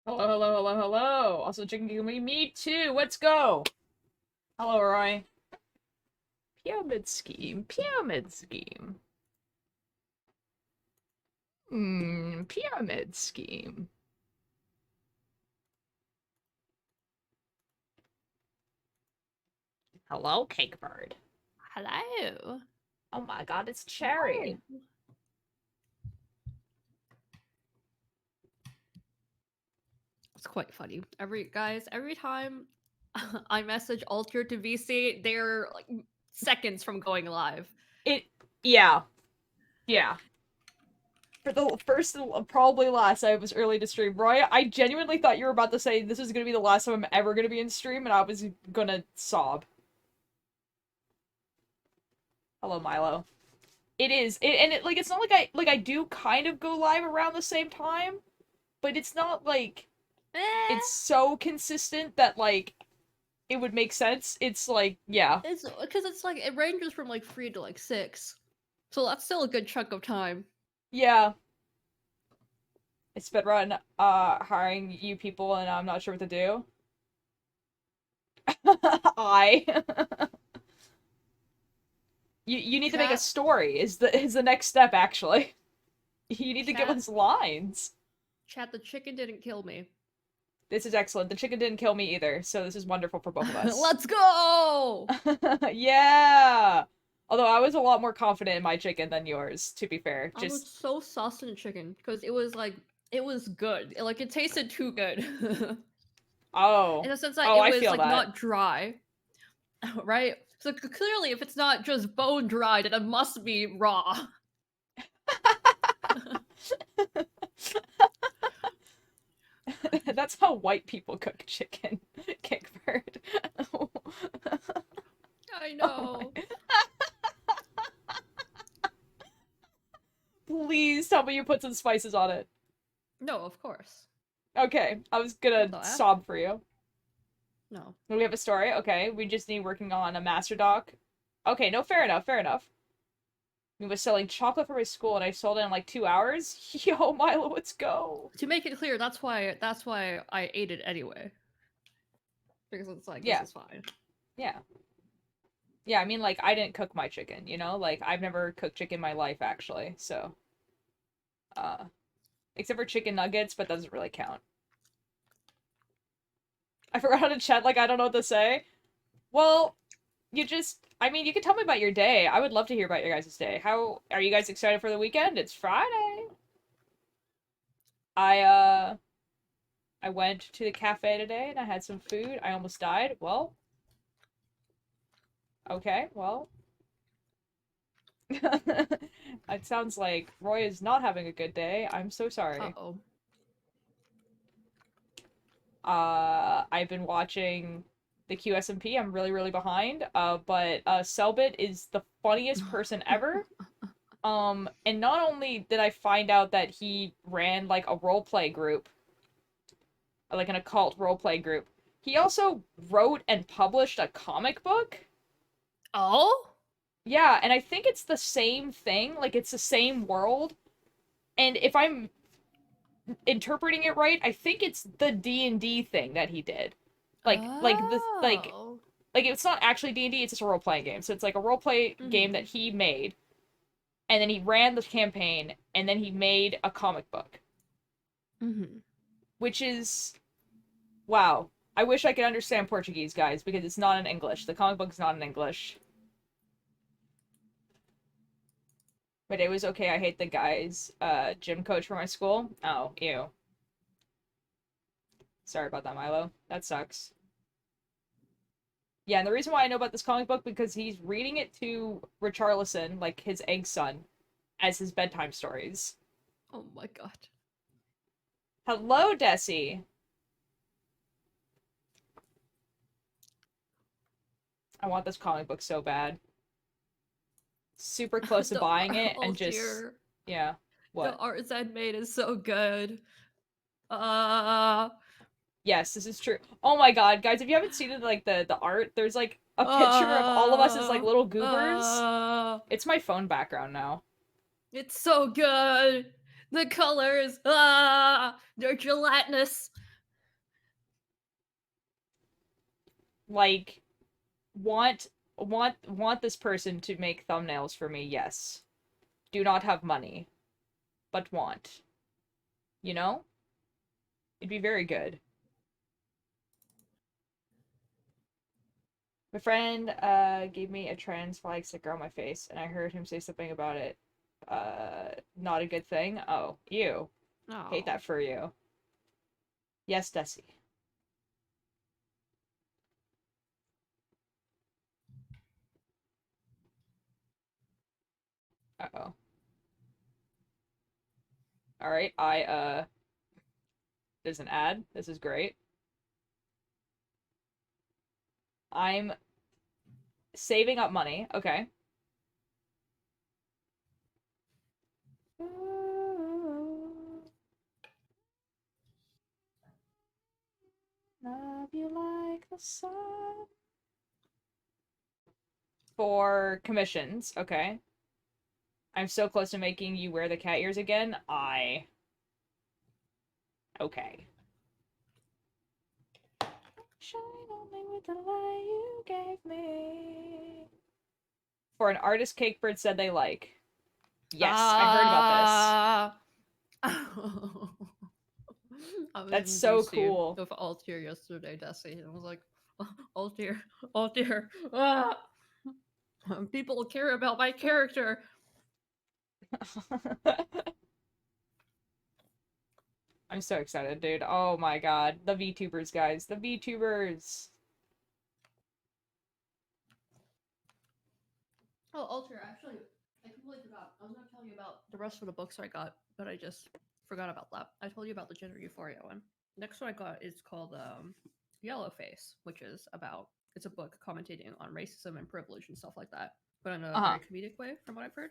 Hello, hello, hello, hello. Also, chicken gumi, me too. Let's go. Hello, Roy. Pyramid scheme, pyramid scheme. Pyramid scheme. Hello, cake bird. Hello. Oh my god, it's Cherry. Oh. It's quite funny. Every time I message Alter to VC, they're like seconds from going live. Yeah. Yeah. For the first and probably last, I was early to stream. Roy, I genuinely thought you were about to say this is gonna be the last time I'm ever gonna be in stream, and I was gonna sob. Hello, Milo. It is. It's not like I do kind of go live around the same time, but it's not like Eh, it's so consistent that like it would make sense. It's like, yeah. it's because it's like it ranges from like 3 to like 6, so that's still a good chunk of time. Yeah. I sped run hiring you people and I'm not sure what to do. I you need to make a Chat, story is the next step actually. You need to give chat, us lines. chat. The chicken didn't kill me. This is excellent. The chicken didn't kill me either, so this is wonderful for both of us. Let's go. Yeah. Although I was a lot more confident in my chicken than yours, to be fair. I was so sauced in chicken because it was good. Like it tasted too good. Oh. In a sense that Oh, it I was feel like that. not dry, right? So clearly, if it's not just bone dried, then it must be raw. That's how white people cook chicken. Kickbird. I Oh my. know. Please tell me you put some spices on it. No, of course. Okay, I was gonna The F? sob for you. No. We have a story. Okay, we just need working on a master doc. Okay, no, fair enough, fair enough. We was selling chocolate for my school and I sold it in like 2 hours. Yo, Milo, let's go. To make it clear, that's why I ate it anyway. Because it's like this Yeah, is fine. yeah. Yeah, I mean, like, I didn't cook my chicken, you know? Like, I've never cooked chicken in my life, actually, so. Uh, except for chicken nuggets, but that doesn't really count. I forgot how to chat, like, I don't know what to say. Well, I mean, you can tell me about your day. I would love to hear about your guys' day. How, are you guys excited for the weekend? It's Friday. I, uh, I went to the cafe today and I had some food. I almost died. Well, okay, well. It sounds like Roy is not having a good day. I'm so sorry. Uh-oh. I've been watching the QSMP. I'm really, really behind. But Selbit is the funniest person ever. And not only did I find out that he ran like a roleplay group, like an occult roleplay group, he also wrote and published a comic book. Oh? Yeah, and I think it's the same thing. Like it's the same world. And if I'm interpreting it right, I think it's the D&D thing that he did. Like the Oh. like it's not actually D&D, it's just a role playing game. So it's like a role play game that Mm-hmm. he made and then he ran the campaign and then he made a comic book, Mm-hmm. which is wow. I wish I could understand Portuguese, guys, because it's not in English. The comic book's not in English. But it was okay. I hate the guy's gym coach for my school. Oh, ew. Sorry about that, Milo. That sucks. Yeah, and the reason why I know about this comic book because he's reading it to Richarlison, like his egg son, as his bedtime stories. Oh my god. Hello, Desi. I want this comic book so bad. Super close to The buying it oh and just dear. yeah. The What? art Zed made is so good. Uh Yes, this is true. Oh my god, guys, if you haven't seen it like the art, there's like a picture of all of us as like uh little goobers. uh It's my phone background now. it's so good. The colors, they're gelatinous. Like, want this person to make thumbnails for me, yes. Do not have money, but want. You know? It'd be very good. My friend gave me a trans flag sticker on my face, and I heard him say something about it. Not a good thing. Oh, ew. Hate Oh. that for you. Yes, Desi. Uh-oh. Alright, there's an ad. This is great. I'm saving up money. Okay. Love you like the sun. For commissions, okay. I'm so close to making you wear the cat ears again. Okay. Shine only with the light you gave me. For an artist Cakebird said they like. Yes, I heard about this. I was That's in so DC cool. with Altier yesterday, Desi, and I was like, Altier, Altier, ah! People care about my character. I'm so excited, dude. Oh my god. The VTubers, guys. The VTubers. Oh, Altier, actually, I completely forgot. I was going to tell you about the rest of the books I got, but I just forgot about that. I told you about the Gender Euphoria one. Next one I got is called Yellowface, which is about, it's a book commentating on racism and privilege and stuff like that, but in a Uh-huh. very comedic way, from what I've heard.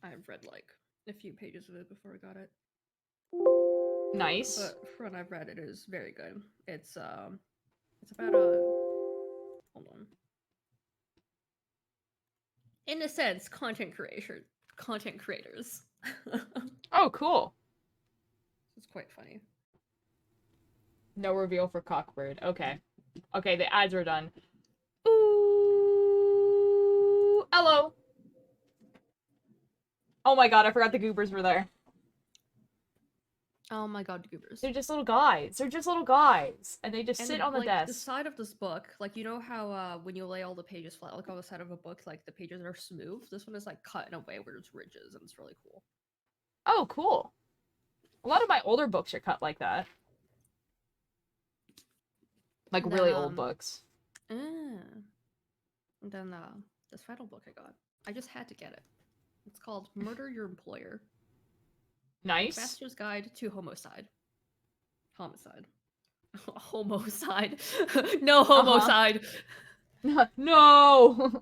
I've read like a few pages of it before I got it, Nice. but from what I've read, it is very good. It's about a, hold on, in a sense, content creators. Oh, cool. It's quite funny. No reveal for Cockbird. Okay. Okay, the ads are done. Ooh. Hello. Oh my god, I forgot the goobers were there. Oh my god, goobers. They're just little guys. They're just little guys. And they just sit And on the like the desk. side of this book, like you know how when you lay all the pages flat, like on the side of a book, like the pages are smooth. This one is like cut in a way where there's ridges, and it's really cool. Oh, cool. A lot of my older books are cut like that. Like And then really old books. and then this final book I got, I just had to get it. It's called Murder Your Employer. Nice. Bastard's Guide to Homicide. Homicide. Homicide. No homicide. No.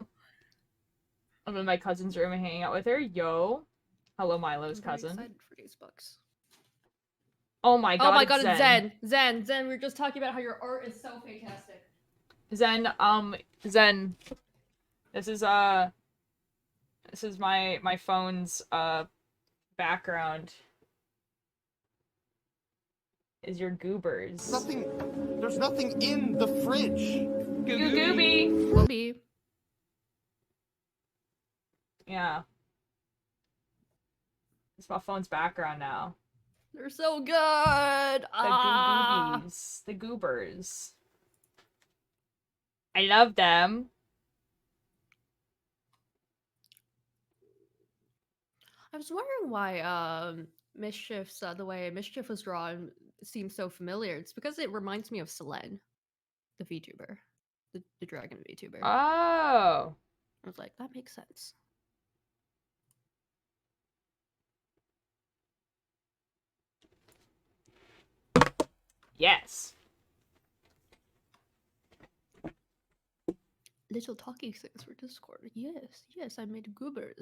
I'm in my cousin's room and hanging out with her. Yo. Hello, Milo's I'm very cousin. excited for these books. Oh my god, Oh my it's god, Zen. it's Zen. Zen, we were just talking about how your art is so fantastic. Zen, Zen. This is my phone's background. Is your goobers. There's nothing in the fridge. Goo gooby. Gooby. Yeah. It's my phone's background now. They're so good. The goobies. The goobers. I love them. I was wondering why Mischief's the way Mischief was drawn seems so familiar. It's because it reminds me of Selene, the VTuber, the dragon VTuber. Oh. I was like, that makes sense. Yes. Little talking things for Discord. Yes, I made Goober.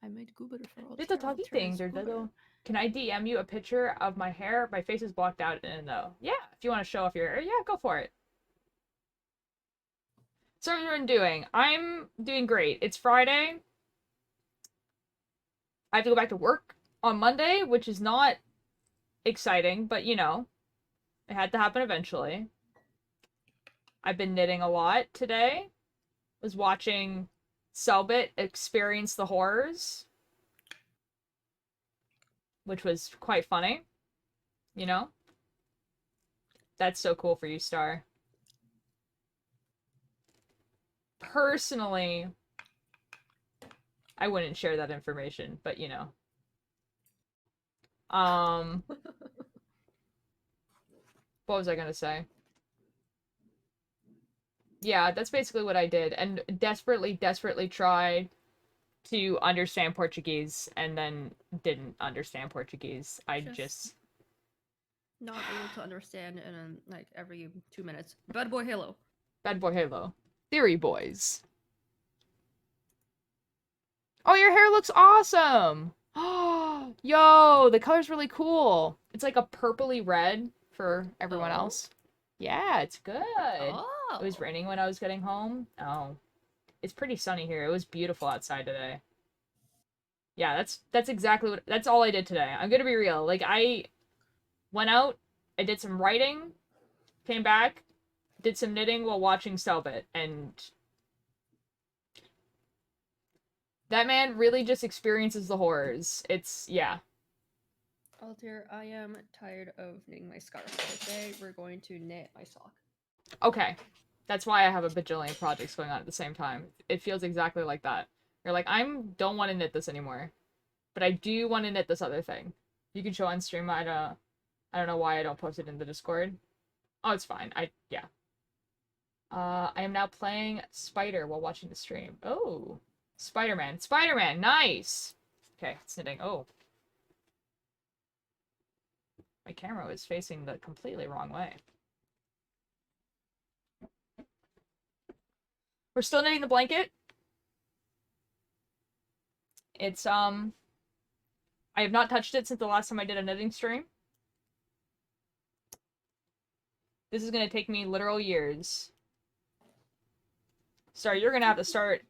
I made Goober for all. Little talking things or little. Can I DM you a picture of my hair? My face is blocked out in though. Yeah, if you want to show off your hair, yeah, go for it. So what everyone doing? I'm doing great. It's Friday. I have to go back to work on Monday, which is not exciting, but you know. It had to happen eventually. I've been knitting a lot today. Was watching Selbit experience the horrors, which was quite funny. You know? That's so cool for you, Star. Personally, I wouldn't share that information, but you know. What was I gonna say? Yeah, that's basically what I did, and desperately tried to understand Portuguese, and then didn't understand Portuguese. I just not able to understand in like every 2 minutes. Bad boy Halo. Bad boy Halo. Theory boys. Oh, your hair looks awesome! Yo, the color's really cool. It's like a purpley red for everyone else. Yeah, it's good. It was raining when I was getting home. Oh. It's pretty sunny here. It was beautiful outside today. Yeah, that's exactly what that's all I did today. I'm gonna be real. Like I went out, I did some writing, came back, did some knitting while watching Selbit, and that man really just experiences the horrors. It's yeah. Altair, I am tired of knitting my scarf. Today we're going to knit my sock. Okay. That's why I have a bajillion projects going on at the same time. It feels exactly like that. You're like, don't want to knit this anymore. But I do want to knit this other thing. You can show on stream. I don't know why I don't post it in the Discord. Oh, it's fine. Yeah. I am now playing Spider while watching the stream. Oh. Spider-Man. Spider-Man, nice! Okay, it's knitting. Oh. My camera is facing the completely wrong way. We're still knitting the blanket. It's, I have not touched it since the last time I did a knitting stream. This is gonna take me literal years. Sorry, you're gonna have to start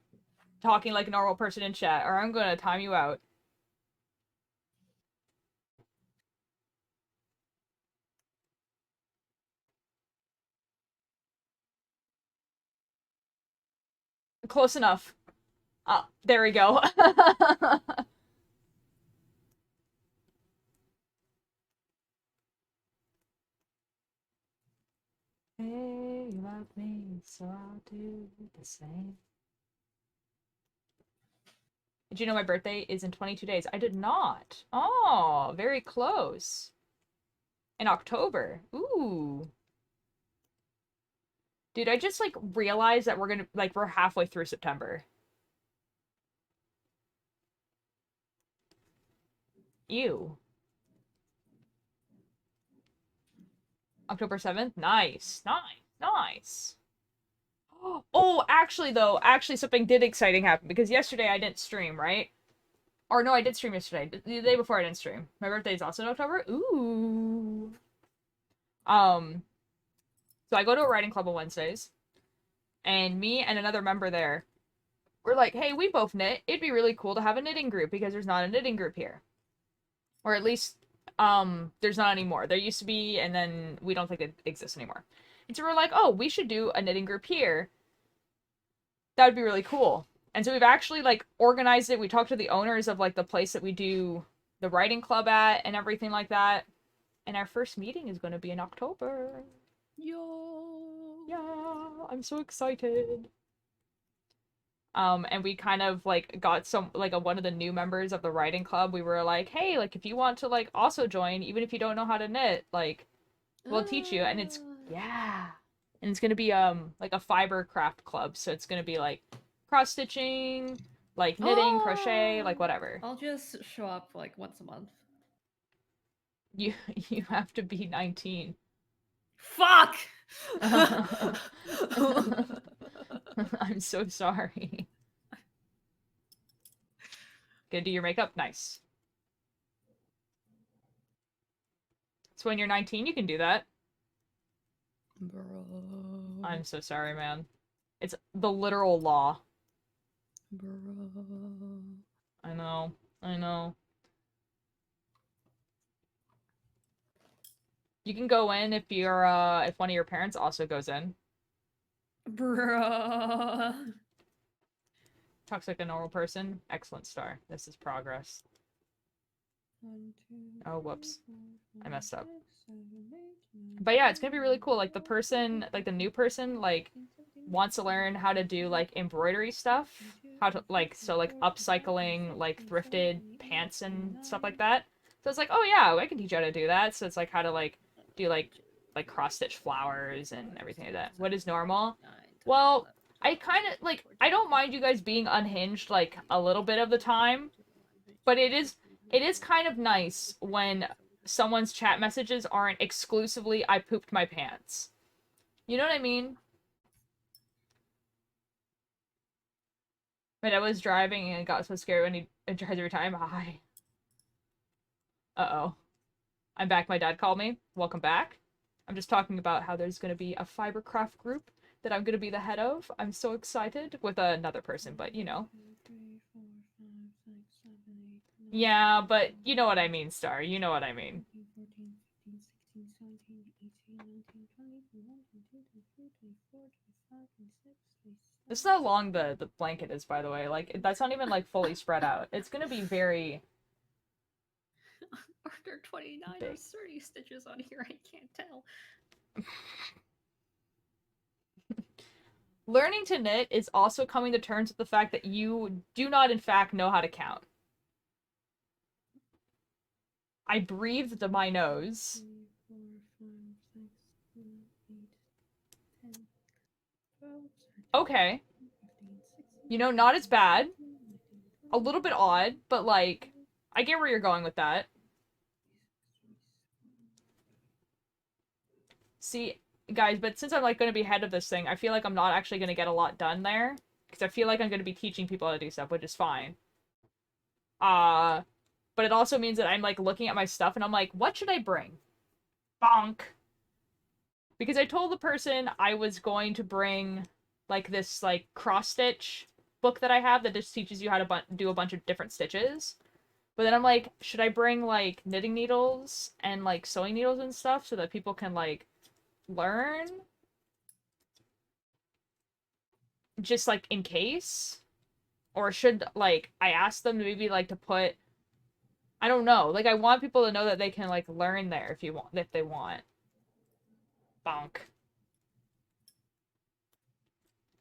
talking like a normal person in chat, or I'm gonna time you out. Close enough. There we go. Hey, you love me, so I'll do the same. Did you know my birthday is in 22 days? I did not. Oh, very close. In October. Ooh. Dude, I just, like, realized that we're halfway through September. Ew. October 7th? Nice. Nice. Oh, actually something did exciting happen, because yesterday I didn't stream, right? Or no, I did stream yesterday. The day before I didn't stream. My birthday is also in October. Ooh. So I go to a writing club on Wednesdays, and me and another member there, we're like, hey, we both knit. It'd be really cool to have a knitting group because there's not a knitting group here. Or at least, there's not anymore. There used to be, and then we don't think it exists anymore. And so we're like, oh, we should do a knitting group here. That would be really cool. And so we've actually, like, organized it. We talked to the owners of, like, the place that we do the writing club at and everything like that. And our first meeting is going to be in October. Yo. Yeah, I'm so excited. And we kind of, like, got one of the new members of the writing club. We were like, hey, like, if you want to, like, also join, even if you don't know how to knit, like, we'll teach you. And it's, yeah. And it's gonna be, like, a fiber craft club. So it's gonna be, like, cross-stitching, like, knitting, crochet, like, whatever. I'll just show up, like, once a month. You have to be 19. Fuck! I'm so sorry. Gonna do your makeup? Nice. So when you're 19, you can do that. Bro. I'm so sorry, man. It's the literal law. Bro. I know. You can go in if you're if one of your parents also goes in. Bruh. Talks like a normal person. Excellent star. This is progress. 1, 2, Oh, 3, whoops. 4, I 5, messed up. 6, 7, 8, 9, But yeah, it's 10, gonna be really cool. Like the 11, 12, person, 13, like the new 14, person, 15, like 16, 17, wants to 18, learn 19, how to 20, do 21, like embroidery stuff, 22, how to 23, like so like 24, 25, upcycling 26, like 27, thrifted 28, pants and stuff 29, like that. So it's like, oh yeah, I can teach you how to do that. So it's like how to like do like cross stitch flowers and everything like that. What is normal? Well, I kind of like I don't mind you guys being unhinged like a little bit of the time, but it is kind of nice when someone's chat messages aren't exclusively I pooped my pants. You know what I mean? My dad was driving and it got so scary when he drives every time. Hi. Uh-oh. I'm back. My dad called me. Welcome back. I'm just talking about how there's going to be a fibercraft group that I'm going to be the head of. I'm so excited with another person, but you know. Yeah, but you know what I mean, Star. You know what I mean. 14, 15, 16, 17, 18, 19, 20, 21, 22, 23, 24, 25, 26, This is 27. how long the blanket is, by the way. Like, that's not even, like, fully spread out. It's gonna be very Are there 29 or big. 30 stitches on here? I can't tell. Learning to knit is also coming to terms with the fact that you do not, in fact, know how to count. I breathed to my nose. 3, 4, 5, 6, 7, 8, 10, 12, 13, Okay. 15, 16, You know, not as bad. 17, 18, 19, A 20, little bit 21, odd, but, 22, like, I get where you're going with that. See, guys, but since I'm, like, gonna be head of this thing, I feel like I'm not actually gonna get a lot done there. Because I feel like I'm gonna be teaching people how to do stuff, which is fine. Uh, but it also means that I'm, like, looking at my stuff and I'm like, what should I bring? Bonk. Because I told the person I was going to bring, like, this, like, cross-stitch book that I have that just teaches you how to do a bunch of different stitches. But then I'm like, should I bring, like, knitting needles and, like, sewing needles and stuff so that people can, like, learn? Just, like, in case? Or should, like, I ask them to maybe, like, to put... I don't know. Like, I want people to know that they can, like, learn there if they want. Bonk.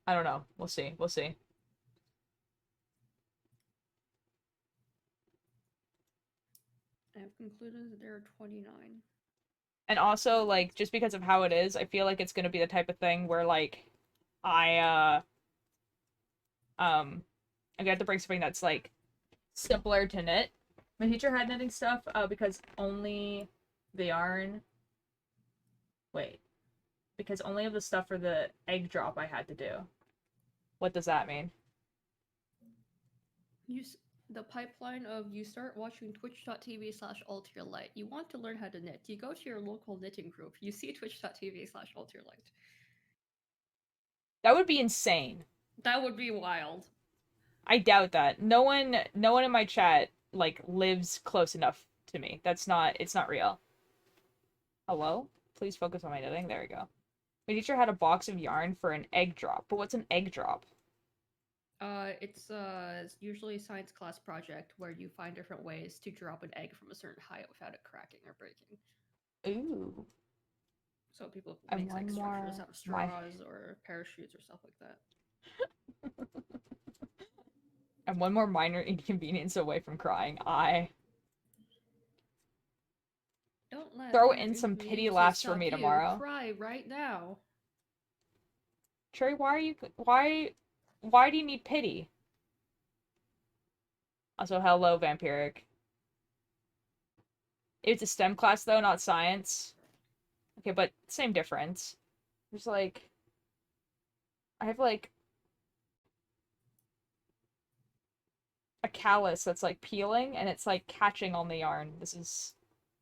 I don't know. We'll see. We'll see. I have concluded that there are 29. And also, like, just because of how it is, I feel like it's gonna be the type of thing where, like, I, I got to bring something that's, like, simpler to knit. My teacher had knitting stuff, because only the yarn... Wait. Because only of the stuff for the egg drop I had to do. What does that mean? The pipeline of you start watching twitch.tv/alterlight. You want to learn how to knit. You go to your local knitting group. You see twitch.tv/alterlight. That would be insane. That would be wild. I doubt that. No one in my chat, like, lives close enough to me. It's not real. Hello? Please focus on my knitting. There we go. My teacher had a box of yarn for an egg drop. But what's an egg drop? It's usually a science class project where you find different ways to drop an egg from a certain height without it cracking or breaking. Ooh. So people And make like one structures more. out of straws or parachutes or stuff like that. And one more minor inconvenience away from crying. I Don't let throw minor in some pity inconveniences laughs for stop me you. tomorrow. Cry right now. Cherry, why do you need pity? Also, hello, Vampiric. It's a STEM class though, not science. Okay, but same difference. There's like I have like a callus that's like peeling and it's like catching on the yarn.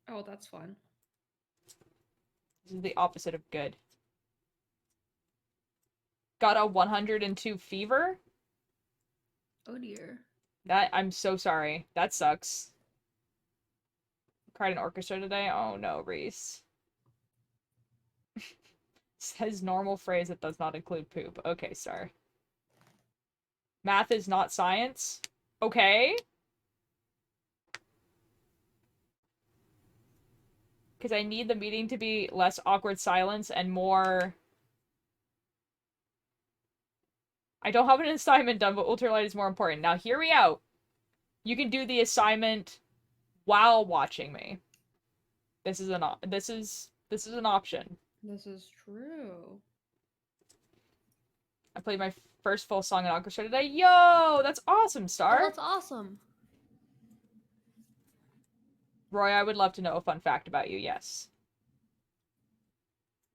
Oh, that's fun. This is the opposite of good. Got a 102 fever? Oh dear. I'm so sorry. That sucks. Cried in orchestra today? Oh no, Reese. Says normal phrase that does not include poop. Okay, sorry. Math is not science. Okay. Because I need the meeting to be less awkward silence and more... I don't have an assignment done, but ultralight is more important. Now, hear me out. You can do the assignment while watching me. This is an option. This is true. I played my first full song in orchestra today. Yo, that's awesome, Star. Oh, that's awesome. Roy, I would love to know a fun fact about you. Yes.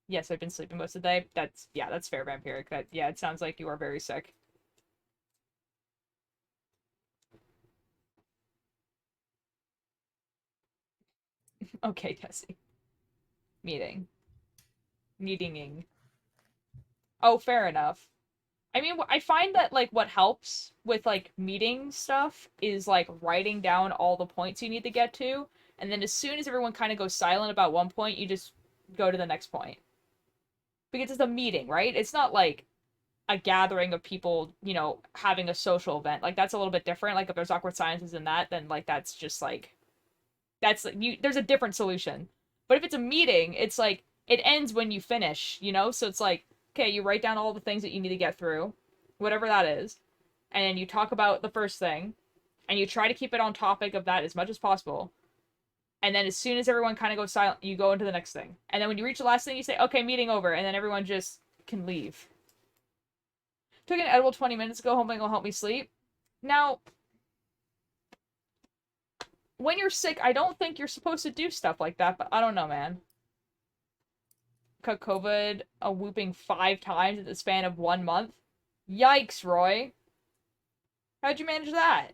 Yes, I've been sleeping most of the day. That's fair, Vampiric. It sounds like you are very sick. Okay, Tessie. Meetinging. Oh, fair enough. I mean, I find that, like, what helps with, like, meeting stuff is, like, writing down all the points you need to get to, and then as soon as everyone kind of goes silent about one point, you just go to the next point. Because it's a meeting, right? It's not, like, a gathering of people, you know, having a social event. Like, that's a little bit different. Like, if there's awkward silences in that, then, like, that's just, like... That's, like, there's a different solution. But if it's a meeting, it's, like, it ends when you finish, you know? So it's, like, okay, you write down all the things that you need to get through, whatever that is, and then you talk about the first thing, and you try to keep it on topic of that as much as possible. And then as soon as everyone kind of goes silent, you go into the next thing. And then when you reach the last thing, you say, okay, meeting over, and then everyone just can leave. Took an edible 20 minutes ago, hoping it'll help me sleep. Now, when you're sick, I don't think you're supposed to do stuff like that, but I don't know, man. Cut COVID a whooping 5 times in the span of 1 month. Yikes, Roy. How'd you manage that?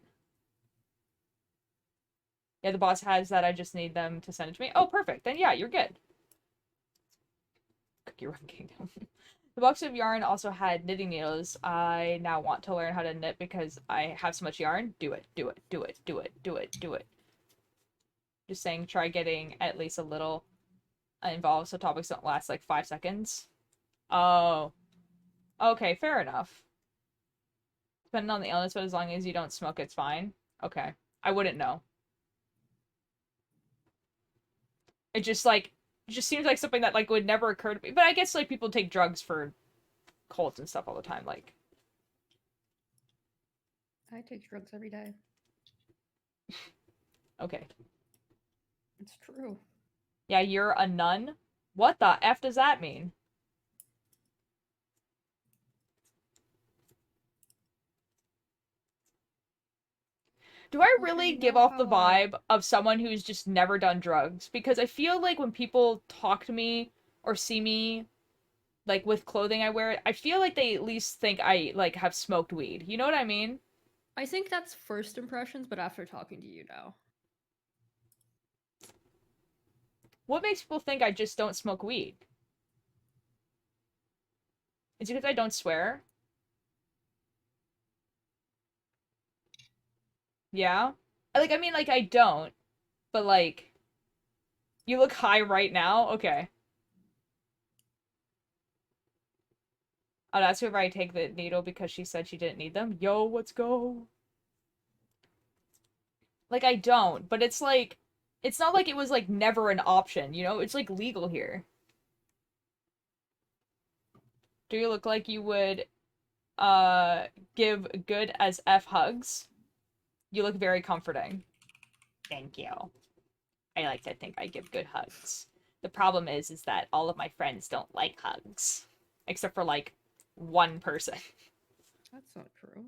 Yeah, the boss has that. I just need them to send it to me. Oh, perfect. Then yeah, you're good. Cookie Run Kingdom. The box of yarn also had knitting needles. I now want to learn how to knit because I have so much yarn. Do it. Do it. Do it. Do it. Do it. Do it. Just saying, try getting at least a little involved so topics don't last like 5 seconds. Oh. Okay, fair enough. Depending on the illness, but as long as you don't smoke, it's fine. Okay. I wouldn't know. It just, like, it just seems like something that, like, would never occur to me. But I guess, like, people take drugs for colds and stuff all the time, like. I take drugs every day. Okay. It's true. Yeah, you're a nun? What the F does that mean? Do I really give off the vibe of someone who's just never done drugs? Because I feel like when people talk to me or see me, like, with clothing I wear, I feel like they at least think I, like, have smoked weed. You know what I mean? I think that's first impressions, but after talking to you now. What makes people think I just don't smoke weed? Is it because I don't swear? Yeah? Like, I mean, like, I don't. But, like... You look high right now? Okay. I'd ask her if I take the needle because she said she didn't need them. Yo, let's go. Like, I don't. But it's like... It's not like it was, like, never an option, you know? It's, like, legal here. Do you look like you would, give good as F hugs? You look very comforting. Thank you. I like to think I give good hugs. The problem is that all of my friends don't like hugs. Except for, like, one person. That's not true.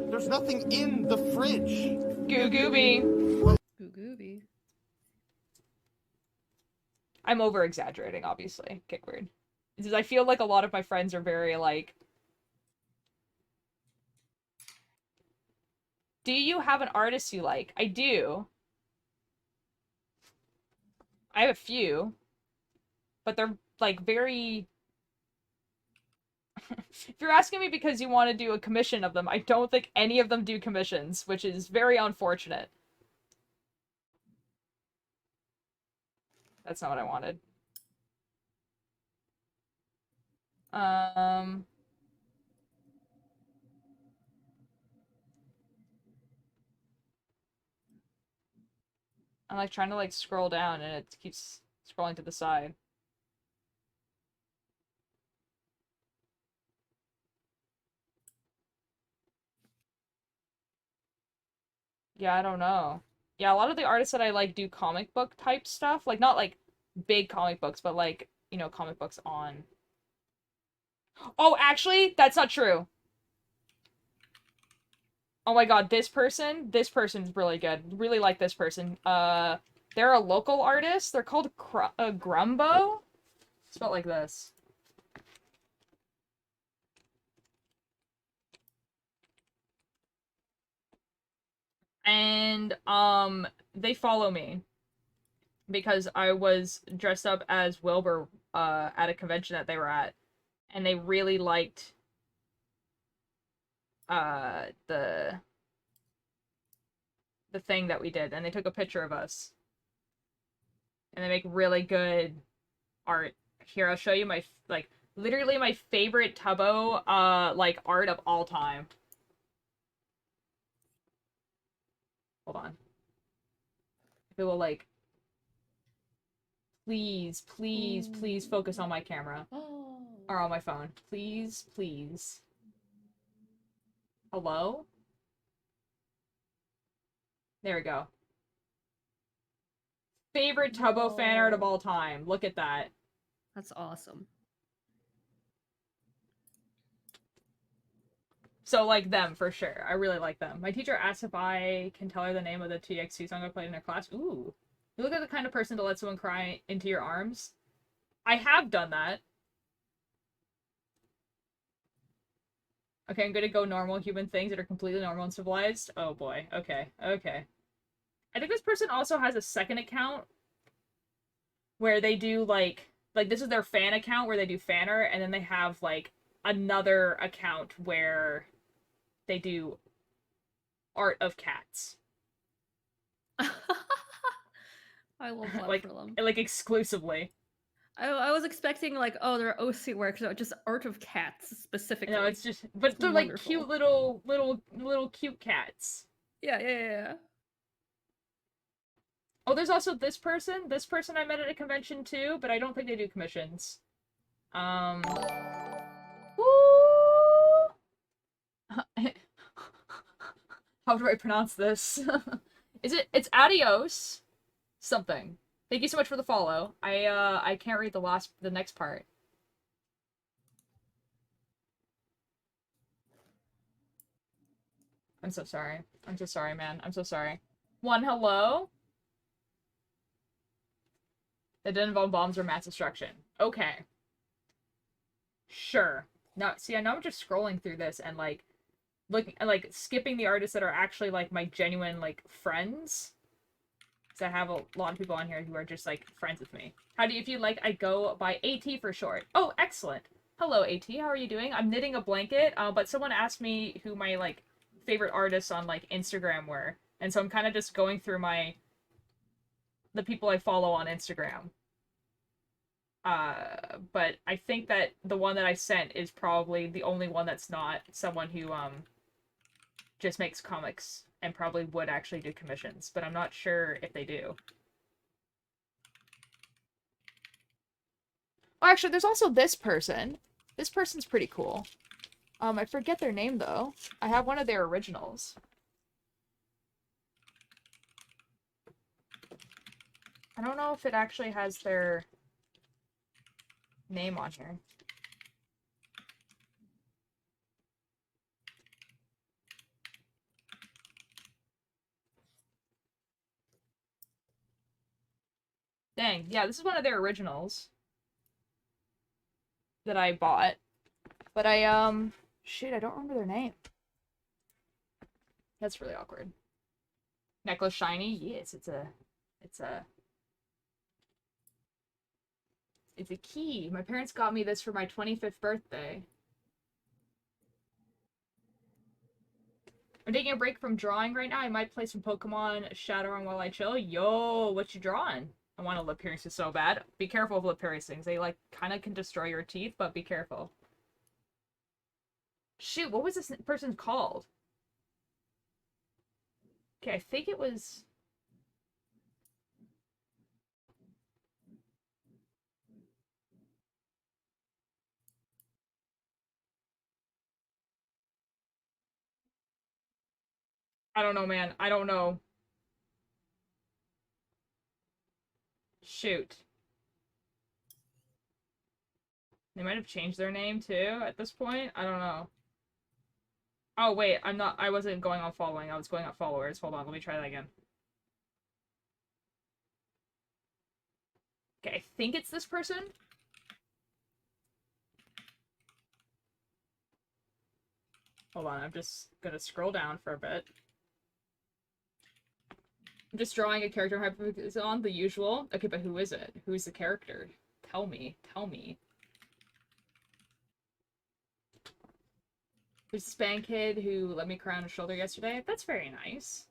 There's nothing in the fridge. Goo Gooby. Goo gooby. I'm over exaggerating, obviously. Kick weird. Because I feel like a lot of my friends are very, like... Do you have an artist you like? I do. I have a few. But they're, like, very... If you're asking me because you want to do a commission of them, I don't think any of them do commissions, which is very unfortunate. That's not what I wanted. Um, I'm like trying to like scroll down and it keeps scrolling to the side. Yeah, I don't know. Yeah, a lot of the artists that I like do comic book type stuff, like not like big comic books, but like, you know, comic books on. Oh, actually, that's not true. Oh my god, this person's really good. Really like this person. They're a local artist. They're called Grumbo. Spelled like this. And they follow me because I was dressed up as Wilbur at a convention that they were at, and they really liked the thing that we did, and they took a picture of us. And they make really good art. Here, I'll show you my like literally my favorite Tubbo like art of all time. Hold on. If it will like please, please, please focus on my camera. Oh. Or on my phone. Please, please. Hello? There we go. Favorite Tubbo fan art of all time. Look at that. That's awesome. So, like, them, for sure. I really like them. My teacher asked if I can tell her the name of the TXT song I played in her class. Ooh. You look like the kind of person to let someone cry into your arms. I have done that. Okay, I'm gonna go normal human things that are completely normal and civilized. Oh boy. Okay. Okay. I think this person also has a second account where they do, like, this is their fan account where they do fan art, and then they have, like, another account where they do art of cats. I love that like for them. like exclusively. I was expecting like, oh, they're OC work, no, just art of cats specifically. No, it's just, but they're like Wonderful. cute little cute cats. Yeah. Oh, there's also this person. This person I met at a convention too, but I don't think they do commissions. Woo! How do I pronounce this? It's adios something. Thank you so much for the follow. I can't read the next part. I'm so sorry. I'm so sorry, man. I'm so sorry. One hello? That didn't involve bombs or mass destruction. Okay. Sure. Now, see, I know I'm just scrolling through this and, like, looking, like, skipping the artists that are actually, like, my genuine, like, friends. Because I have a lot of people on here who are just, like, friends with me. How do you, if you like, I go by AT for short. Oh, excellent. Hello, AT. How are you doing? I'm knitting a blanket, but someone asked me who my, like, favorite artists on, like, Instagram were. And so I'm kind of just going through the people I follow on Instagram. But I think that the one that I sent is probably the only one that's not someone who, just makes comics and probably would actually do commissions, but I'm not sure if they do. Oh, actually, there's also this person. This person's pretty cool. I forget their name, though. I have one of their originals. I don't know if it actually has their name on here. Dang, yeah, this is one of their originals that I bought. But shoot, I don't remember their name. That's really awkward. Necklace shiny? Yes, it's a key. My parents got me this for my 25th birthday. I'm taking a break from drawing right now. I might play some Pokemon Shadowrun while I chill. Yo, what you drawing? I want a lip piercing so bad. Be careful of lip piercings. They, like, kind of can destroy your teeth, but be careful. Shoot, what was this person called? Okay, I think it was... I don't know, man. I don't know. Shoot. They might have changed their name, too, at this point? I don't know. Oh, wait, I wasn't going on following. I was going on followers. Hold on, let me try that again. Okay, I think it's this person. Hold on, I'm just gonna scroll down for a bit. I'm just drawing a character on the usual. Okay, but who is it? Who is the character? Tell me. Tell me. There's this band kid who let me cry on his shoulder yesterday. That's very nice.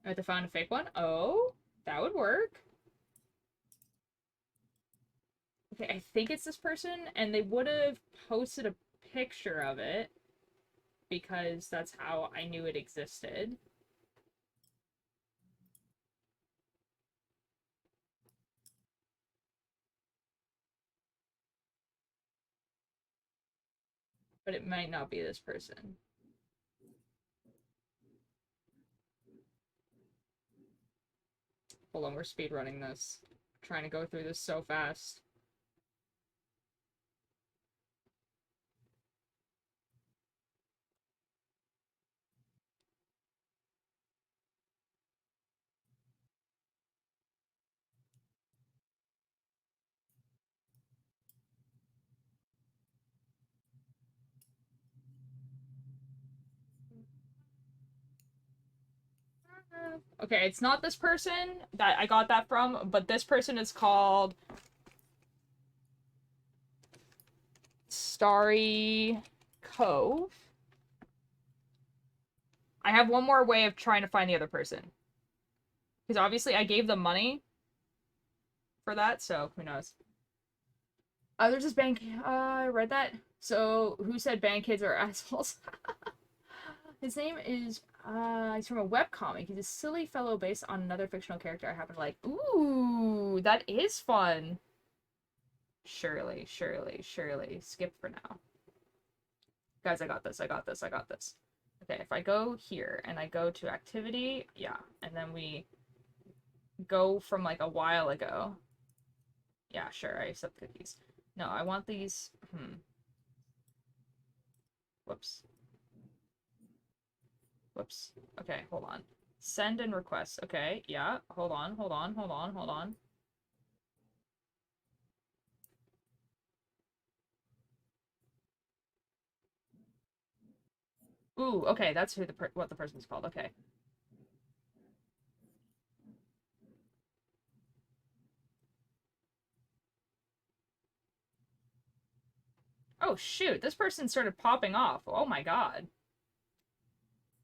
I have to find a fake one. Oh, that would work. Okay, I think it's this person, and they would have posted a picture of it because that's how I knew it existed. But it might not be this person. Hold on, we're speedrunning this. I'm trying to go through this so fast. Okay, it's not this person that I got that from, but this person is called Starry Cove. I have one more way of trying to find the other person. Because obviously I gave them money for that, so who knows. There's this bank. I read that. So, who said band kids are assholes? His name is, he's from a webcomic. He's a silly fellow based on another fictional character I happen to like. Ooh, that is fun. Surely, surely, surely. Skip for now. Guys, I got this, I got this, I got this. Okay, if I go here, and I go to activity, yeah, and then we go from, like, a while ago. Yeah, sure, I accept cookies. No, I want these, Whoops. Whoops. Okay, hold on. Send and request. Okay, yeah. Hold on, hold on, hold on, hold on. Ooh, okay, that's who what the person's called. Okay. Oh, shoot. This person started popping off. Oh my god.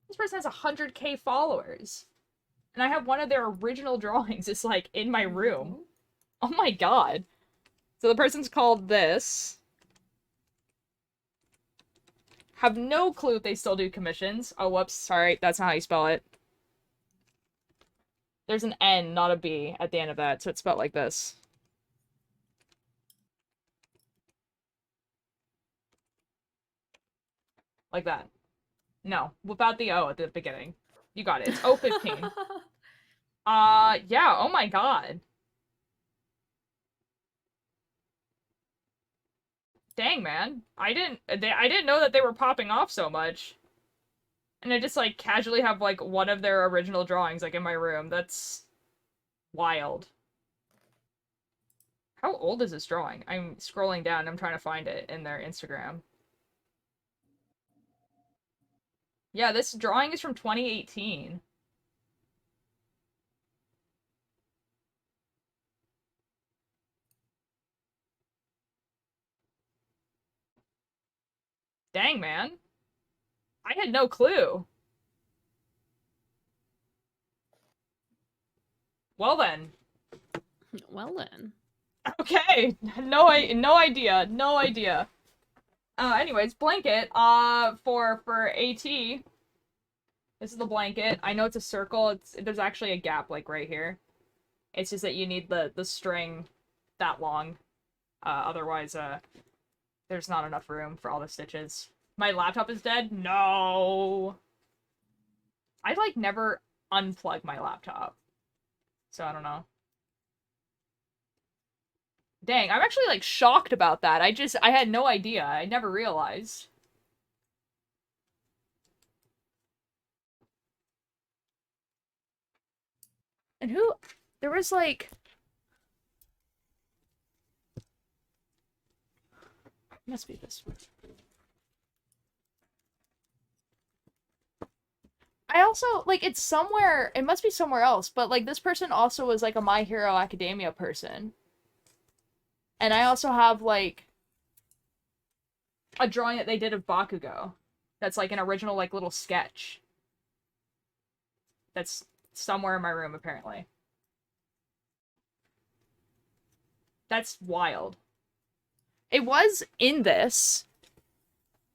This person has 100k followers. And I have one of their original drawings is, like, in my room. Oh my god. So the person's called this. Have no clue if they still do commissions. Oh, whoops. Sorry, that's not how you spell it. There's an N, not a B, at the end of that, so it's spelled like this. Like that. No, without the O at the beginning. You got it. It's O15. Yeah, oh my god. Dang, man. I didn't know that they were popping off so much. And I just, like, casually have, like, one of their original drawings, like, in my room. That's wild. How old is this drawing? I'm scrolling down, I'm trying to find it in their Instagram. Yeah, this drawing is from 2018. Dang, man. I had no clue. Well then. Well then. Okay. No idea. No idea. Anyways, blanket. For AT, this is the blanket. I know it's a circle. There's actually a gap like right here. It's just that you need the string that long. Otherwise, there's not enough room for all the stitches. My laptop is dead? No. I like never unplug my laptop. So I don't know. Dang, I'm actually like shocked about that. I had no idea. I never realized. And who there was like must be this one. I also like it's somewhere it must be somewhere else, but like this person also was like a My Hero Academia person. And I also have like a drawing that they did of Bakugo. That's like an original like little sketch. That's somewhere in my room apparently. That's wild. It was in this.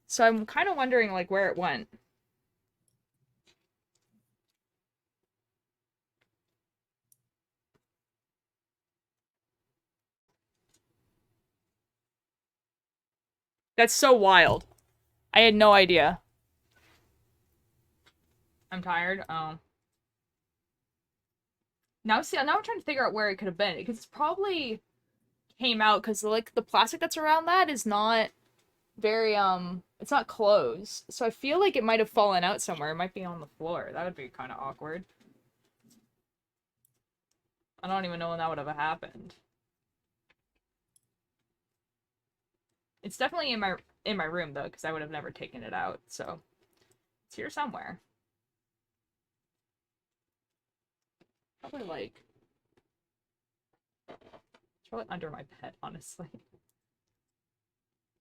So I'm kind of wondering like where it went. That's so wild. I had no idea. I'm tired. Oh. Now see, now I'm trying to figure out where it could have been because it's probably came out because like the plastic that's around that is not very it's not closed. So I feel like it might have fallen out somewhere. It might be on the floor. That would be kind of awkward. I don't even know when that would have happened. It's definitely in my room though, because I would have never taken it out. So it's here somewhere. Probably like it's probably under my bed, honestly.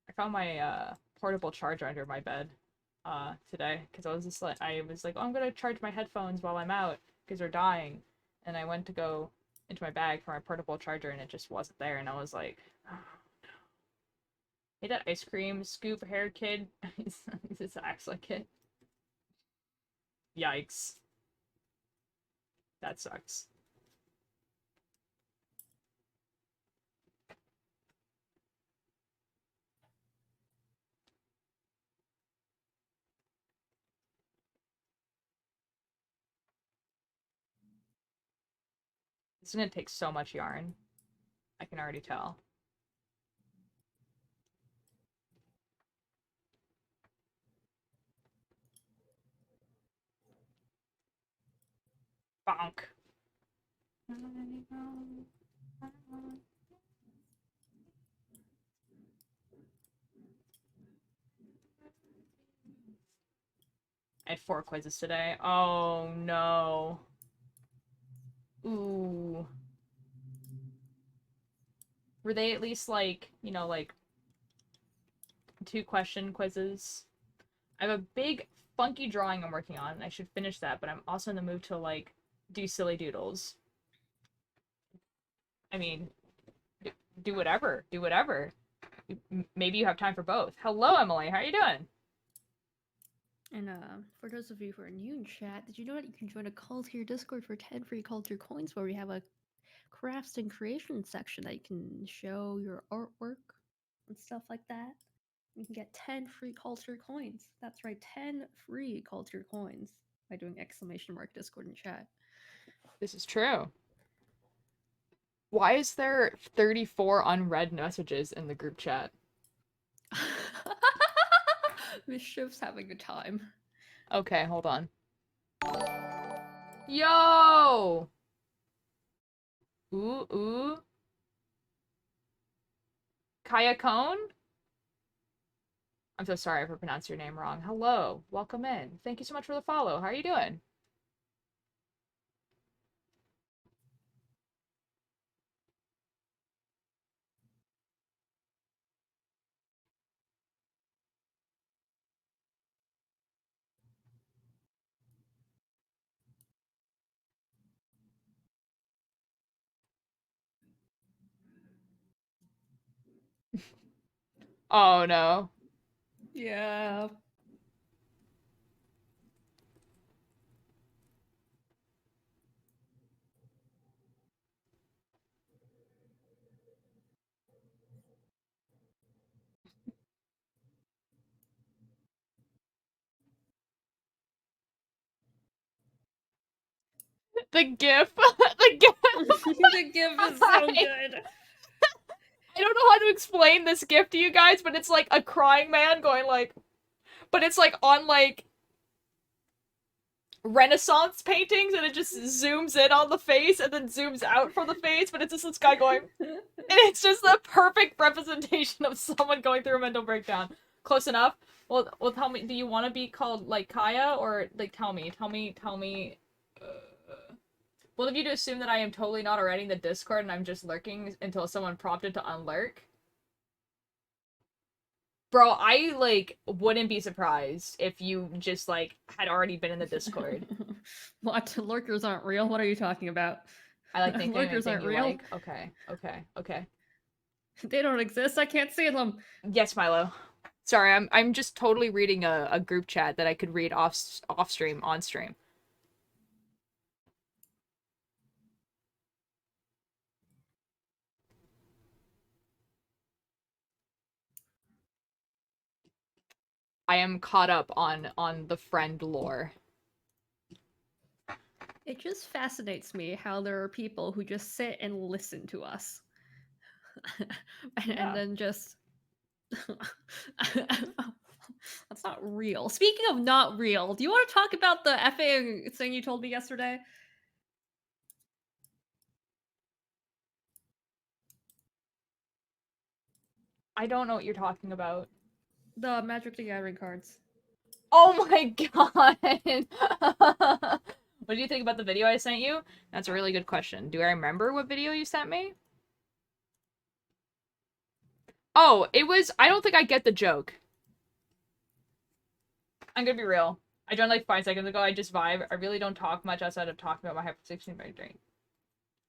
I found my portable charger under my bed today because I was like, oh, I'm gonna charge my headphones while I'm out because they're dying, and I went to go into my bag for my portable charger and it just wasn't there, and I was like, oh. Hey, that ice cream scoop hair kid. Is this Axla kid? Yikes. That sucks. This is gonna take so much yarn. I can already tell. Bonk. I had 4 quizzes today. Oh no. Ooh. Were they at least like, you know, like 2-question quizzes? I have a big funky drawing I'm working on, and I should finish that, but I'm also in the mood to like do silly doodles. I mean, do whatever. Do whatever. Maybe you have time for both. Hello, Emily. How are you doing? And for those of you who are new in chat, did you know that you can join a cult here Discord for 10 free culture coins where we have a crafts and creation section that you can show your artwork and stuff like that. You can get 10 free culture coins. That's right, 10 free culture coins by doing exclamation mark Discord in chat. This is true. Why is there 34 unread messages in the group chat? Mischief's having a time. Okay, hold on. Yo! Ooh, ooh. Kaya Cone? I'm so sorry if I pronounced your name wrong. Hello, welcome in. Thank you so much for the follow. How are you doing? Oh no. Yeah. The GIF. The GIF. The GIF is so good. I don't know how to explain this GIF to you guys, but it's like a crying man going like, but it's like on like Renaissance paintings, and it just zooms in on the face and then zooms out from the face, but it's just this guy going, and it's just the perfect representation of someone going through a mental breakdown. Close enough. Well, tell me, do you want to be called like Kaya, or like tell me? Both of you to assume that I am totally not already in the Discord and I'm just lurking until someone prompted to unlurk. Bro, I, like, wouldn't be surprised if you just, like, had already been in the Discord. What? Lurkers aren't real? What are you talking about? I like thinking Lurkers anything aren't you real. like. Okay. They don't exist. I can't see them. Yes, Milo. Sorry, I'm just totally reading a group chat that I could read off stream, on stream. I am caught up on the friend lore. It just fascinates me how there are people who just sit and listen to us. And then just that's not real. Speaking of not real, do you want to talk about the FA thing you told me yesterday? I don't know what you're talking about. The Magic the Gathering cards. Oh my god! What do you think about the video I sent you? That's a really good question. Do I remember what video you sent me? Oh, it was... I don't think I get the joke. I'm gonna be real. I joined like 5 seconds ago. I just vibe. I really don't talk much outside of talking about my hyperfixation by drink.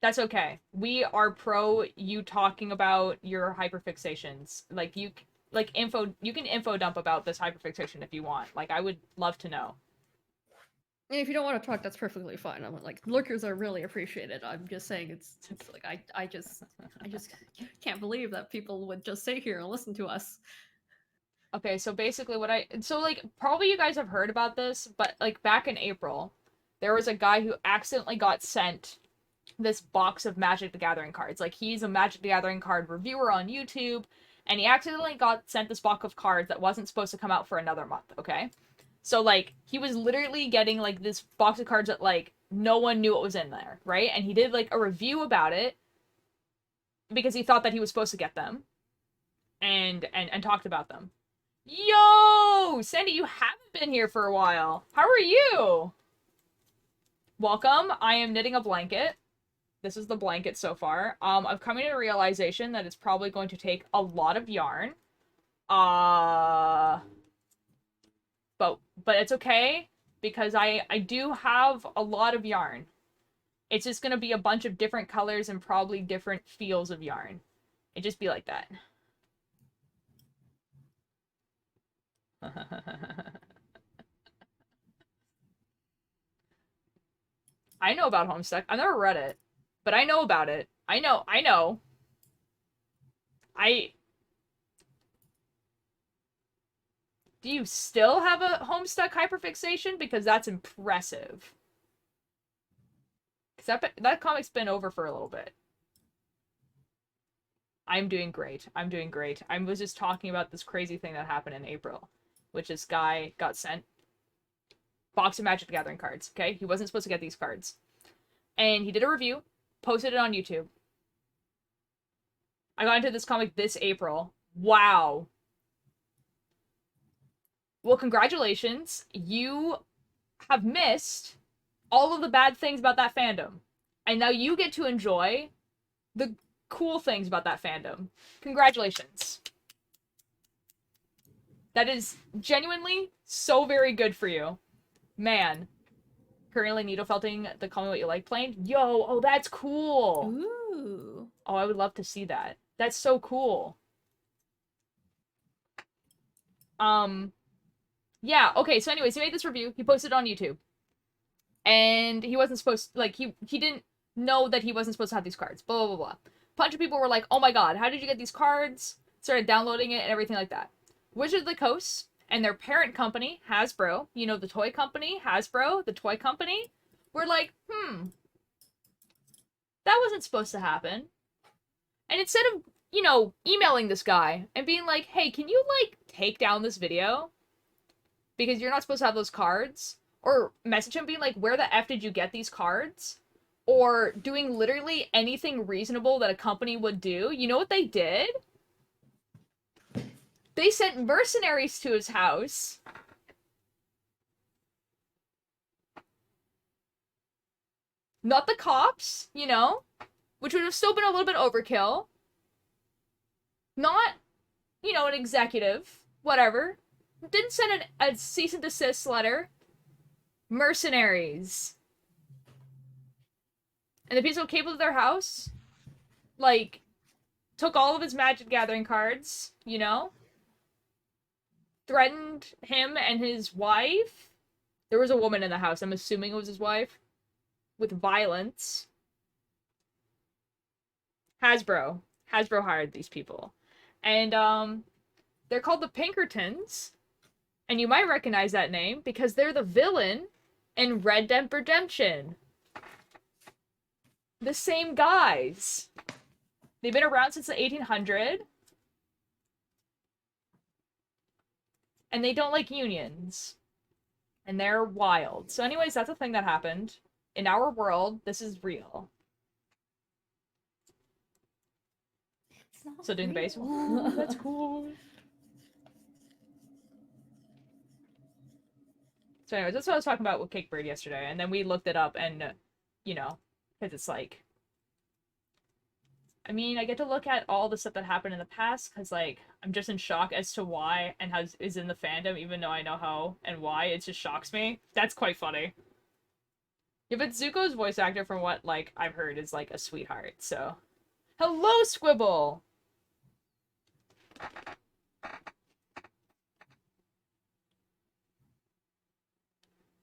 That's okay. We are pro you talking about your hyperfixations. Like, you can info dump about this hyperfixation if you want. Like, I would love to know. And if you don't want to talk, that's perfectly fine. I'm like, lurkers are really appreciated. I'm just saying it's like I just can't believe that people would just sit here and listen to us. Okay, so basically like, probably you guys have heard about this, but like back in April, there was a guy who accidentally got sent this box of Magic the Gathering cards. Like, he's a Magic the Gathering card reviewer on YouTube, and he accidentally got sent this box of cards that wasn't supposed to come out for another month, okay? So, like, he was literally getting, like, this box of cards that, like, no one knew what was in there, right? And he did, like, a review about it because he thought that he was supposed to get them and talked about them. Yo! Sandy, you haven't been here for a while. How are you? Welcome. I am knitting a blanket. This is the blanket so far. I've come to a realization that it's probably going to take a lot of yarn. But it's okay, because I do have a lot of yarn. It's just gonna be a bunch of different colors and probably different feels of yarn. It just be like that. I know about Homestuck. I've never read it, but I know about it. I know. Do you still have a Homestuck hyperfixation? Because that's impressive. Because that comic's been over for a little bit. I'm doing great. I was just talking about this crazy thing that happened in April, which this guy got sent box of Magic the Gathering cards, okay? He wasn't supposed to get these cards. And he did a review, posted it on YouTube. I got into this comic this April. Wow. Well, congratulations. You have missed all of the bad things about that fandom. And now you get to enjoy the cool things about that fandom. Congratulations. That is genuinely so very good for you. Man. Currently needle felting the Call Me What You Like plane. Yo, oh, that's cool. Ooh. Oh, I would love to see that. That's so cool. Yeah, okay, so anyways, he made this review, he posted it on YouTube. And he wasn't supposed like he didn't know that he wasn't supposed to have these cards. Blah blah blah blah. A bunch of people were like, "Oh my god, how did you get these cards?" Started downloading it and everything like that. Wizards of the Coast and their parent company, Hasbro, you know, the toy company, Hasbro, the toy company, were like, that wasn't supposed to happen. And instead of, you know, emailing this guy and being like, "Hey, can you like take down this video? Because you're not supposed to have those cards," or message him being like, "Where the F did you get these cards?" Or doing literally anything reasonable that a company would do, you know what they did? They sent mercenaries to his house. Not the cops, you know? Which would have still been a little bit overkill. Not, you know, an executive. Whatever. Didn't send a cease and desist letter. Mercenaries. And the people came to their house, like, took all of his Magic Gathering cards, you know? Threatened him and his wife. There was a woman in the house, I'm assuming it was his wife. With violence. Hasbro. Hasbro hired these people. And, they're called the Pinkertons. And you might recognize that name because they're the villain in Red Dead Redemption. The same guys. They've been around since the 1800s. And they don't like unions. And they're wild. So anyways, that's a thing that happened. In our world, this is real. It's not So doing the bass. real. Ooh, that's cool. So anyways, that's what I was talking about with Cakebird yesterday. And then we looked it up and, you know, because it's like, I mean, I get to look at all the stuff that happened in the past because, like, I'm just in shock as to why and how is in the fandom, even though I know how and why. It just shocks me. That's quite funny. Yeah, but Zuko's voice actor, from what, like, I've heard, is, like, a sweetheart, so. Hello, Squibble!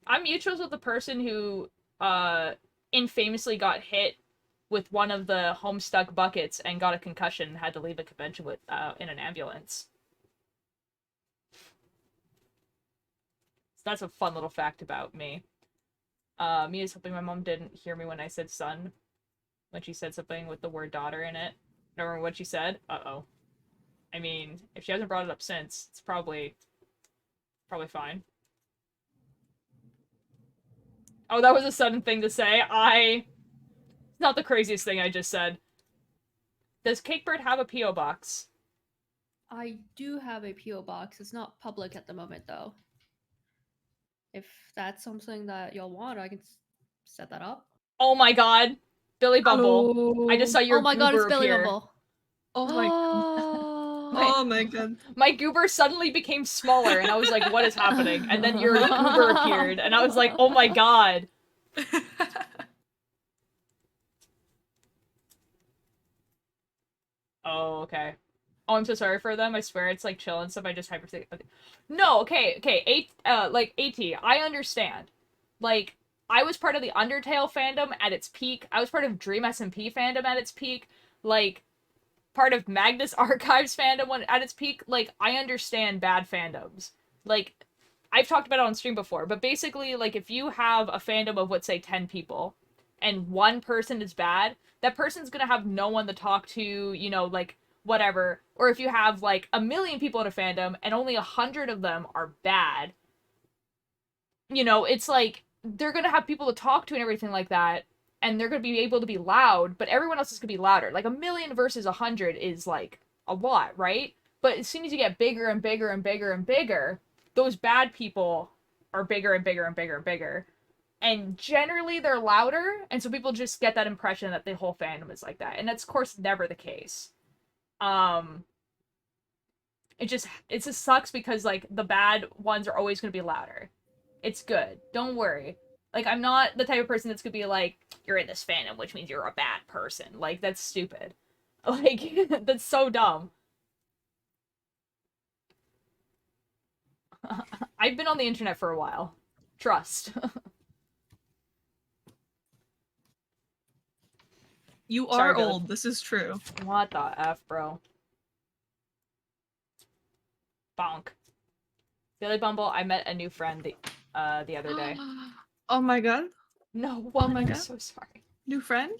I'm mutuals with the person who, infamously got hit with one of the Homestuck buckets and got a concussion and had to leave the convention with, in an ambulance. So that's a fun little fact about me. Mia's hoping my mom didn't hear me when I said son. When she said something with the word daughter in it. I don't remember what she said. Uh-oh. I mean, if she hasn't brought it up since, it's probably fine. Oh, that was a sudden thing to say. It's not the craziest thing I just said. Does Cakebird have a P.O. box? I do have a P.O. box. It's not public at the moment, though. If that's something that y'all want, I can set that up. Oh my god. Billy Bumble. Hello. I just saw your Oh my god, it's goober Billy appear. Bumble. Oh my oh my god. My goober suddenly became smaller, and I was like, what is happening? And then your goober appeared, and I was like, oh my god. Oh, okay. Oh, I'm so sorry for them. I swear it's like chill and stuff. I just hyper. Okay. No, okay. Like AT, I understand. Like, I was part of the Undertale fandom at its peak. I was part of Dream SMP fandom at its peak. Like, part of Magnus Archives fandom when at its peak. Like, I understand bad fandoms. Like, I've talked about it on stream before, but basically, like, if you have a fandom of, let's say, 10 people, and one person is bad, that person's gonna have no one to talk to, you know, like, whatever. Or if you have, like, 1,000,000 people in a fandom, and only 100 of them are bad, you know, it's like, they're gonna have people to talk to and everything like that, and they're gonna be able to be loud, but everyone else is gonna be louder. Like, 1,000,000 versus 100 is, like, a lot, right? But as soon as you get bigger and bigger and bigger and bigger, those bad people are bigger and bigger and bigger and bigger. And generally they're louder, and so people just get that impression that the whole fandom is like that. And that's, of course, never the case. It just sucks because, like, the bad ones are always going to be louder. It's good. Don't worry. Like, I'm not the type of person that's going to be like, you're in this fandom, which means you're a bad person. Like, that's stupid. Like, that's so dumb. I've been on the internet for a while. Trust. You Sorry, are Billy. old. This is true. What the F, bro? Bonk. Billy Bumble, I met a new friend the other day. Oh my god. No, what? Oh my I'm god. so sorry. New friend?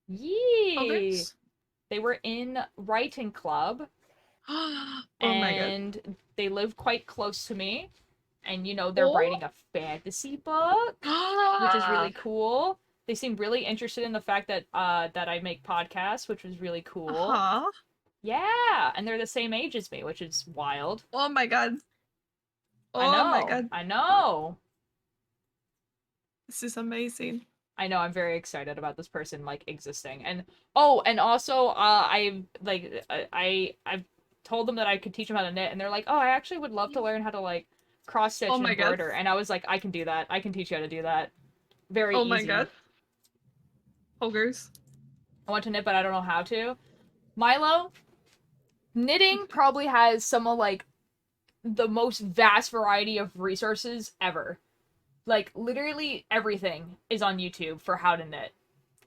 Yee! Ogres? They were in writing club, Oh my god. and they live quite close to me. And, you know, they're Oh. writing a fantasy book, which is really cool. They seem really interested in the fact that that I make podcasts, which was really cool. Uh-huh. Yeah, and they're the same age as me, which is wild. Oh my god. I Oh my know. god. I know. This is amazing. I know. I'm very excited about this person like existing. And oh, and also I've told them that I could teach them how to knit, and they're like, "Oh, I actually would love to learn how to like cross stitch Oh and my god. embroider." And I was like, "I can do that. I can teach you how to do that. Very Oh easy." my god. Ogres. I want to knit, but I don't know how to. Milo, knitting probably has some of like the most vast variety of resources ever. Like literally everything is on YouTube for how to knit.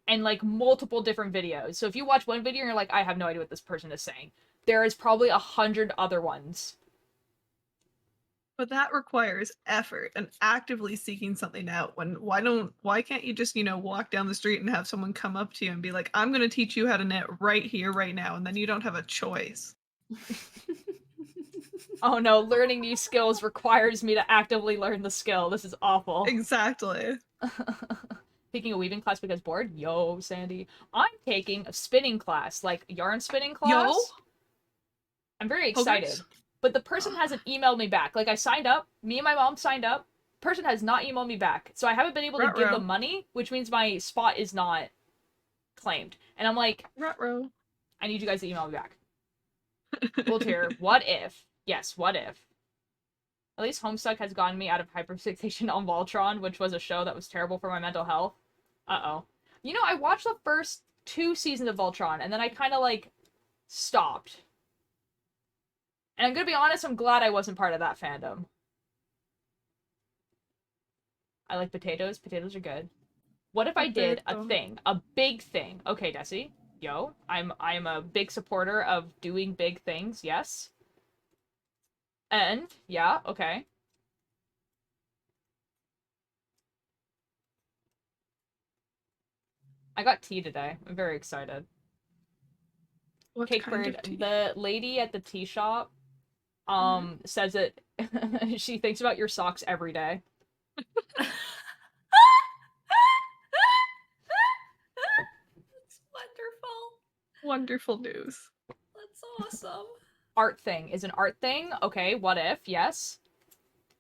And like multiple different videos. So if you watch one video and you're like, I have no idea what this person is saying, there is probably 100 other ones. But that requires effort and actively seeking something out. Why can't you just, walk down the street and have someone come up to you and be like, I'm gonna teach you how to knit right here, right now, and then you don't have a choice. Oh no, learning new skills requires me to actively learn the skill. This is awful. Exactly. Taking a weaving class because bored? Yo, Sandy. I'm taking a spinning class, like yarn spinning class. Yo. I'm very excited. Ogres? But the person hasn't emailed me back. Like I signed up, me and my mom signed up. Person has not emailed me back. So I haven't been able to give them money, which means my spot is not claimed. And I'm like, Ruh-roh. I need you guys to email me back. Cool tier. What if? Yes, what if? At least Homestuck has gotten me out of hyperfixation on Voltron, which was a show that was terrible for my mental health. Uh-oh. You know, I watched the first 2 seasons of Voltron, and then I kind of, like, stopped. And I'm gonna be honest, I'm glad I wasn't part of that fandom. I like potatoes. Potatoes are good. What if I did a thing? A big thing. Okay, Desi. Yo, I'm a big supporter of doing big things, yes. And, yeah, okay. I got tea today. I'm very excited. What Cake kind Bird, of tea? the lady at the tea shop, says that she thinks about your socks every day. That's wonderful. Wonderful news. That's awesome. Art thing is an art thing. Okay, what if? Yes.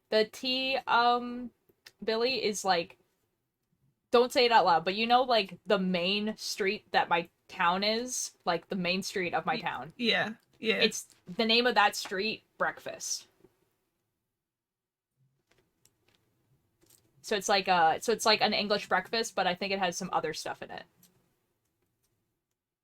The tea, Billy is like, don't say it out loud, but you know, like, the main street that my town is? Like, the main street of my town. Yeah, yeah. It's the name of that street, Breakfast. So it's like an English breakfast, but I think it has some other stuff in it.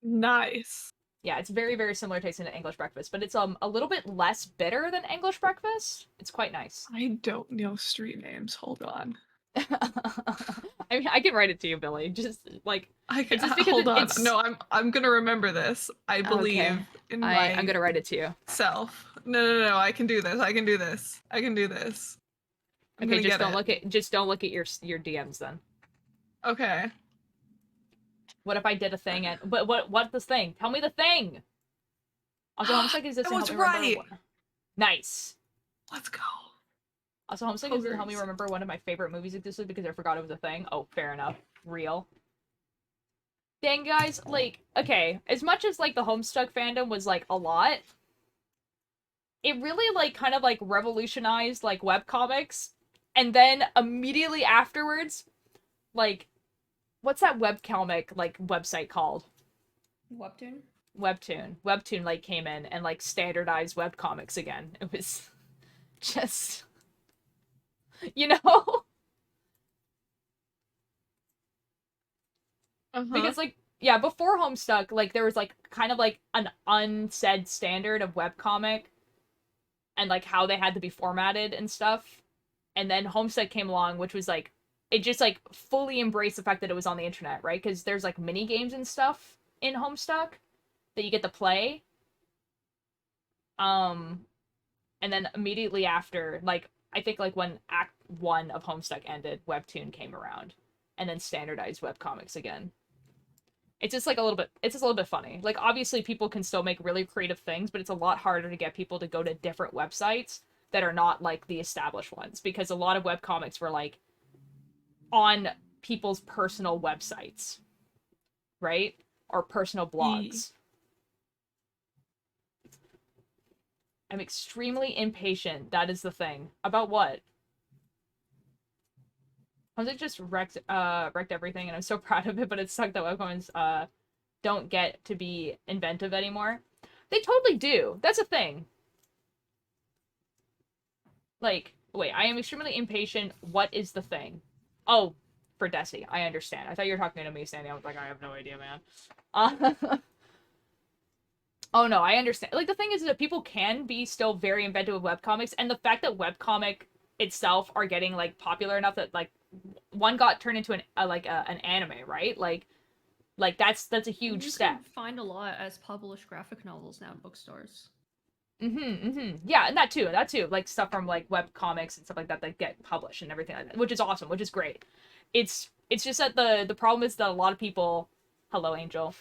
Nice. Yeah, it's very, very similar tasting to English breakfast, but it's a little bit less bitter than English breakfast. It's quite nice. I don't know street names. Hold on. I mean, I can write it to you, Billy. Just like It's just because hold on. it's... No, I'm gonna remember this. I believe in my I'm gonna write it to you. self. No. I can do this. I can do this. I can do this. I'm Okay, gonna just get don't it. look at your DMs then. Okay. What if I did a thing and what's this thing? Tell me the thing. Also, Homestuck exists I and was help me remember right. Nice. Let's go. Also, Homestuck exists and help me remember one of my favorite movies existed because I forgot it was a thing. Oh, fair enough. Real. Dang, guys, like, okay, as much as, like, the Homestuck fandom was, like, a lot, it really, like, kind of, like, revolutionized, like, webcomics, and then immediately afterwards, like, what's that webcomic, like, website called? Webtoon? Webtoon. Webtoon, like, came in and, like, standardized webcomics again. It was just... You know? Because, like, yeah, before Homestuck, like, there was, like, kind of, like, an unsaid standard of webcomic. and like how they had to be formatted and stuff. And then Homestuck came along, which was like it just like fully embraced the fact that it was on the internet, right? Because there's like mini games and stuff in Homestuck that you get to play. Um, and then immediately after, like I think like when Act 1 of Homestuck ended, Webtoon came around and then standardized webcomics again. It's just like it's just a little bit funny. Like obviously people can still make really creative things, but it's a lot harder to get people to go to different websites that are not like the established ones, because a lot of webcomics were like on people's personal websites, right? Or personal blogs. I'm extremely impatient. That is the thing. About what? Homestuck just wrecked everything, and I'm so proud of it, but it sucked that webcomics don't get to be inventive anymore. They totally do. That's a thing. Like, wait, I am extremely impatient. What is the thing? Oh, for Desi. I understand. I thought you were talking to me, Sandy. I was like, I have no idea, man. Oh no, I understand. Like, the thing is that people can be still very inventive with webcomics, and the fact that webcomic itself are getting, like, popular enough that, like, one got turned into an anime, right? Like that's a huge step. You can find a lot as published graphic novels now in bookstores. Yeah, and that too. Like stuff from like web comics and stuff like that get published and everything like that, which is awesome, which is great. It's just that the problem is that a lot of people, hello Angel,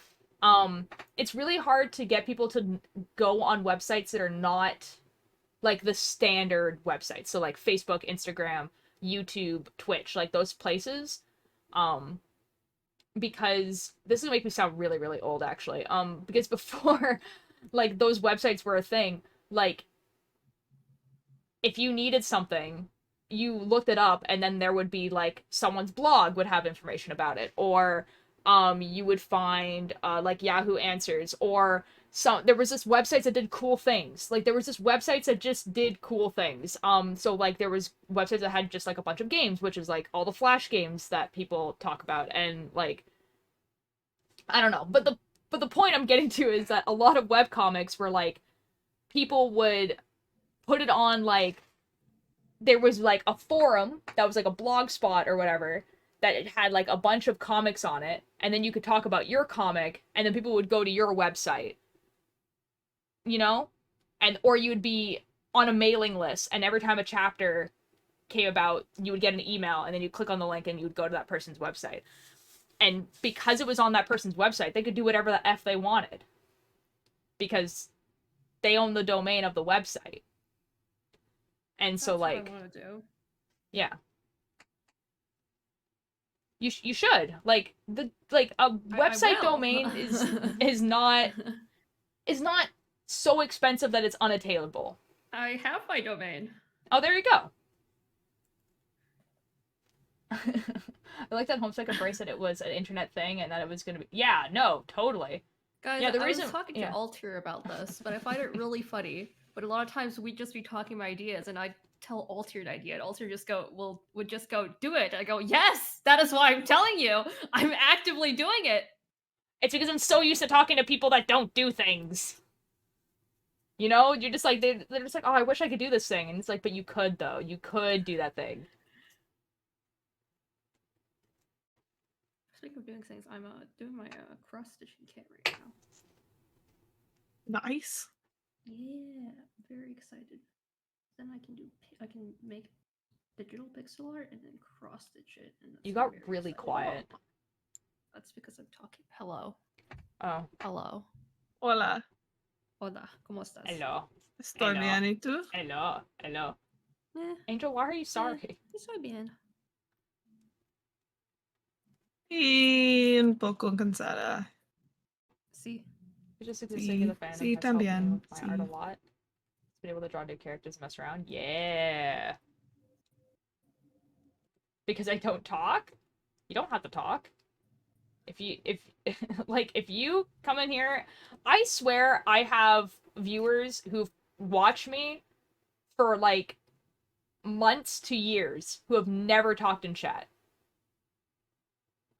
it's really hard to get people to go on websites that are not like the standard websites. So like Facebook, Instagram, YouTube, Twitch, like those places. Because this is gonna make me sound really, really old actually. Because before like those websites were a thing, like if you needed something, you looked it up and then there would be like someone's blog would have information about it, or you would find like Yahoo Answers, or there was this websites that did cool things. Like there was this websites that just did cool things. So like there was websites that had just like a bunch of games, which is like all the Flash games that people talk about, and like I don't know. But the point I'm getting to is that a lot of webcomics were like people would put it on, like there was like a forum that was like a blog spot or whatever that it had like a bunch of comics on it, and then you could talk about your comic, and then people would go to your website, you know? And or you would be on a mailing list, and every time a chapter came about, you would get an email, and then you click on the link and you would go to that person's website. And because it was on that person's website, they could do whatever the F they wanted. Because they own the domain of the website. And so, That's like... what I want to do. Yeah. You should. Like, a website domain is not so expensive that it's unattainable. I have my domain. Oh, there you go. I like that Homestuck embraced that it was an internet thing and that it was gonna be... Yeah, no, totally. Guys, yeah, the I reason... was talking to Altair about this, but I find it really funny. But a lot of times we'd just be talking about ideas, and I'd tell Altair an idea, and Altair would just go, do it. I go, yes, that is why I'm telling you. I'm actively doing it. It's because I'm so used to talking to people that don't do things. You know? You're just like, they're just like, oh, I wish I could do this thing. And it's like, but you could, though. You could do that thing. Speaking of doing things, I'm doing my cross-stitching kit right now. Nice. Yeah, I'm very excited. Then I can make digital pixel art and then cross-stitch it. And you got really quiet. That's because I'm talking. Hello. Oh. Hello. Hola. Hola. ¿Cómo estás? Hello. Estoy bien, ¿y tú? Hello. Hello. Angel, why are you sorry? Estoy bien. Y un poco cansada. Sí. Just existing as a fan sí, has helped me también. with my art a lot. Been able to draw new characters, mess around. Yeah. Because I don't talk? You don't have to talk. If you come in here, I swear I have viewers who watch me for like months to years who have never talked in chat.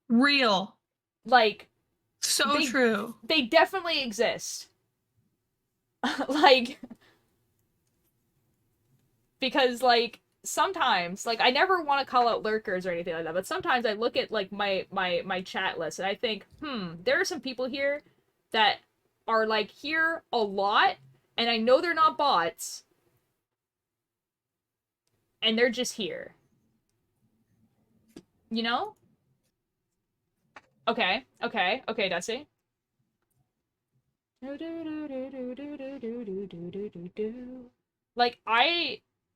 Real. Like, so true. They definitely exist. Like, because like sometimes like I never want to call out lurkers or anything like that, but sometimes I look at like my chat list and I think, there are some people here that are like here a lot, and I know they're not bots, and they're just here. You know? Okay, Dusty.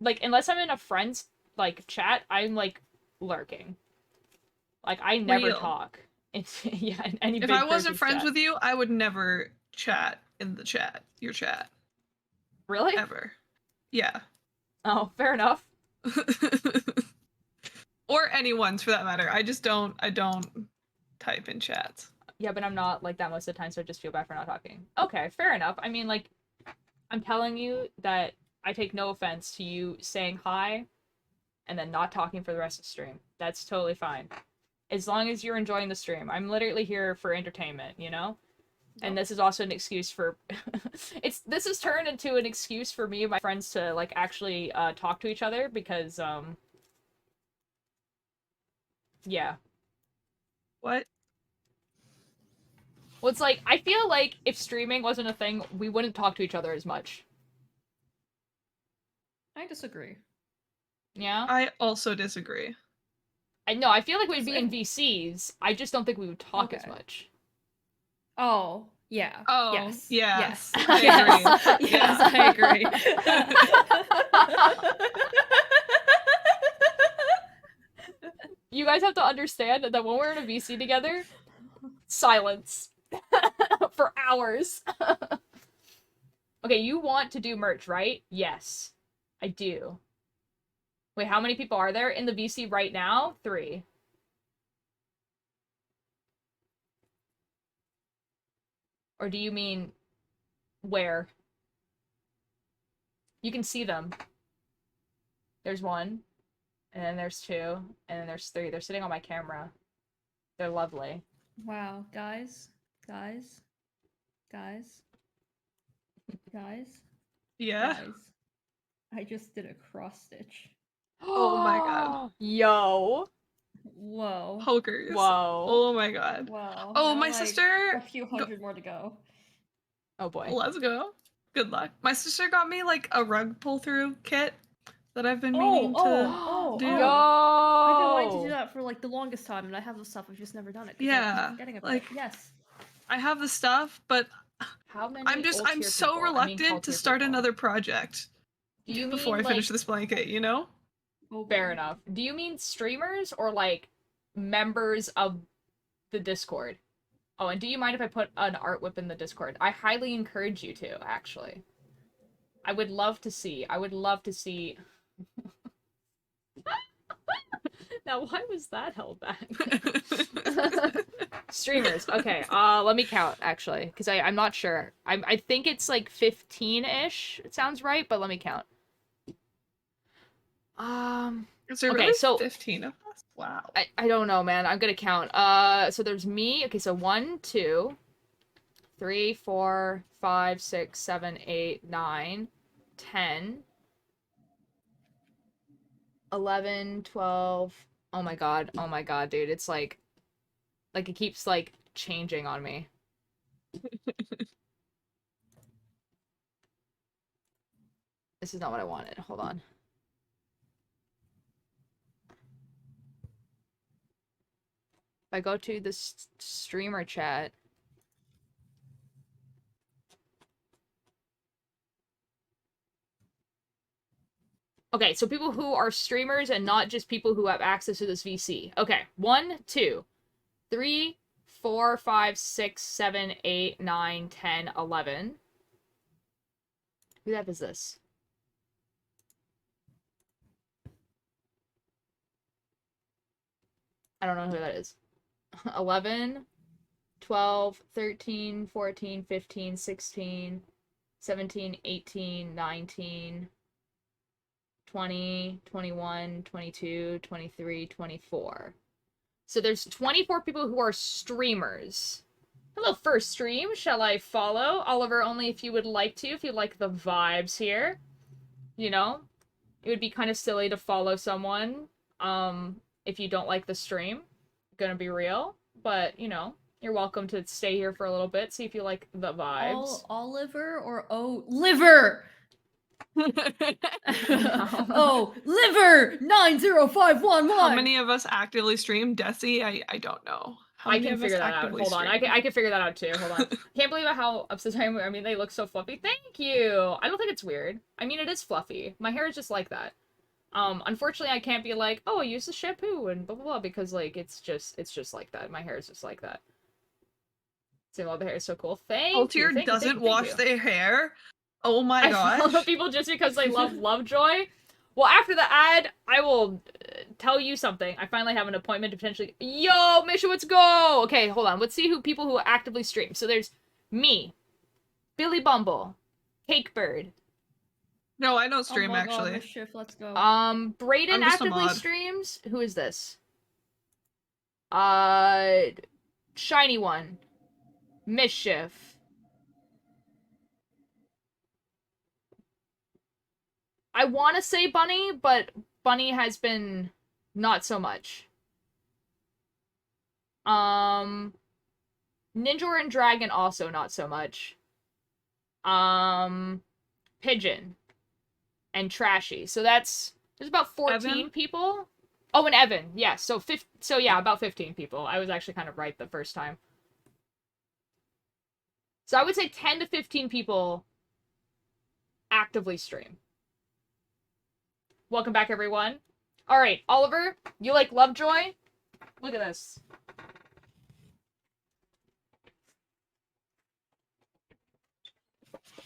Like unless I'm in a friend's like chat, I'm like lurking. Like I never Real. talk. It's yeah, in any If big I wasn't person's friends chat. with you, I would never chat in the chat, your chat, Really? ever. Yeah. Oh, fair enough. Or anyone's for that matter. I don't type in chats. Yeah, but I'm not like that most of the time, so I just feel bad for not talking. Okay, fair enough. I mean, like, I'm telling you that I take no offense to you saying hi and then not talking for the rest of the stream. That's totally fine. As long as you're enjoying the stream. I'm literally here for entertainment, you know? And this is also an excuse for this has turned into an excuse for me and my friends to like actually talk to each other because yeah. What? Well, it's like I feel like if streaming wasn't a thing, we wouldn't talk to each other as much. I disagree. Yeah? I also disagree. I feel like we'd be in VCs. I just don't think we would talk as Okay. much. Oh, yeah. Oh, yes. yes. Yes. I Yes. agree. Yes, Yeah. I agree. You guys have to understand that when we're in a VC together, silence for hours. Okay, you want to do merch, right? Yes, I do. Wait, how many people are there in the VC right now? 3. Or do you mean where? You can see them. There's 1, and then there's 2, and then there's 3. They're sitting on my camera. They're lovely. Wow, guys. Yeah. Guys. I just did a cross stitch. Oh my god. Yo. Whoa. Pokers. Whoa. Oh my god. Wow. Oh, Now, my like, sister. a few hundred more to go. Oh boy. Let's go. Good luck. My sister got me like a rug pull through kit that I've been meaning to do. Yo. I've been wanting to do that for like the longest time, and I have the stuff. I've just never done it. 'Cause I Yeah, keep forgetting about like- it. Yes. I have the stuff, but How many? I'm old-tier so people? I mean, reluctant to cult-tier start people. another project Do you before I mean, finish like, this blanket, you know? Oh, Fair boy. enough. Do you mean streamers or like members of the Discord? Oh, and do you mind if I put an art whip in the Discord? I highly encourage you to, actually. I would love to see. Now, why was that held back? Streamers. Okay. Let me count actually, because I'm not sure. I think it's like 15-ish. It sounds right, but let me count. Is there Okay, really so 15 of us? Wow. I don't know, man. I'm gonna count. So there's me. Okay, so 1, 2, 3, 4, 5, 6, 7, 8, 9, 10, 11, 12. Oh my god, dude. It's like it keeps like changing on me. This is not what I wanted. Hold on. If I go to the streamer chat. Okay, so people who are streamers and not just people who have access to this VC. Okay, 1, 2, 3, 4, 5, 6, 7, 8, 9, 10, 11. Who the heck is this? I don't know who that is. 11, 12, 13, 14, 15, 16, 17, 18, 19, 20, 21, 22, 23, 24. So there's 24 people who are streamers. Hello, first stream. Shall I follow? Oliver, only if you would like to, if you like the vibes here. You know? it would be kind of silly to follow someone if you don't like the stream. Gonna be real, but you know, you're welcome to stay here for a little bit, see if you like the vibes. Oliver or liver? Oh, liver 90511. How many of us actively stream Desi? I don't know. How I many can of us figure that out. actively Hold on, stream? I can figure that out too. Hold on. Can't believe how obsessed I am. I mean, they look so fluffy. Thank you. I don't think it's weird. I mean, it is fluffy. My hair is just like that. Unfortunately, I can't be like, oh, I use the shampoo and blah blah blah because like it's just like that. My hair is just like that. Seeing all the hair is so cool. Thank you. Altier doesn't wash their hair. Oh my I follow gosh. people just because they love Lovejoy. Well, after the ad, I will tell you something. I finally have an appointment to potentially. Yo, Misha, let's go. Okay, hold on. Let's see who people who actively stream. So there's me, Billy Bumble, Cakebird. No, I don't Oh stream my God, actually. Mischief, let's go. Brayden I'm just a actively mod. streams. Who is this? Shiny One, Mischief. I want to say Bunny, but Bunny has been not so much. Ninja and Dragon also not so much. Pigeon and Trashy. So there's about 14 Evan? people. Oh, and Evan. Yeah, so yeah, about 15 people. I was actually kind of right the first time. So I would say 10 to 15 people actively stream. Welcome back, everyone. All right, Oliver, you like Lovejoy? Look at this.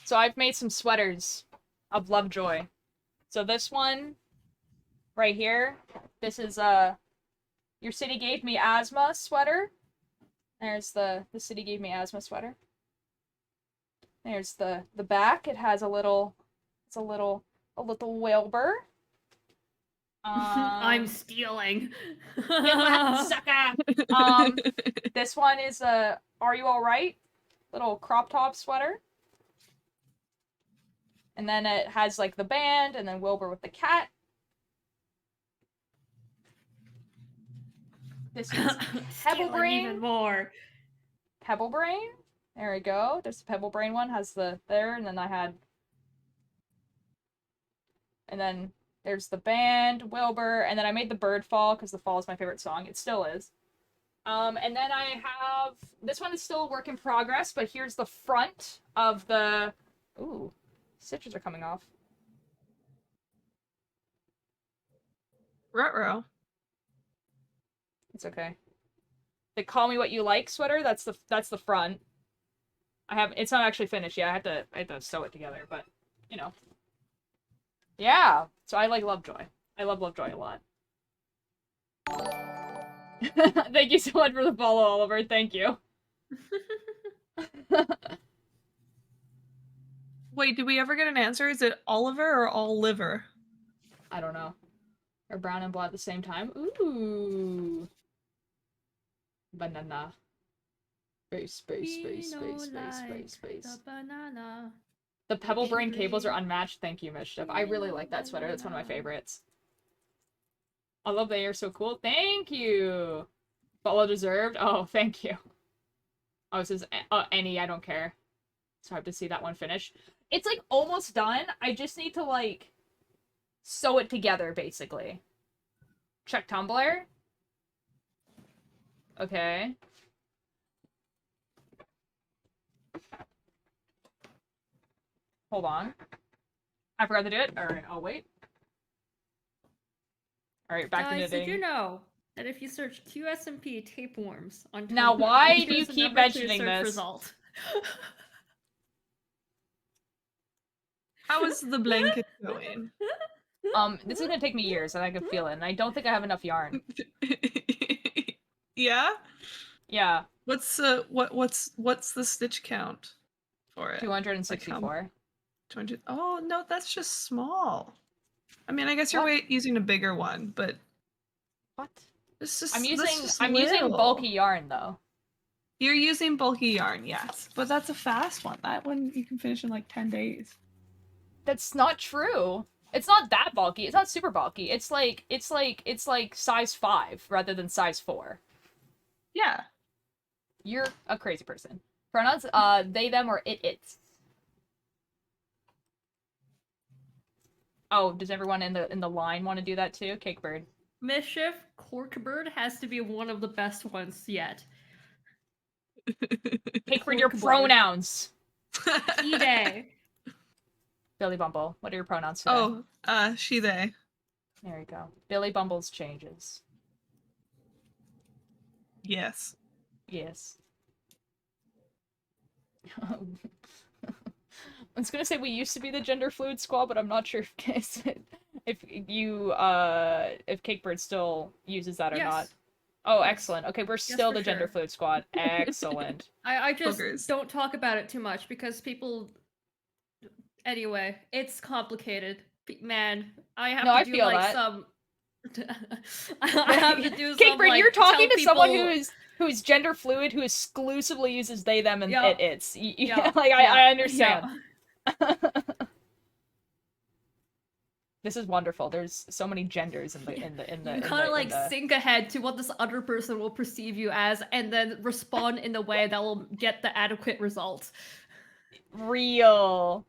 So I've made some sweaters of Lovejoy. So this one right here, this is Your City Gave Me Asthma sweater. There's the City Gave Me Asthma sweater. There's the back. It has a little Wilbur. I'm stealing. Sucker. This one is a Are You Alright? Little crop top sweater. And then it has like the band and then Wilbur with the cat. This is Pebble Stealing Brain. even more. Pebble Brain. There we go. There's the Pebble Brain one, has the there, and then I had. And then there's the band, Wilbur, and then I made the bird fall because the fall is my favorite song. It still is. And then I have this one is still a work in progress, but here's the front of the. Ooh, stitches are coming off. Ruh-roh. It's okay. The Call Me What You Like sweater. That's the front. It's not actually finished yet. I had to sew it together, but you know. Yeah. So I like Lovejoy. I love Lovejoy a lot. Thank you so much for the follow, Oliver. Thank you. Wait, did we ever get an answer? Is it Oliver or all liver? I don't know. Or brown and black at the same time. Ooh. Banana. Space. The banana. The Pebble Brain cables are unmatched. Thank you, Mischief. I really like that sweater. That's one of my favorites. I love the hair. So cool. Thank you. Follow deserved. Oh, thank you. Oh, it says any. I don't care. So I have to see that one finish. It's like almost done. I just need to like sew it together, basically. Check Tumblr. Okay. Hold on. I forgot to do it. Alright, I'll wait. Alright, back to Guys, knitting. did you know that if you search QSMP tapeworms on Tumblr, Now, why it do you appears the keep number 2 mentioning search this? Result. How is the blanket going? This is gonna take me years, and I can feel it, and I don't think I have enough yarn. Yeah? Yeah, What's the stitch count for it? 264. 200. Oh no, that's just small. I mean, I guess you're What? using a bigger one, but What? this is I'm this is using little. bulky yarn, though. You're using bulky yarn, yes, but that's a fast one. That one you can finish in like 10 days. That's not true. It's not that bulky. It's not super bulky. It's like size 5 rather than size 4. Yeah. You're a crazy person. Pronouns, they, them, or it, it's. Oh, does everyone in the line want to do that too? Cakebird. Mischief Corkbird has to be one of the best ones yet. Cakebird, your Corkbird. pronouns. E-Day. Billy Bumble, what are your pronouns today? Oh, she, they. There you go. Billy Bumble's changes. Yes. Yes. I was gonna say we used to be the gender fluid squad, but I'm not sure if Cakebird still uses that or Yes. not. Oh, Yes. excellent. Okay, we're still for the gender sure. fluid squad. Excellent. I just Boogers. don't talk about it too much because people. Anyway, it's complicated. Man, I have No, to I do feel like that. some. I have to do some. Cakebird, Like, you're talking tell to someone people- who's gender fluid, who exclusively uses they, them, and Yup. it's. Yup. Like Yup. I understand. Yup. This is wonderful. There's so many genders in the You in kind of the- like in the... think ahead to what this other person will perceive you as, and then respond in the way that will get the adequate result. Real.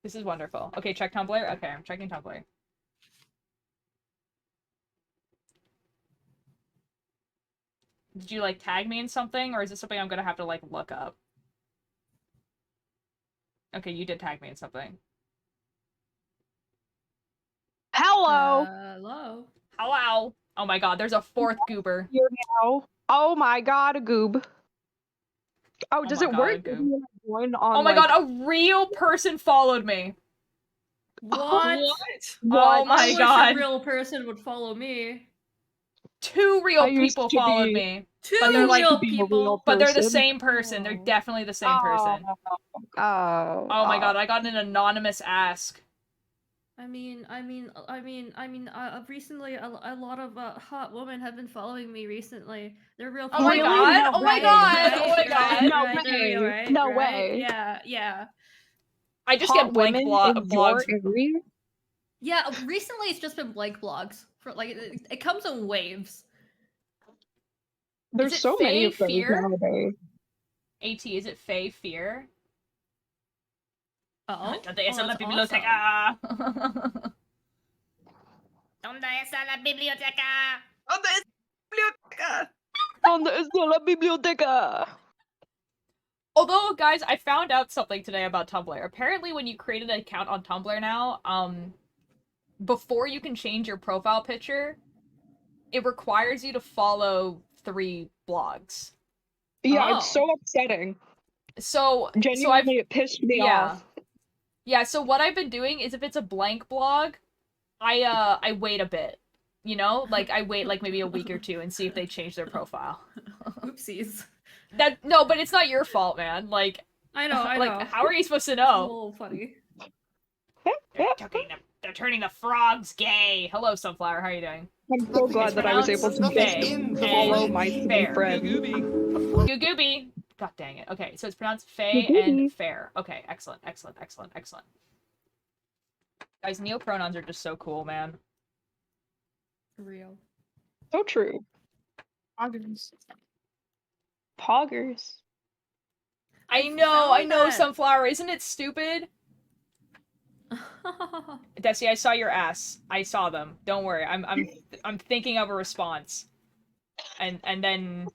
This is wonderful. Okay, check Tumblr. Okay, I'm checking Tumblr. Did you like tag me in something, or is this something I'm gonna have to like look up? Okay, you did tag me in something. Hello. Hello. Hello. Oh my god, there's a 4th goober. Here now. Oh my god, a goob. Oh, does my it god, a work? goob. When on, Oh my like... god, a real person followed me. What? What? Oh my I wish god. a real person would follow me. 2 real I used people to followed be- me. Two But they're like- real be a real people. But they're the person. same person. They're Oh. definitely the same person. Oh. Oh my god, I got an anonymous ask. Recently, a lot of hot women have been following me recently. They're real. Oh my Really? god, No oh my way. god, oh my Right, god. No right, they're real, way. right, No right? way. Yeah, yeah. I just Hot get blank women in your blogs. area? Yeah, recently it's just been blank blogs. For like it comes in waves. There's it so many Faye of those Fear? nowadays. AT, is it Faye Fear? Oh, ¿Dónde está la that's biblioteca? ¿Dónde está la biblioteca? ¿Dónde es biblioteca? ¿Dónde está la biblioteca? Although, guys, I found out something today about Tumblr. Apparently, when you create an account on Tumblr now, before you can change your profile picture, it requires you to follow 3 blogs. Yeah, it's so upsetting. So Genuinely, it pissed me off. Yeah, so what I've been doing is if it's a blank blog, I wait a bit. You know? Like, I wait, like, maybe a week or 2 and see if they change their profile. Oopsies. No, but it's not your fault, man. Like, I know. like, how are you supposed to It's a know? little funny. They're turning the frogs gay. Hello, Sunflower. How are you doing? I'm so glad that I was able to Faye just follow my Fair. friend. Googooby. God dang it. Okay, so it's pronounced Faye and Fair. Okay, excellent, excellent, excellent, excellent. Guys, neopronouns are just so cool, man. For real. So true. Poggers. Poggers. I know, found that- Sunflower. Isn't it stupid? Desi, I saw your ass. I saw them. Don't worry. I'm thinking of a response. And then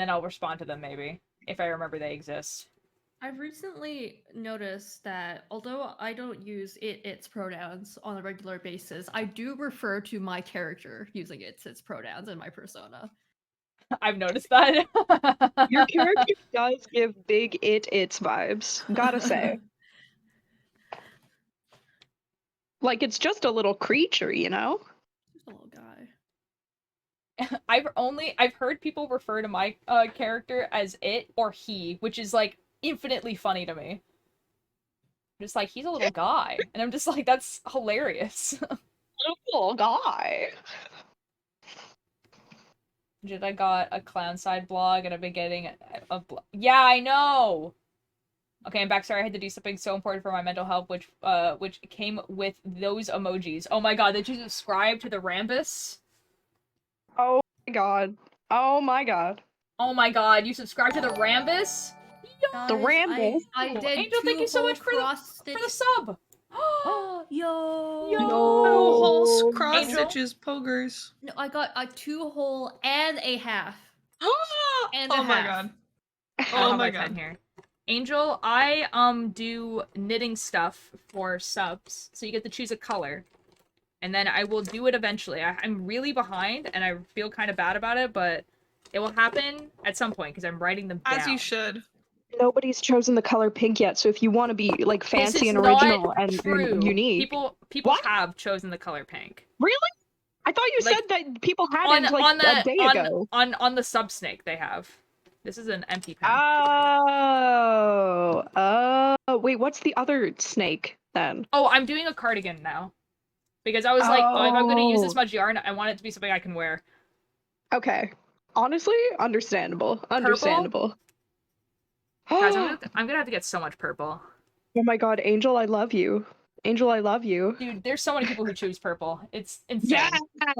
I'll respond to them maybe if I remember they exist. I've recently noticed that although I don't use its pronouns on a regular basis, I do refer to my character using its pronouns in my persona. I've noticed that. Your character does give big its vibes. Gotta say. Like, it's just a little creature, you know? Just a little guy. I've heard people refer to my character as it or he, which is like infinitely funny to me. Just like, he's a little guy. And I'm just like, that's hilarious. Little guy. I got a clown side blog and I've been getting a yeah, I know. Okay, I'm back. Sorry, I had to do something so important for my mental health, which came with those emojis. Oh my god, did you subscribe to the Rambus? Oh my god. Oh my god. Oh my god, you subscribed to the Rambus? The Guys, Rambus. I did Angel, thank 2 you so whole much for cross-stitch. the sub. Oh, yo. Yo. Oh, whole Yo. cross Angel? stitches, pogers. No, I got a 2 whole and a half. And a Oh my half. god. I Oh don't have my my pen god. here. Angel, I do knitting stuff for subs, so you get to choose a color. And then I will do it eventually. I'm really behind, and I feel kind of bad about it, but it will happen at some point, because I'm writing them down. As you should. Nobody's chosen the color pink yet, so if you want to be like This fancy is and not original and true. unique. People What? have chosen the color pink. Really? I thought you Like, said that people hadn't a day ago. On the sub snake they have. This is an empty pen. Wait, what's the other snake then? Oh, I'm doing a cardigan now. Because I was like, oh, if I'm gonna use this Oh. much yarn, I want it to be something I can wear. Okay. Honestly, understandable. Understandable. Guys, I'm gonna have to get so much purple. Oh my god, Angel, I love you. Angel, I love you. Dude, there's so many people who choose purple. It's insane. Yeah!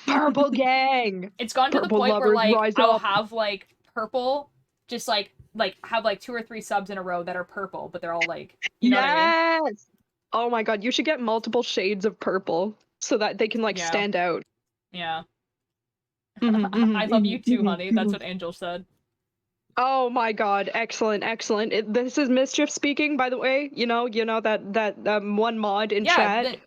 Purple gang! It's gone to the Purple point where, lovers, like, rise I'll up. have, like, purple, just, like, have, like, 2 or 3 subs in a row that are purple, but they're all, like, you know what I mean? Yes! Oh my god, you should get multiple shades of purple so that they can, like, Yeah. stand out. Yeah. Mhm, I love you too, mhm, honey. That's mhm. what Angel said. Oh my god, excellent, excellent. This is Mischief speaking, by the way. You know that one mod in chat.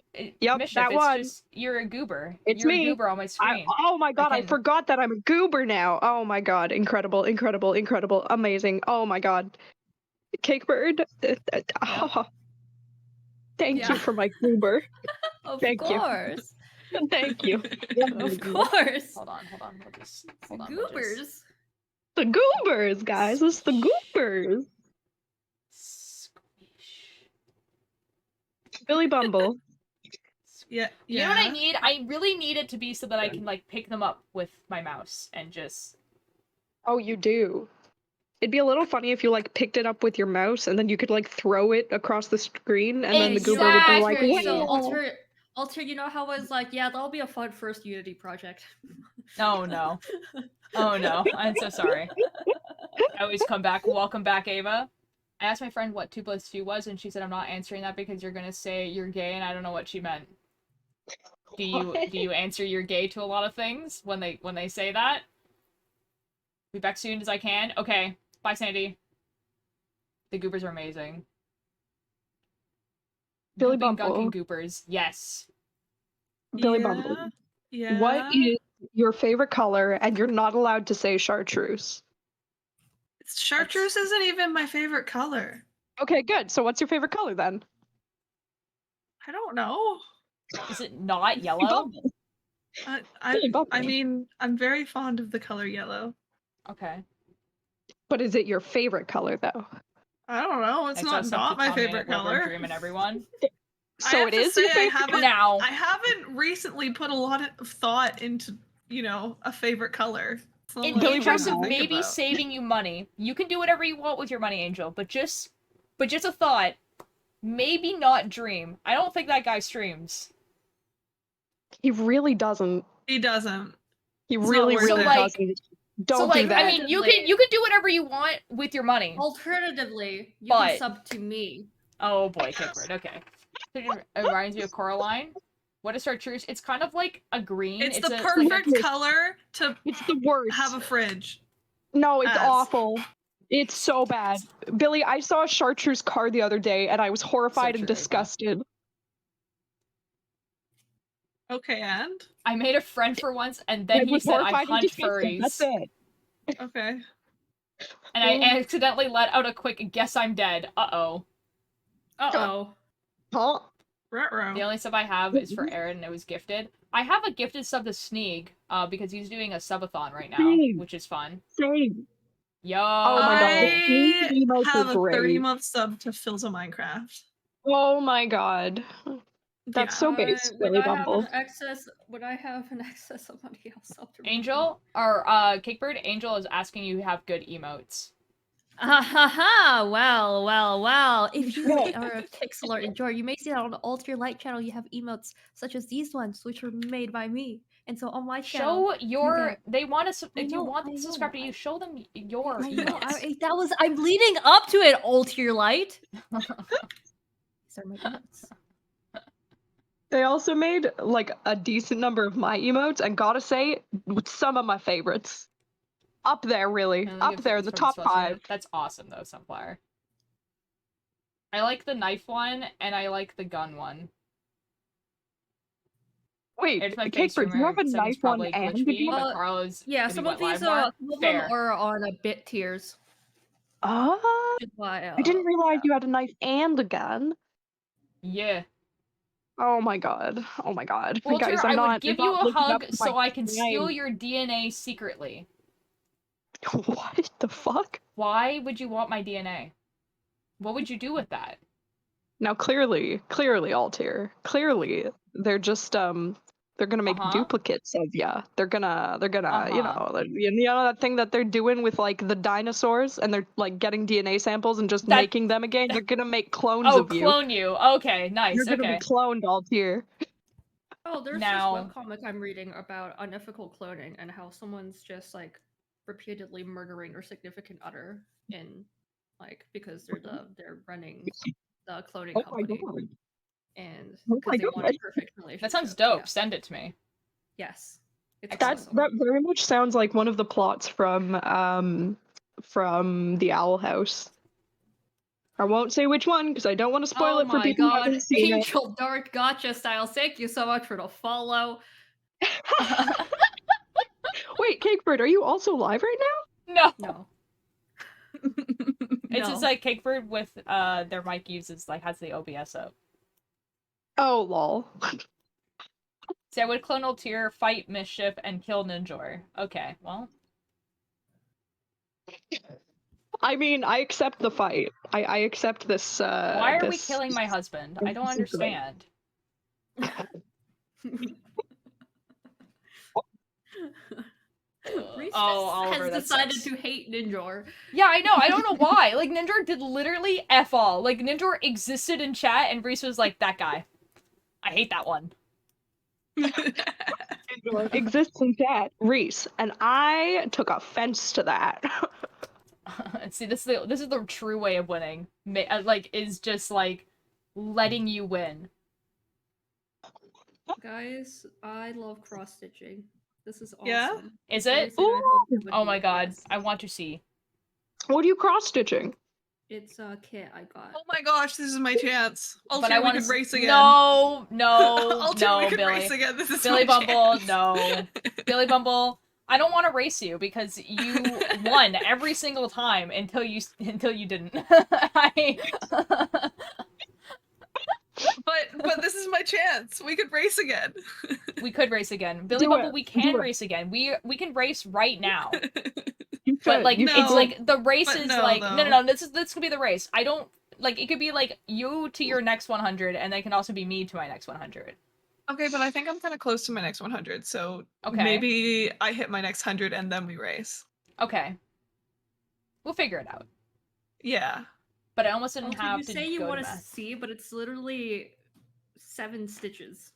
Yep, Mischief, that it's one. just, you're a goober. It's You're a me. goober on my screen. Oh my god, I can- forgot that I'm a goober now. Oh my god, incredible, incredible, incredible, amazing. Oh my god. Cakebird. Oh, thank Yeah. you for my goober. Of Thank you. course. Thank you. Of course. Hold on. We'll just, It's hold on. We'll just goobers. The goobers, guys. It's the goobers. squish. Billy Bumble. Yeah. You know what I need? I really need it to be so that I can, like, pick them up with my mouse and just... Oh, you do. It'd be a little funny if you like picked it up with your mouse and then you could like throw it across the screen and then the goober would be like, Exactly. So "Wow." Alter, you know how I was like, yeah, that'll be a fun first Unity project. Oh, no. Oh, no. I'm so sorry. I always come back. Welcome back, Ava. I asked my friend what 2 + 2 was, and she said, I'm not answering that because you're gonna say you're gay, and I don't know what she meant. Do you answer you're gay to a lot of things when they say that? Be back soon as I can. Okay. Bye, Sandy. The goopers are amazing. Billy Gooping Bumble. gunking goopers. Yes. Billy Yeah. Bumble. Yeah. What is your favorite color? And you're not allowed to say chartreuse. Chartreuse isn't even my favorite color. Okay, good. So what's your favorite color then? I don't know. Is it not yellow? Bumble. Billy Bumble. I mean, I'm very fond of the color yellow. Okay. But is it your favorite color though? I don't know. It's XS up not to my Tommy, favorite Weber, color. Dream, and everyone. So have it to is say your I favorite haven't- Now. I haven't recently put a lot of thought into, a favorite color. So In like, Billy interest of Bumble. think maybe about. saving you money, you can do whatever you want with your money, Angel. But just a thought. Maybe not Dream. I don't think that guy streams. He really doesn't. He doesn't. He It's really, not worth really it. So, like- doesn't. Don't so, like, do that. I mean, you can do whatever you want with your money. Alternatively, you But- can sub to me. Oh boy, Kickbird. Okay. It reminds me of Coraline. What is chartreuse? It's kind of like a green. It's the like perfect color to It's the worst. have a fridge. No, it's as. awful. It's so bad. Billy, I saw a chartreuse car the other day and I was horrified and true, Ava. disgusted. Okay, and? I made a friend for once, and I then he was said I horrified and hunt disgusted. furries. That's it. Okay. And I accidentally let out a quick guess I'm dead. Uh-oh. Uh-oh. Huh? Ruh-roh. The only sub I have is for Aaron, and it was gifted. I have a gifted sub to Sneeg, because he's doing a subathon right now, Sneeg. which is fun. Same. Yo! Oh my god. I These emotes have are a great. 30-month sub to Phil's of Minecraft. Oh my god. That's so base, Billy Bumble. When I have an excess of money, I'll sub to Angel, or Kickbird, Angel is asking you have good emotes. Ha ha ha! Well, well, well. If you are a pixel art enjoyer, you may see that on the Alter Light channel. You have emotes such as these ones, which were made by me. And so on my channel, Show your. get- They want to. I If you know, want them I to know, subscribe to you, show them your I know. emotes. I'm leading up to it. Alter Light. These are my emotes. They also made like a decent number of my emotes, and gotta say, some of my favorites. Up there, really. And Up there, in the top 5. That's awesome though, Sunflower. I like the knife one, and I like the gun one. Wait, It's my face Cakebird, do you have a rumor said knife it's one probably and glitch a B, gun? but Carlos Yeah, if he some went of these live more. them Fair. are on a bit tiers. Ah, Which is why, I didn't realize you had a knife and a gun. Yeah. Oh my god. Oh my god. Well, Guys, I would I'm give you not a looking up hug my so I can steal crime. your DNA secretly. What the fuck? Why would you want my DNA? What would you do with that? Now clearly, Altair. Clearly, they're just they're gonna make Uh-huh. duplicates of ya. They're gonna you Uh-huh. know, you know that thing that they're doing with like the dinosaurs, and they're like getting DNA samples and just That- making them again. They're gonna make clones Oh, of you. clone you. Okay, nice. You're gonna be Okay. cloned, Altair. Oh, there's Now- this webcomic I'm reading about unethical cloning and how someone's just like repeatedly murdering their significant other in like because they're running the cloning Oh my company god. and Oh because my they want a God. perfect relationship. That sounds dope. Yeah. Send it to me. Yes. It's That awesome. that very much sounds like one of the plots from the Owl House. I won't say which one because I don't want to spoil Oh it for my people who god, haven't seen it. Angel Dark Gotcha style. Thank you so much for the follow. Wait, Cakebird, are you also live right now? No. No. It's just No. like Cakebird with their mic uses like has the OBS up. Oh lol. See, I would clone Altair, fight Mischief, and kill Ninjor. Okay, well. I mean, I accept the fight. I accept this. Why are we this- killing my husband? I don't this is great. understand. Reese Oh, Oliver, has that decided sucks. to hate Ninjor. Yeah, I know. I don't know why. Like, Ninjor did literally F all. Like, Ninjor existed in chat, and Reese was like, that guy. I hate that one. Exists in chat, Reese, and I took offense to that. See, this is the true way of winning. Like, is just, like, letting you win. Guys, I love cross stitching. This is awesome. Yeah? Is It's it? everything I hoped it would Oh be, my god. yes. I want to see. What are you cross stitching? It's a kit I got. Oh my gosh, this is my chance. But Altair, I we want could to race again. No, Altair, we no, could Billy. race again. This is Billy my Bumble, chance. no. Billy Bumble, I don't want to race you because you won every single time until you didn't. But this is my chance. We could race again. We could race again. Billy Do Bumble, it. we can Do it. race again. We can race right now. You But could. like You it's No. like the race But is no, like though. no, this could be the race. I don't like it could be like you to your next 100 and then it can also be me to my next 100. Okay, but I think I'm kind of close to my next 100, so Okay. maybe I hit my next 100 and then we race. Okay. We'll figure it out. Yeah. But I almost didn't Also, have you to say you go want to to math. see, but it's literally 7 stitches.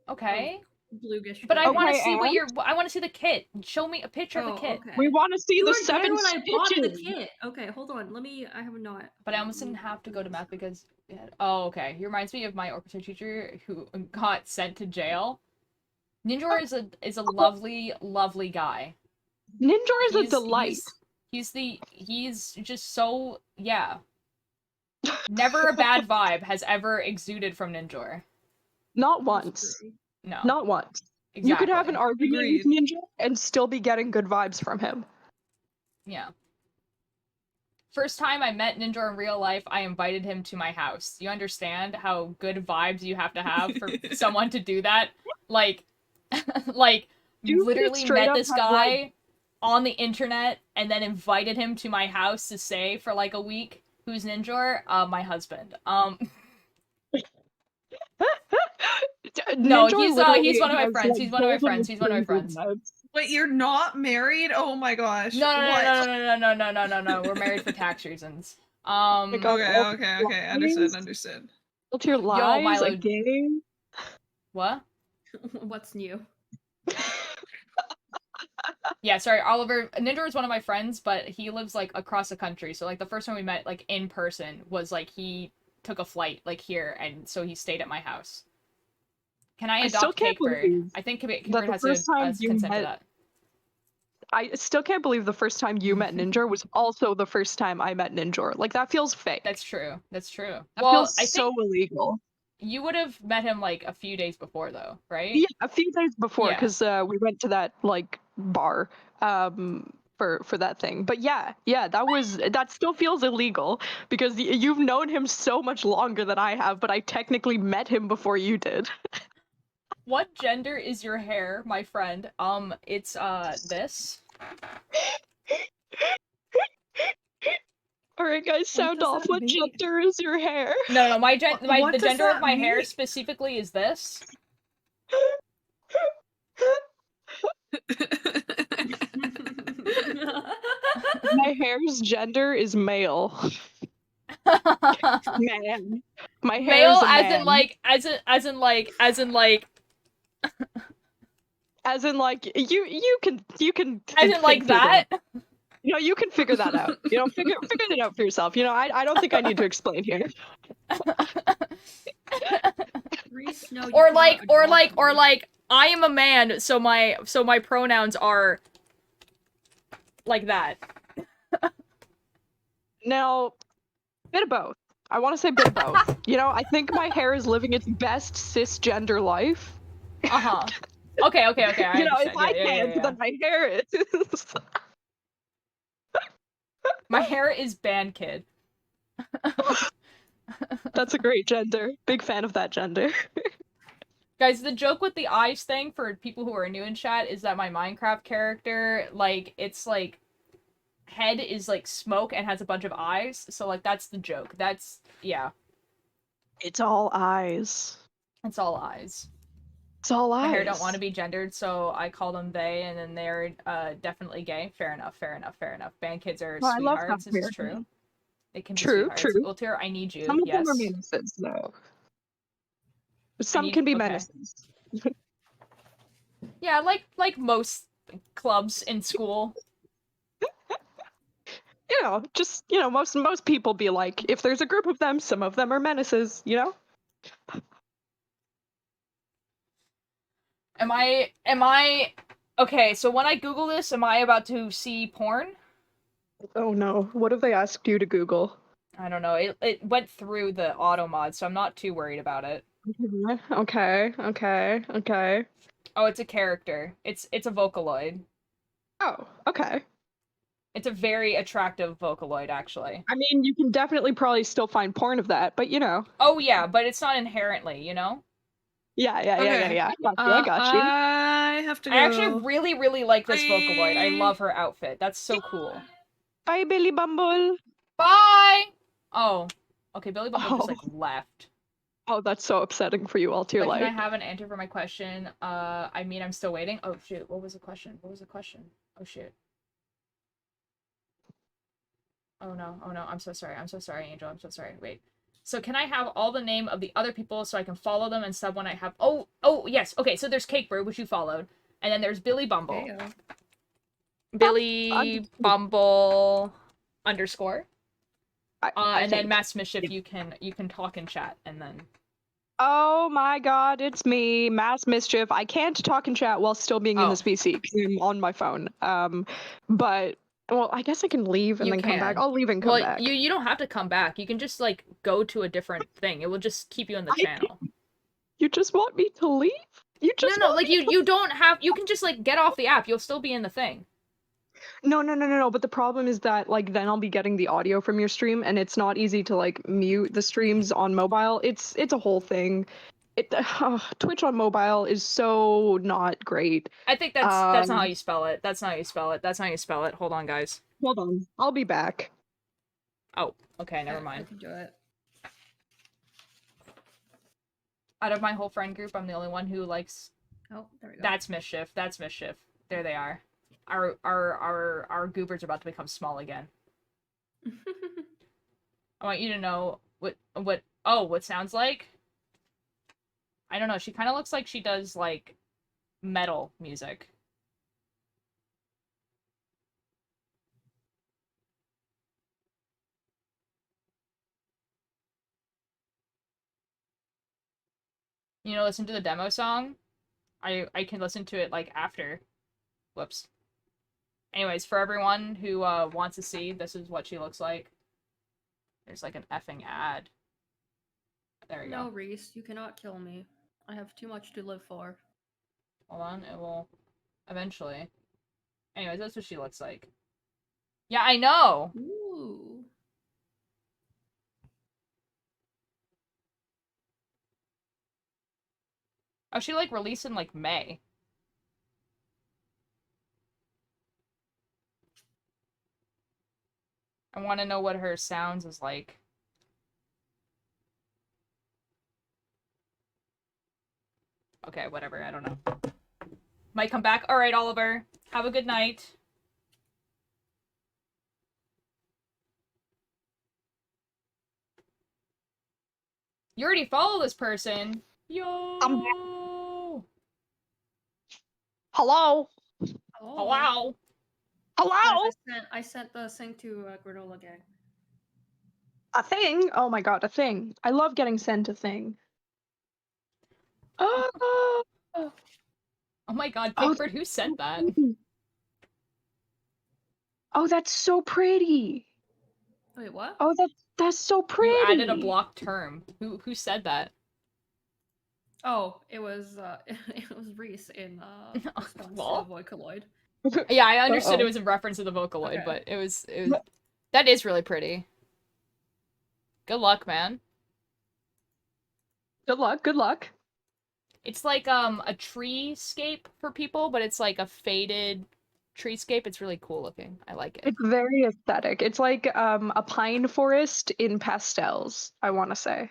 Okay. Bluish. But I want to Okay, see what and? you're. I want to see the kit. Show me a picture of the kit. Okay. We want to see You the were there 7 when I bought the stitches. kit. Okay, hold on. Let me. I have not. But I almost didn't have to go to math because. Oh, okay. He reminds me of my orchestra teacher who got sent to jail. Ninjor is a lovely, lovely guy. Ninjor is a delight. He's just so yeah. Never a bad vibe has ever exuded from Ninjor. Not once. No. Not once. Exactly. You could have an argument Agreed. with Ninja and still be getting good vibes from him. Yeah. First time I met Ninjor in real life, I invited him to my house. You understand how good vibes you have to have for someone to do that? Like, like, Dude, literally straight met up this have, guy like- on the internet and then invited him to my house to stay for like a week. Who's Ninjor? My husband. No, Ninjor he's literally one of my has, friends. like, He's one of my golden friends. He's one of my retriever friends. vibes. Wait, you're not married? Oh my gosh. No, no, no, What? no, no, no, no, no, no, no, no. We're married for tax reasons. My God, all Okay. lies? Understood. All your Yo, lies Milo. again? What? What's new? Yeah, sorry, Oliver. Ninja is one of my friends, but he lives like across the country. So like the first time we met like in person was like he took a flight like here, and so he stayed at my house. Can I I still adopt can't Cakebird? believe I think that Cakebird the has first time to you consent to met. that. I still can't believe the first time you met Ninja was also the first time I met Ninja. Like that feels fake. That's true. That's true. That Well, feels I so think illegal. you would have met him like a few days before, though, right? Yeah, a few days before, Yeah. because we went to that like bar for that thing. But yeah, that still feels illegal because you've known him so much longer than I have, but I technically met him before you did. What gender is your hair, my friend? It's this. All right, guys, sound does off. that What mean? gender is your hair? No, no, my What the does gender of that my hair mean? specifically is this. My hair's gender is male. Man. My hair is Male a as in man. like as in like As in like you can as in like think through that. that. You know, you can figure that out. You know, figure it out for yourself. You know, I don't think I need to explain here. Reese, no, you or cannot adopt me. like I am a man, so my pronouns are like that. Now, bit of both. I want to say bit of both. You know, I think my hair is living its best cisgender life. Uh-huh. Okay, I You know, if understand. I Yeah. can't, then my hair is. My hair is band kid. That's a great gender. Big fan of that gender. Guys, the joke with the eyes thing for people who are new in chat is that my Minecraft character, like, it's like head is like smoke and has a bunch of eyes. So like that's the joke. That's yeah. It's all eyes. It's all eyes. It's all eyes. My hair don't want to be gendered, so I call them they, and then they're definitely gay. Fair enough. Band kids are Well, I love that sweethearts. This is true. They can be True, sweethearts. true. Ultir, I need you. Some of them are Yes. menaces, though. I Some need can be okay. menaces. Yeah, like most clubs in school. You know, just most people be like, if there's a group of them, some of them are menaces. You know. Am I okay, so when I Google this, am I about to see porn? Oh no! What have they asked you to Google? I don't know. It went through the auto mod, so I'm not too worried about it. Okay. Oh, it's a character. It's a Vocaloid. Oh, okay. It's a very attractive Vocaloid, actually. I mean, you can definitely probably still find porn of that, but you know. Oh yeah, but it's not inherently, you know? Yeah. Okay. I got you. I have to go. I actually really like this Vocaloid. I Bye. love her outfit. That's so cool. Bye, Billy Bumble. Bye! Oh. Okay, Billy Bumble just, like, left. Oh, that's so upsetting for you all to your But can I life. have an answer for my question? I mean, I'm still waiting. Oh, shoot. What was the question? Oh, shoot. Oh, no. I'm so sorry, Angel. I'm so sorry. Wait. So can I have all the name of the other people so I can follow them and sub when I have... Oh, yes. Okay, so there's Cakebird, which you followed. And then there's Billy Bumble. Heyo. Billy Bumble _ I and then think. Mass Mischief, you can talk in chat, and then... Oh my god, it's me, Mass Mischief. I can't talk and chat while still being in this PC because I'm on my phone. But well, I guess I can leave and You then come back. can. I'll leave and come back. You don't have to come back. You can just, like, go to a different thing. It will just keep you in the channel. You just want me to leave? You just No, want like, me to... you don't have... You can just, like, get off the app. You'll still be in the thing. No. But the problem is that, like, then I'll be getting the audio from your stream, and it's not easy to, like, mute the streams on mobile. It's a whole thing. Twitch on mobile is so not great. I think that's not how you spell it. That's not how you spell it. Hold on, guys. Hold on. I'll be back. Oh, okay, never I mind. can do it. Out of my whole friend group, I'm the only one who likes... Oh, there we go. That's Mischief. There they are. Our goobers are about to become small again. I want you to know what sounds like. I don't know. She kind of looks like she does like metal music. You know, listen to the demo song. I can listen to it like after. Whoops. Anyways, for everyone who wants to see, this is what she looks like. There's like an effing ad. There you No, go. Reese, you cannot kill me. I have too much to live for. Hold on, it will eventually. Anyways, that's what she looks like. Yeah, I know! Ooh. Oh, she like released in like May. I want to know what her sounds is like. Okay, whatever, I don't know. Might come back. Alright, Oliver. Have a good night. You already follow this person. Yo! Hello? Oh. Wow! Hello? Guys, I sent the thing to Granola Gang. A thing? Oh my god, a thing. I love getting sent a thing. Oh, Oh my god, Oh, Pickford, who said that? oh, that's so pretty. Wait, what? Oh, that's so You added a pretty. blocked term. Who said that? Oh, it was it was Reese in response Well? to Vocaloid. Yeah, I understood it Uh-oh. was in reference to the Vocaloid, Okay. but it was that is really pretty. Good luck, man. Good luck, good luck. It's like a treescape for people, but it's like a faded treescape. It's really cool looking. I like it. It's very aesthetic. It's like a pine forest in pastels, I want to say.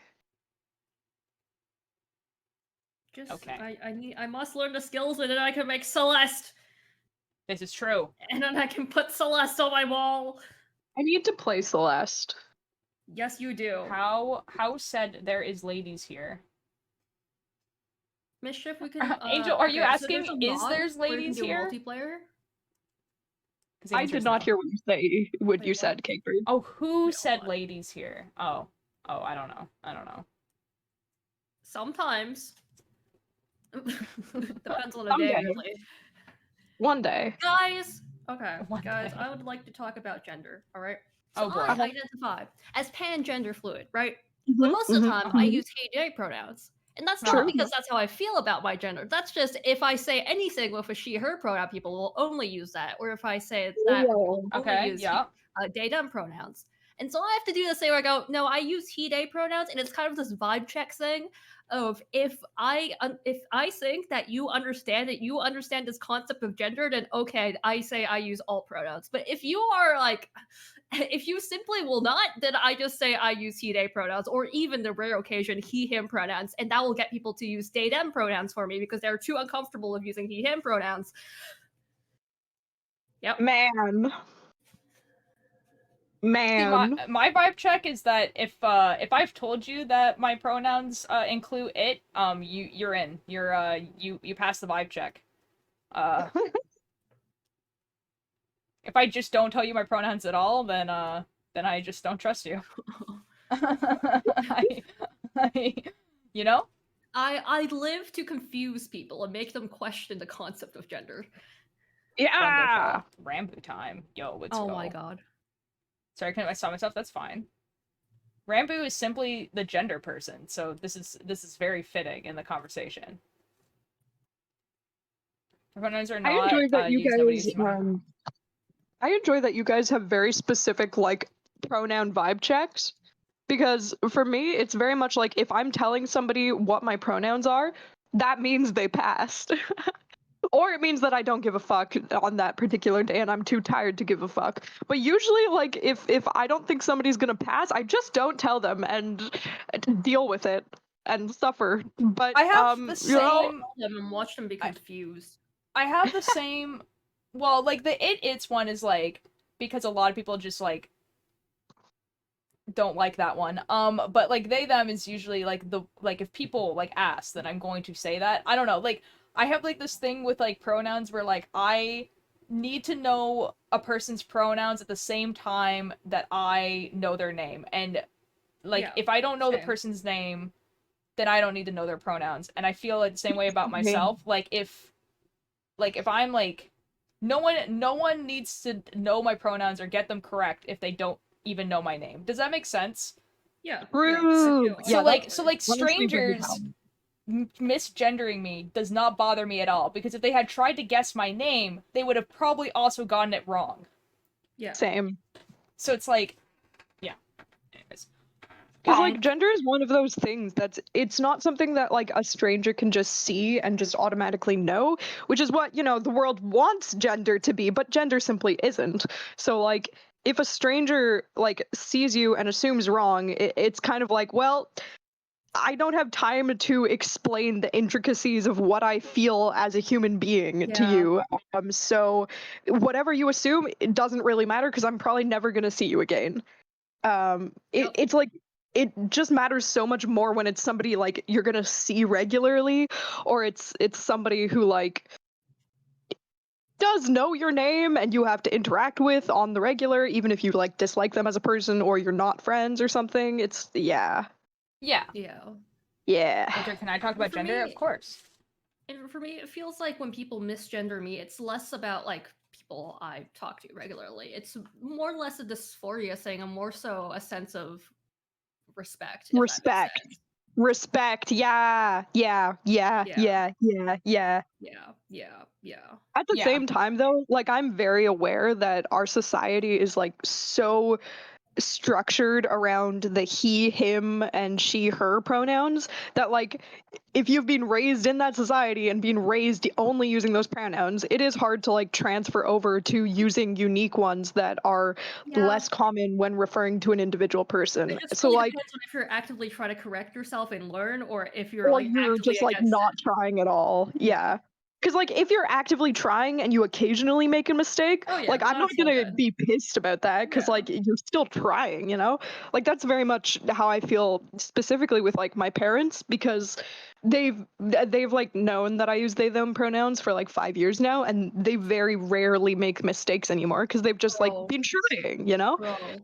Just Okay. I must learn the skills and then I can make Celeste. This is true. And then I can put Celeste on my wall. I need to play Celeste. Yes, you do. How said there is ladies here? Mischief, we can. Angel, are you okay, asking, so is there's where you can ladies do here? multiplayer. 'Cause the I answer did is not no. hear what Wait, you what? said, Cakebird. Oh, who Wait, said hold on. ladies here? Oh, I don't know. I don't know. Sometimes. Depends on the day, Someday. really. One day. Guys, okay, One guys, day. I would like to talk about gender. All right. So Oh boy. I identify as pan-gender fluid, right? Mhm, But most of the mhm, time, I mhm. use he/they pronouns. And that's Uh-huh. not because that's how I feel about my gender. That's just if I say anything with a she/her pronoun, people will only use that. Or if I say that, people will only Okay, use yeah. they/them pronouns. And so I have to do this thing where I go, no, I use he/they pronouns, and it's kind of this vibe check thing of if I think that you understand this concept of gender, then okay, I say I use all pronouns. But if you are like if you simply will not, then I just say I use he/they pronouns, or even the rare occasion he/him pronouns, and that will get people to use they/them pronouns for me because they're too uncomfortable with using he/him pronouns. Yep. Man. See, Man. my vibe check is that if I've told you that my pronouns include it, you're in. You pass the vibe check. If I just don't tell you my pronouns at all, then I just don't trust you. I, you know? I live to confuse people and make them question the concept of gender. Yeah. Wonderful. Rambo time. Yo, let's Oh go. my god. Sorry, I saw myself. That's fine. Rambo is simply the gender person, so this is very fitting in the conversation. Pronouns are I not enjoy that you used. Nobody guys uses my... I enjoy that you guys have very specific like pronoun vibe checks, because for me it's very much like if I'm telling somebody what my pronouns are, that means they passed. Or it means that I don't give a fuck on that particular day and I'm too tired to give a fuck. But usually, like, if I don't think somebody's gonna pass, I just don't tell them and deal with it and suffer. But I have the you know, same... Them and watch them be confused. I have the same. Well, like the it's one is like because a lot of people just like don't like that one. But like they them is usually like the like if people like ask, then I'm going to say that. I don't know. Like I have like this thing with like pronouns where like I need to know a person's pronouns at the same time that I know their name. And like Yeah, if I don't know the same. person's name, then I don't need to know their pronouns. And I feel like the same way about Same. myself. Like if I'm like no one needs to know my pronouns or get them correct if they don't even know my name. Does that make sense? Yeah, yeah. I True. feel Yeah, that's So exactly. like honestly very strangers valid. misgendering me does not bother me at all because if they had tried to guess my name, they would have probably also gotten it wrong. Yeah. Same. So it's like, yeah. Anyways. Because like Bonk. gender is one of those things that's it's not something that like a stranger can just see and just automatically know, which is what, the world wants gender to be, but gender simply isn't. So like if a stranger like sees you and assumes wrong, it's kind of like, well, I don't have time to explain the intricacies of what I feel as a human being to Yeah. you. So whatever you assume, it doesn't really matter because I'm probably never going to see you again. Yep. It's like it just matters so much more when it's somebody like you're gonna see regularly, or it's somebody who like does know your name and you have to interact with on the regular, even if you like dislike them as a person or you're not friends or something. It's yeah, Yeah. Yeah. yeah. Winter, can I talk And about for gender? Of me, course. it feels like when people misgender me, it's less about like people I talk to regularly. It's more or less a dysphoria thing, and more so a sense of respect, if that makes Respect, sense. respect. Yeah, yeah, yeah, Yeah. yeah, yeah, yeah. Yeah. Yeah. Yeah. At the Yeah. same time, though, like I'm very aware that our society is like so structured around the he, him, and she, her pronouns that like if you've been raised in that society and been raised only using those pronouns, it is hard to like transfer over to using unique ones that are Yeah. less common when referring to an individual person. It just So really like depends on if you're actively trying to correct yourself and learn, or if you're or like you're actively just like against not it. trying at all. Yeah. Yeah. Because like if you're actively trying and you occasionally make a mistake, Oh yeah, like I'm not that's all gonna good. be pissed about that because Yeah. like you're still trying. Like that's very much how I feel specifically with like my parents because they've like known that I use they them pronouns for like 5 years now and they very rarely make mistakes anymore because they've just like Bro, been trying. bro,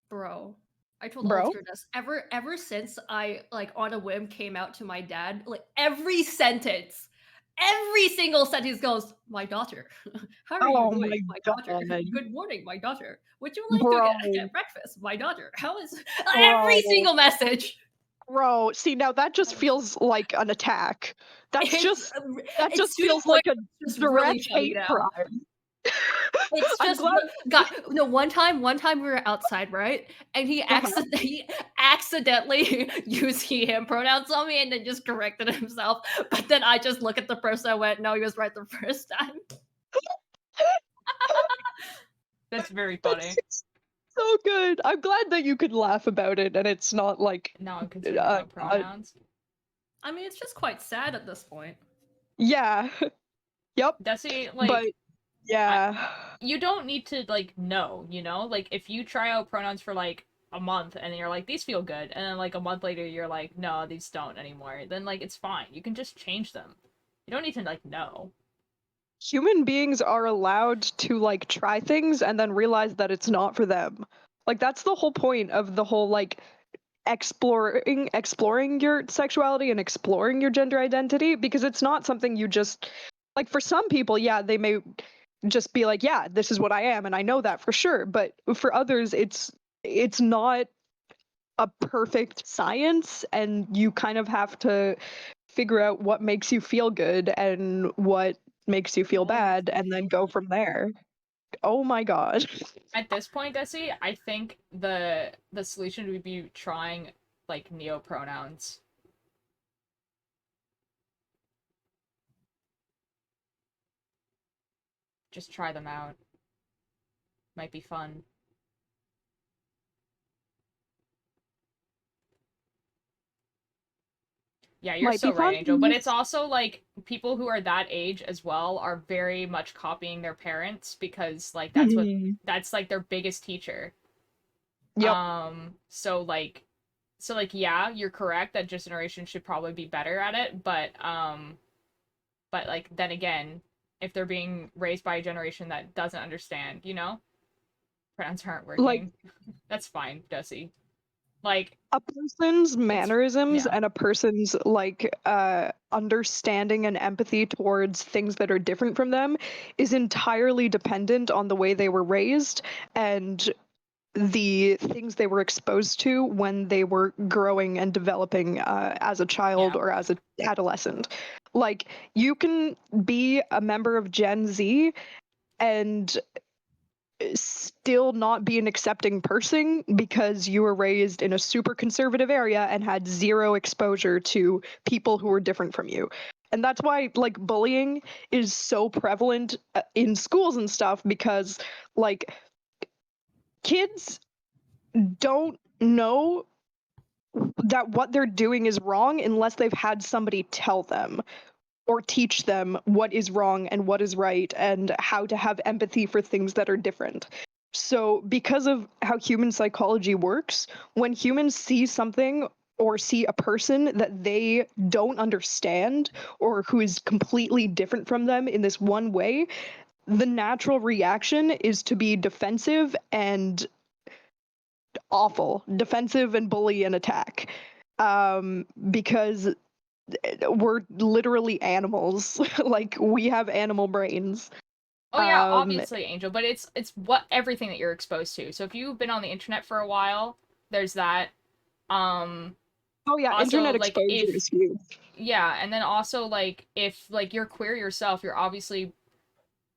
bro. I told Bro. Oliver this. Ever since I like on a whim came out to my dad, like every single sentence goes, "My daughter, how are you Oh my doing, my daughter? god. Good morning, my daughter. Would you like to Bro. get breakfast, my daughter? How is every Bro. single message?" Bro, see now that just feels like an attack. That's It's just that it's just to the feels point like a it's just really direct funny hate now. crime. It's I'm just glad. God. No, one time we were outside, right? And Uh-huh. he accidentally used he him pronouns on me and then just corrected himself. But then I just look at the person and went, no, he was right the first time. That's very That's funny. so good. I'm glad that you could laugh about it and it's not like Now I'm concerned about uh pronouns. I mean, it's just quite sad at this point. yeah. Yep. Desi, But like, I yeah. you don't need to like know, you know? Like if you try out pronouns for like a month and you're like these feel good and then like a month later you're like no, these don't anymore. Then like it's fine. You can just change them. You don't need to like know. Human beings are allowed to like try things and then realize that it's not for them. Like that's the whole point of the whole like exploring your sexuality and exploring your gender identity because it's not something you just like for some people yeah they may just be like yeah this is what I am and I know that for sure but for others it's not a perfect science and you kind of have to figure out what makes you feel good and what makes you feel What makes bad me and then feel go good? from there. Oh my god. At this point, Desi, I think the solution would be trying like neo pronouns. Just try them out. Might be fun. Yeah, you're Might so be right, fun. Angel. But it's also like people who are that age as well are very much copying their parents because like that's like their biggest teacher. Yep. So like yeah, you're correct that this generation should probably be better at it, but like then again, if they're being raised by a generation that doesn't understand, pronouns aren't Like working. That's fine, Dusty. Like a person's it's mannerisms yeah. and a person's understanding and empathy towards things that are different from them is entirely dependent on the way they were raised and the things they were exposed to when they were growing and developing as a child Yeah. or as an adolescent. Like, you can be a member of Gen Z and still not be an accepting person because you were raised in a super conservative area and had zero exposure to people who were different from you. And that's why like bullying is so prevalent in schools and stuff because like kids don't know that what they're doing is wrong unless they've had somebody tell them or teach them what is wrong and what is right and how to have empathy for things that are different. So, because of how human psychology works, when humans see something or see a person that they don't understand or who is completely different from them in this one way, the natural reaction is to be defensive and awful, defensive and bully and attack. Because we're literally animals. Like we have animal brains. Oh yeah, Um, obviously, Angel, but it's what everything that you're exposed to. So if you've been on the internet for a while, there's that. Um oh yeah, Also internet like exposure if is huge. yeah, and then also like if like you're queer yourself, you're obviously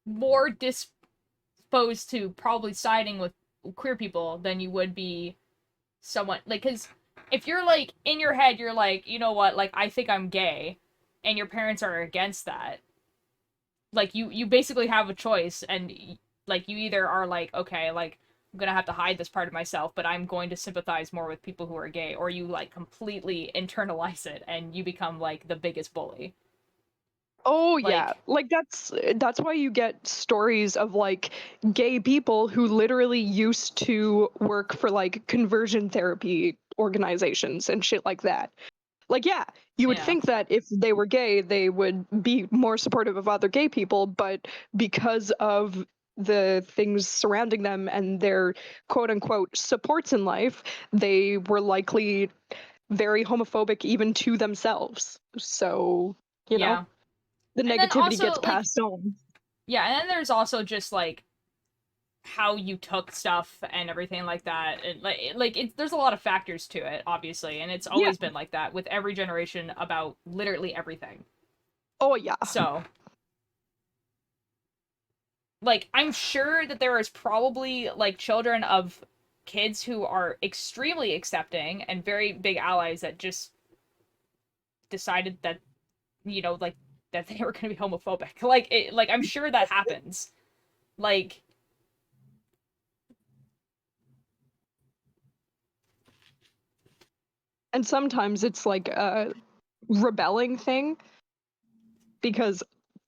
more disposed to probably siding with queer people than you would be someone like cuz if you're like in your head you're like, "You know what? Like I think I'm gay." And your parents are against that. Like you basically have a choice and like you either are like, "Okay, like I'm gonna have to hide this part of myself, but I'm going to sympathize more with people who are gay," or you like completely internalize it and you become like the biggest bully. Oh yeah, Like, like that's why you get stories of like gay people who literally used to work for like conversion therapy organizations and shit like that. Like, yeah, you would yeah, think that if they were gay, they would be more supportive of other gay people, but because of the things surrounding them and their quote unquote supports in life, they were likely very homophobic even to themselves. So, you know, yeah. the And then negativity gets also like, passed on. yeah, and then there's also just like how you took stuff and everything like that. There's a lot of factors to it, obviously, and it's Yeah. always been like that with every generation about literally everything. Oh, yeah. So, like, I'm sure that there is probably like children of kids who are extremely accepting and very big allies that just decided that like that they were going to be homophobic. Like I'm sure that happens. Like And sometimes it's like a rebelling thing because,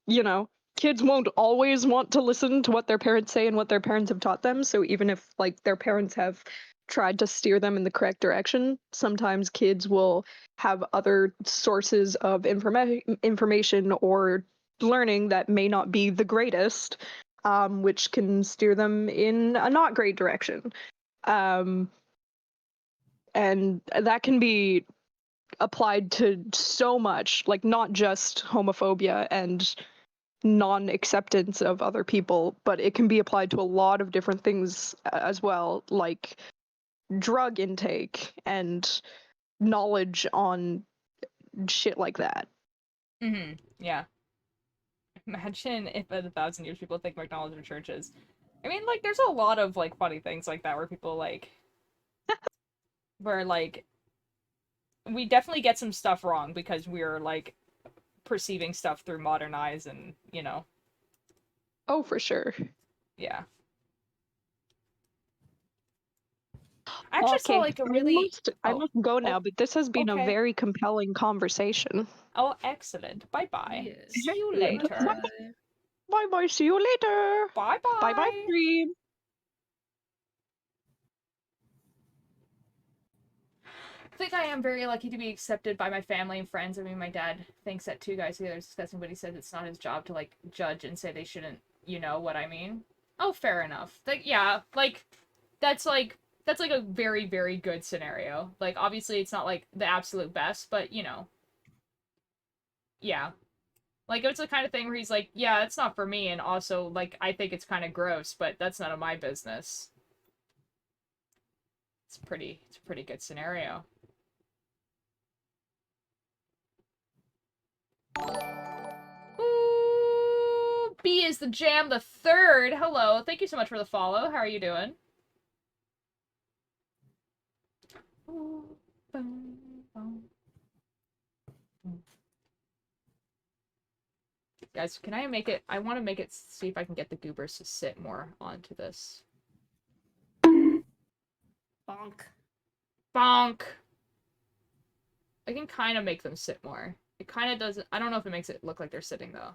you know, kids won't always want to listen to what their parents say and what their parents have taught them. So even if like their parents have tried to steer them in the correct direction, sometimes kids will have other sources of information or learning that may not be the greatest, which can steer them in a not great direction. Um, and that can be applied to so much, like not just homophobia and non-acceptance of other people, but it can be applied to a lot of different things as well, like drug intake and knowledge on shit like that. yeah. Imagine if in 1,000 years people think McDonald's are churches. I mean, like, there's a lot of like funny things like that where people where like we definitely get some stuff wrong because we're like perceiving stuff through modern eyes and Oh, for sure. yeah. I actually saw Okay, like a really I must go now, but this has been a okay. very compelling conversation. Oh, excellent. Bye-bye. Yes. See you Excellent. later. Bye. Bye bye. See you later. Bye bye, Bye-bye. stream. I think I am very lucky to be accepted by my family and friends. I mean, my dad thinks that two guys together is disgusting, but he says it's not his job to, like, judge and say they shouldn't, you know what I mean? Oh, fair enough. Like, yeah, like, that's like a very, very good scenario. Like, obviously it's not, like, the absolute best, but, you know. Yeah. Like, it's the kind of thing where he's like, yeah, it's not for me, and also, like, I think it's kind of gross, but that's none of my business. It's a pretty good scenario. Ooh, B is the Jam the Third. Hello, thank you so much for the follow. How are you doing? Ooh, boom, boom. Guys, can I make it? I want to make it, see if I can get the goobers to sit more onto this. Bonk. Bonk! I can kind of make them sit more. It kind of doesn't, I don't know if it makes it look like they're sitting, though.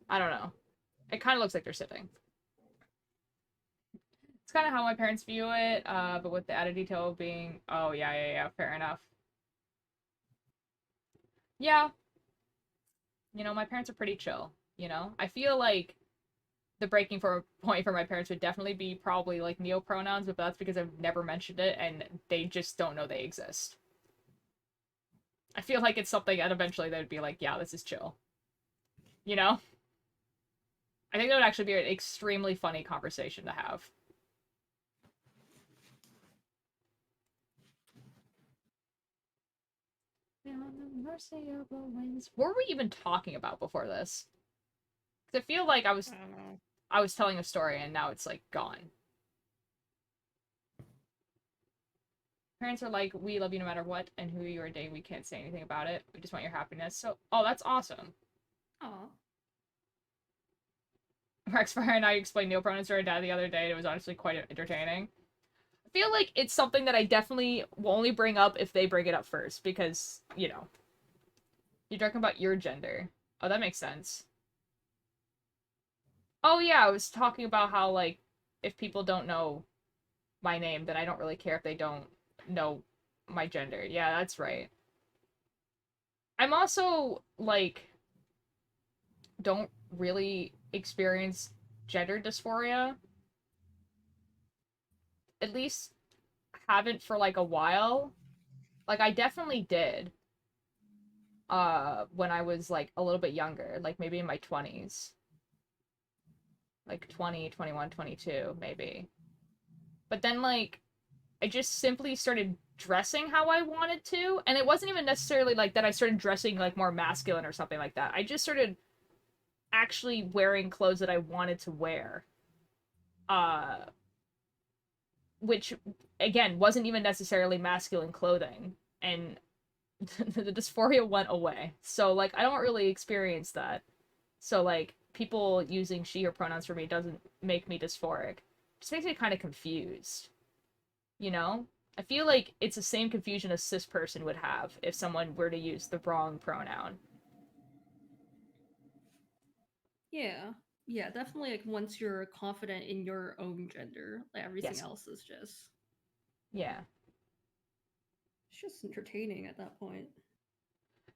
I don't know. It kind of looks like they're sitting. It's kind of how my parents view it, but with the added detail of being, oh, yeah, fair enough. Yeah. You know, my parents are pretty chill, you know? I feel like the breaking point for my parents would definitely be probably, like, neopronouns, but that's because I've never mentioned it, and they just don't know they exist. I feel like it's something that eventually they would be like, yeah, this is chill. You know? I think that would actually be an extremely funny conversation to have. What were we even talking about before this? Because I feel like I don't know. I was telling a story and now it's like gone. Parents are like, we love you no matter what and who you are dating. We can't say anything about it. We just want your happiness. So, oh, that's awesome. Aw. Rex Fire and I explained neopronouns to our dad the other day. And it was honestly quite entertaining. I feel like it's something that I definitely will only bring up if they bring it up first because, you know, you're talking about your gender. Oh, that makes sense. Oh yeah, I was talking about how, like, if people don't know my name, then I don't really care if they don't know my gender. Yeah, that's right. I'm also, like, don't really experience gender dysphoria. At least haven't for, like, a while. Like, I definitely did. When I was, like, a little bit younger. Like, maybe in my 20s. Like, 20, 21, 22, maybe. But then, like, I just simply started dressing how I wanted to, and it wasn't even necessarily like that I started dressing like more masculine or something like that. I just started actually wearing clothes that I wanted to wear. Uh which again wasn't even necessarily masculine clothing, and the dysphoria went away. So like I don't really experience that. So like people using she her pronouns for me doesn't make me dysphoric. It just makes me kind of confused. You know? I feel like it's the same confusion a cis person would have if someone were to use the wrong pronoun. Yeah. Yeah, definitely like once you're confident in your own gender, like everything Yes. else is just Yeah. it's just entertaining at that point.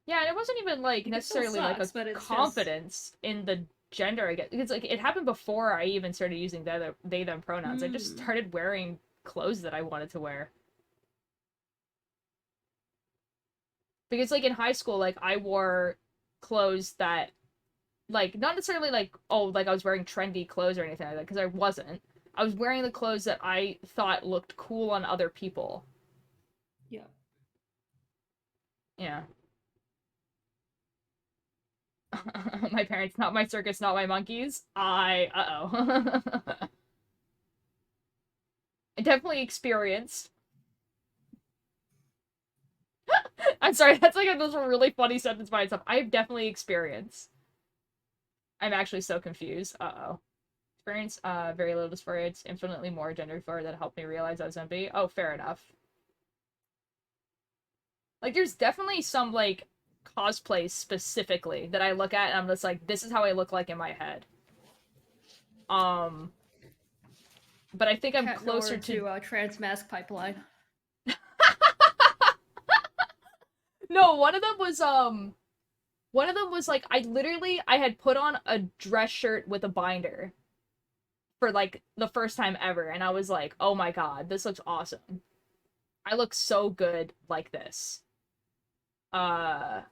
Yeah, and it wasn't even like Like, it still necessarily like a sucks, but it's just confidence in the gender, I guess. It's like it happened before I even started using they them pronouns. I just started wearing clothes that I wanted to wear. Because like in high school, like I wore clothes that like not necessarily like oh like I was wearing trendy clothes or anything like that because I wasn't. I was wearing the clothes that I thought looked cool on other people. yeah. Yeah. My parents, not my circus, not my monkeys. Uh-oh. I definitely experienced. I'm sorry, that's like a really funny sentence by itself. I've definitely experienced. I'm actually so confused. Uh-oh. Experience very little dysphoria. It's infinitely more gender dysphoria that helped me realize I was MB. Oh, fair enough. Like, there's definitely some, like, cosplays specifically that I look at and I'm just like, this is how I look like in my head. But I think I'm Cat closer Nord to Trans Mask Pipeline. No, one of them was like, I had put on a dress shirt with a binder for like the first time ever, and I was like, oh my god, this looks awesome. I look so good like this. And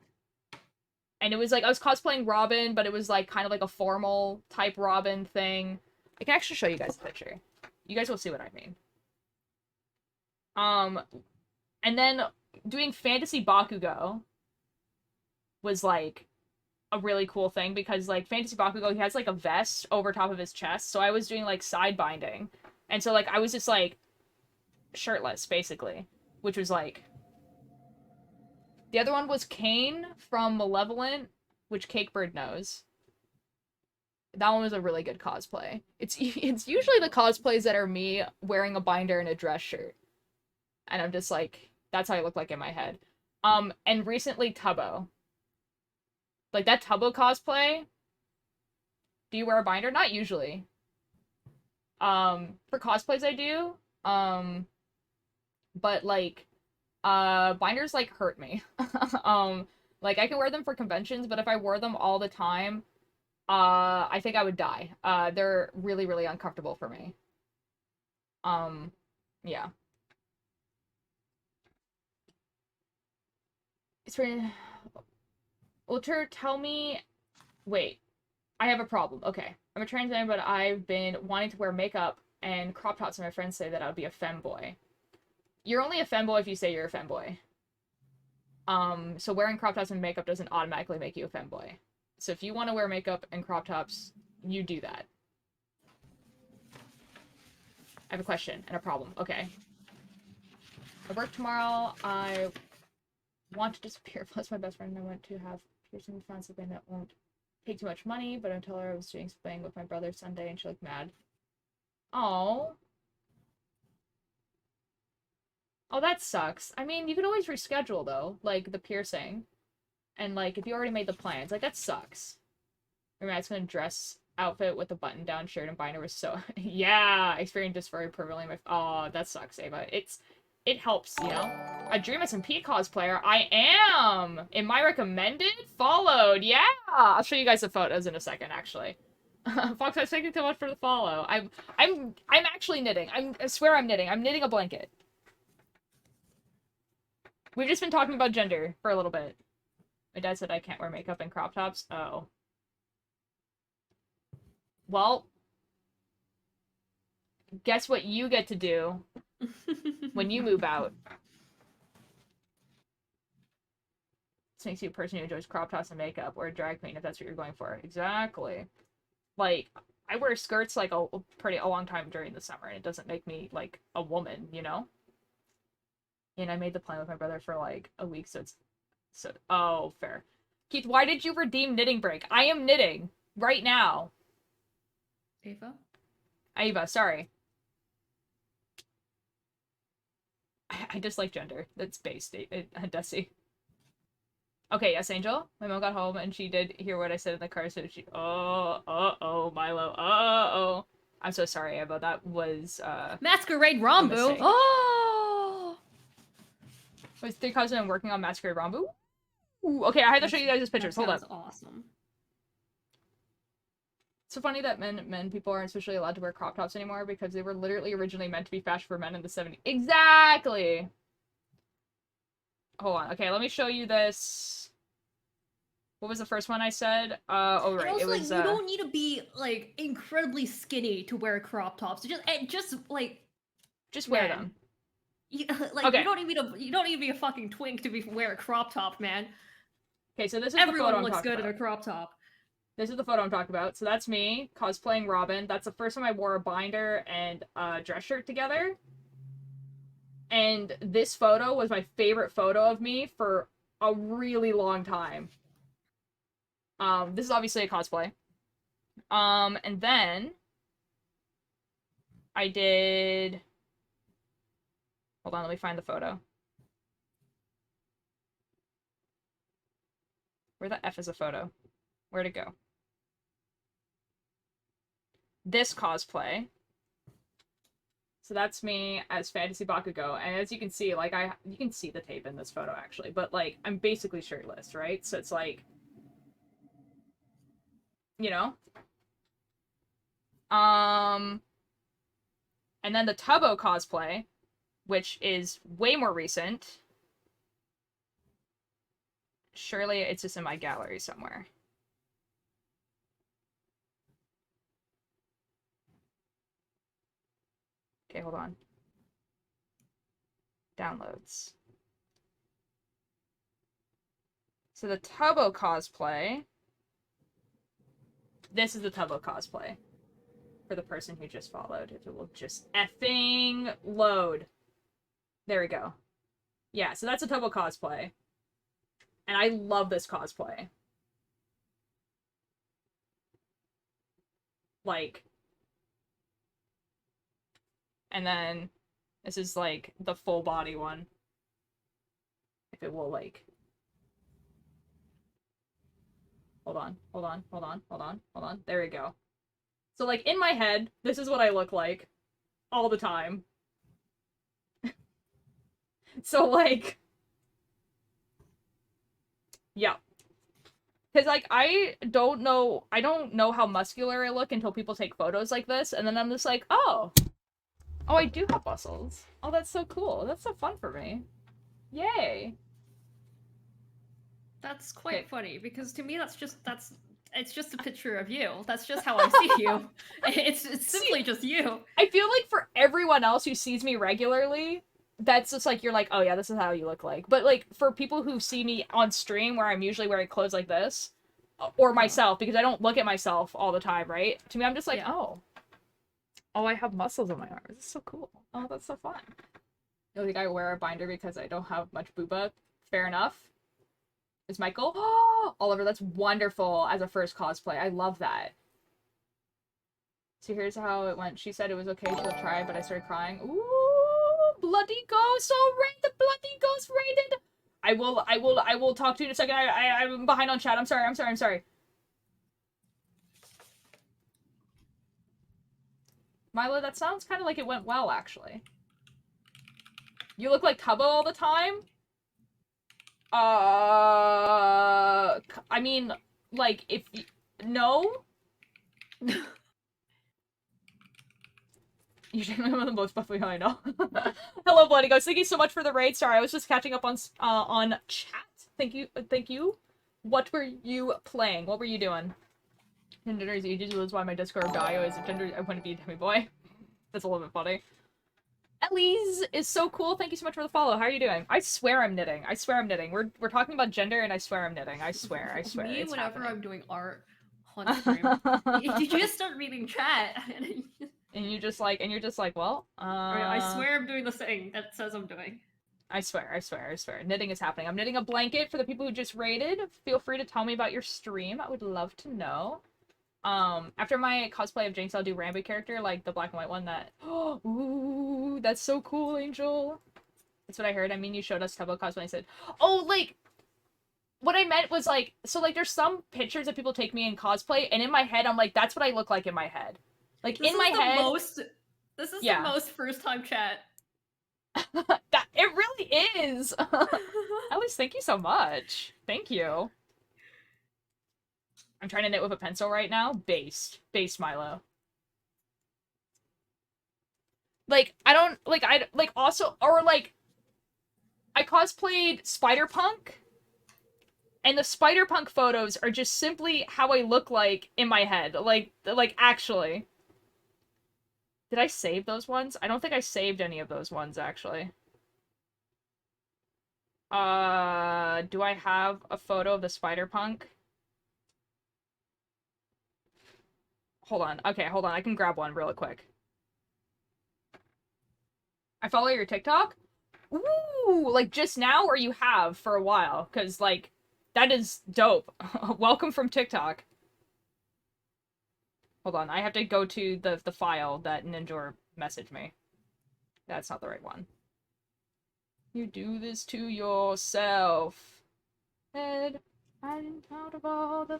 it was like I was cosplaying Robin, but it was like kind of like a formal type Robin thing. I can actually show you guys the picture. You guys will see what I mean. And then doing Fantasy Bakugo was like a really cool thing because like Fantasy Bakugo, he has like a vest over top of his chest, so I was doing like side binding. And so like I was just like shirtless basically, which was like the other one was Kane from Malevolent, which Cakebird knows. That one was a really good cosplay. It's usually the cosplays that are me wearing a binder and a dress shirt. And I'm just like, that's how I look like in my head. And recently Tubbo. Like that Tubbo cosplay. Do you wear a binder? Not usually. For cosplays I do. But like, binders like hurt me. Like I can wear them for conventions, but if I wore them all the time, I think I would die. They're really, really uncomfortable for me. Yeah. It's pretty... Ultra, tell me... Wait. I have a problem. Okay. I'm a trans man, but I've been wanting to wear makeup and crop tops, and my friends say that I would be a femboy. You're only a femboy if you say you're a femboy. So wearing crop tops and makeup doesn't automatically make you a femboy. So if you want to wear makeup and crop tops, you do that. I have a question and a problem. Okay. I work tomorrow. I want to disappear. Plus my best friend and I want to have piercing, found something that won't take too much money, but I told her I was doing something with my brother Sunday and she looked mad. Oh. Oh, that sucks. I mean, you could always reschedule though, like the piercing. And like if you already made the plans, like that sucks. Your Matt's gonna dress outfit with a button-down shirt and binder was so yeah, experienced dysphoria permanently. Oh, that sucks, Ava. It helps, you know. A Dream SMP cosplayer. I am in my recommended followed. Yeah, I'll show you guys the photos in a second. Actually, Fox, thank you so much for the follow. I'm actually knitting. I swear I'm knitting. I'm knitting a blanket. We've just been talking about gender for a little bit. My dad said I can't wear makeup and crop tops. Oh. Well, guess what you get to do when you move out. This makes you a person who enjoys crop tops and makeup, or a drag queen if that's what you're going for. Exactly. Like, I wear skirts like a long time during the summer, and it doesn't make me like a woman, you know? And I made the plan with my brother for like a week, so it's oh, fair. Keith, why did you redeem knitting break? I am knitting right now. Ava, sorry. I dislike gender. That's based, Desi. Okay, yes, Angel. My mom got home and she did hear what I said in the car, so she... Oh, Milo. Uh-oh. I'm so sorry, Ava. That was, Masquerade Rambu! Oh! Was 3 cousins and working on Masquerade Rambu? Ooh, okay, I have to show you guys this pictures. Hold up. That's awesome. It's so funny that people aren't especially allowed to wear crop tops anymore because they were literally originally meant to be fashion for men in the 70s. Exactly! Hold on. Okay, let me show you this. What was the first one I said? Oh, right. And also, it was, like, you don't need to be, like, incredibly skinny to wear crop tops. Just wear them. Like, okay. you don't need to be a fucking twink to wear a crop top, man. Okay, so this is Everyone the photo I'm looks talking good about. in a crop top. This is the photo I'm talking about. So that's me cosplaying Robin. That's the first time I wore a binder and a dress shirt together. And this photo was my favorite photo of me for a really long time. This is obviously a cosplay. And then I did... Hold on, let me find the photo. Where the F is a photo? Where'd it go? This cosplay. So that's me as Fantasy Bakugo, and as you can see, like, you can see the tape in this photo, actually, but, like, I'm basically shirtless, right? So it's like, you know? And then the Tubbo cosplay, which is way more recent. Surely it's just in my gallery somewhere. Okay, hold on. Downloads. So the Tubbo cosplay. This is the Tubbo cosplay. For the person who just followed. If it will just effing load. There we go. Yeah, so that's a Tubbo cosplay. And I love this cosplay. Like. And then this is like the full body one. If it will like. Hold on, hold on, hold on, hold on, hold on. There we go. So like in my head, this is what I look like all the time. So like, yeah. Because like I don't know how muscular I look until people take photos like this, and then I'm just like, oh, I do have muscles. Oh, that's so cool. That's so fun for me. Yay. That's quite funny because to me it's just a picture of you. That's just how I see you. It's simply just you. I feel like for everyone else who sees me regularly, that's just like, you're like, oh yeah, this is how you look like. But like for people who see me on stream where I'm usually wearing clothes like this, or myself, because I don't look at myself all the time, right? To me, I'm just like, Yeah. oh, I have muscles on my arms. It's so cool. Oh, that's so fun. You don't think I wear a binder because I don't have much booba? Fair enough. Is Michael? Oh, Oliver, that's wonderful as a first cosplay. I love that. So here's how it went. She said it was okay to try, but I started crying. Ooh, bloody ghost! Oh, right, the bloody ghost rated. I will talk to you in a second. I'm behind on chat. I'm sorry. Milo, that sounds kind of like it went well, actually. You look like Tubbo all the time? I mean, like, if you... No? You're generally one of the most buff I know. Hello, Bloody Ghost. Thank you so much for the raid. Sorry, I was just catching up on chat. Thank you. What were you playing? What were you doing? Gender is ages, that's why my Discord bio is gender. I want to be a dummy boy. That's a little bit funny. Elise is so cool. Thank you so much for the follow. How are you doing? I swear I'm knitting. We're talking about gender, and I swear I'm knitting. I swear. Me, It's whenever happening. I'm doing art on stream, you just start reading chat. And you're just like, well, I swear I'm doing the thing that says I'm doing. I swear. Knitting is happening. I'm knitting a blanket for the people who just raided. Feel free to tell me about your stream. I would love to know. After my cosplay of Jinx, I'll do Rambo character, like the black and white one that... Ooh, that's so cool, Angel. That's what I heard. I mean, you showed us Tubbo cosplay and I said, oh, like... What I meant was, like, so, like, there's some pictures that people take me in cosplay, and in my head, I'm like, that's what I look like in my head. Like, This in my head... This is Yeah. the most first-time chat. It really is! Alice, thank you so much. Thank you. I'm trying to knit with a pencil right now. Based, Milo. Like, I don't, like, also, or, like, I cosplayed Spider-Punk, and the Spider-Punk photos are just simply how I look like in my head. Like, actually. Did I save those ones? I don't think I saved any of those ones, actually. Do I have a photo of the Spider-Punk? Hold on. Okay, hold on. I can grab one real quick. I follow your TikTok? Ooh, like just now or you have for a while? Because, like, that is dope. Welcome from TikTok. Hold on. I have to go to the file that Ninjor message me. That's not the right one. You do this to yourself. Ed, I didn't count of all the...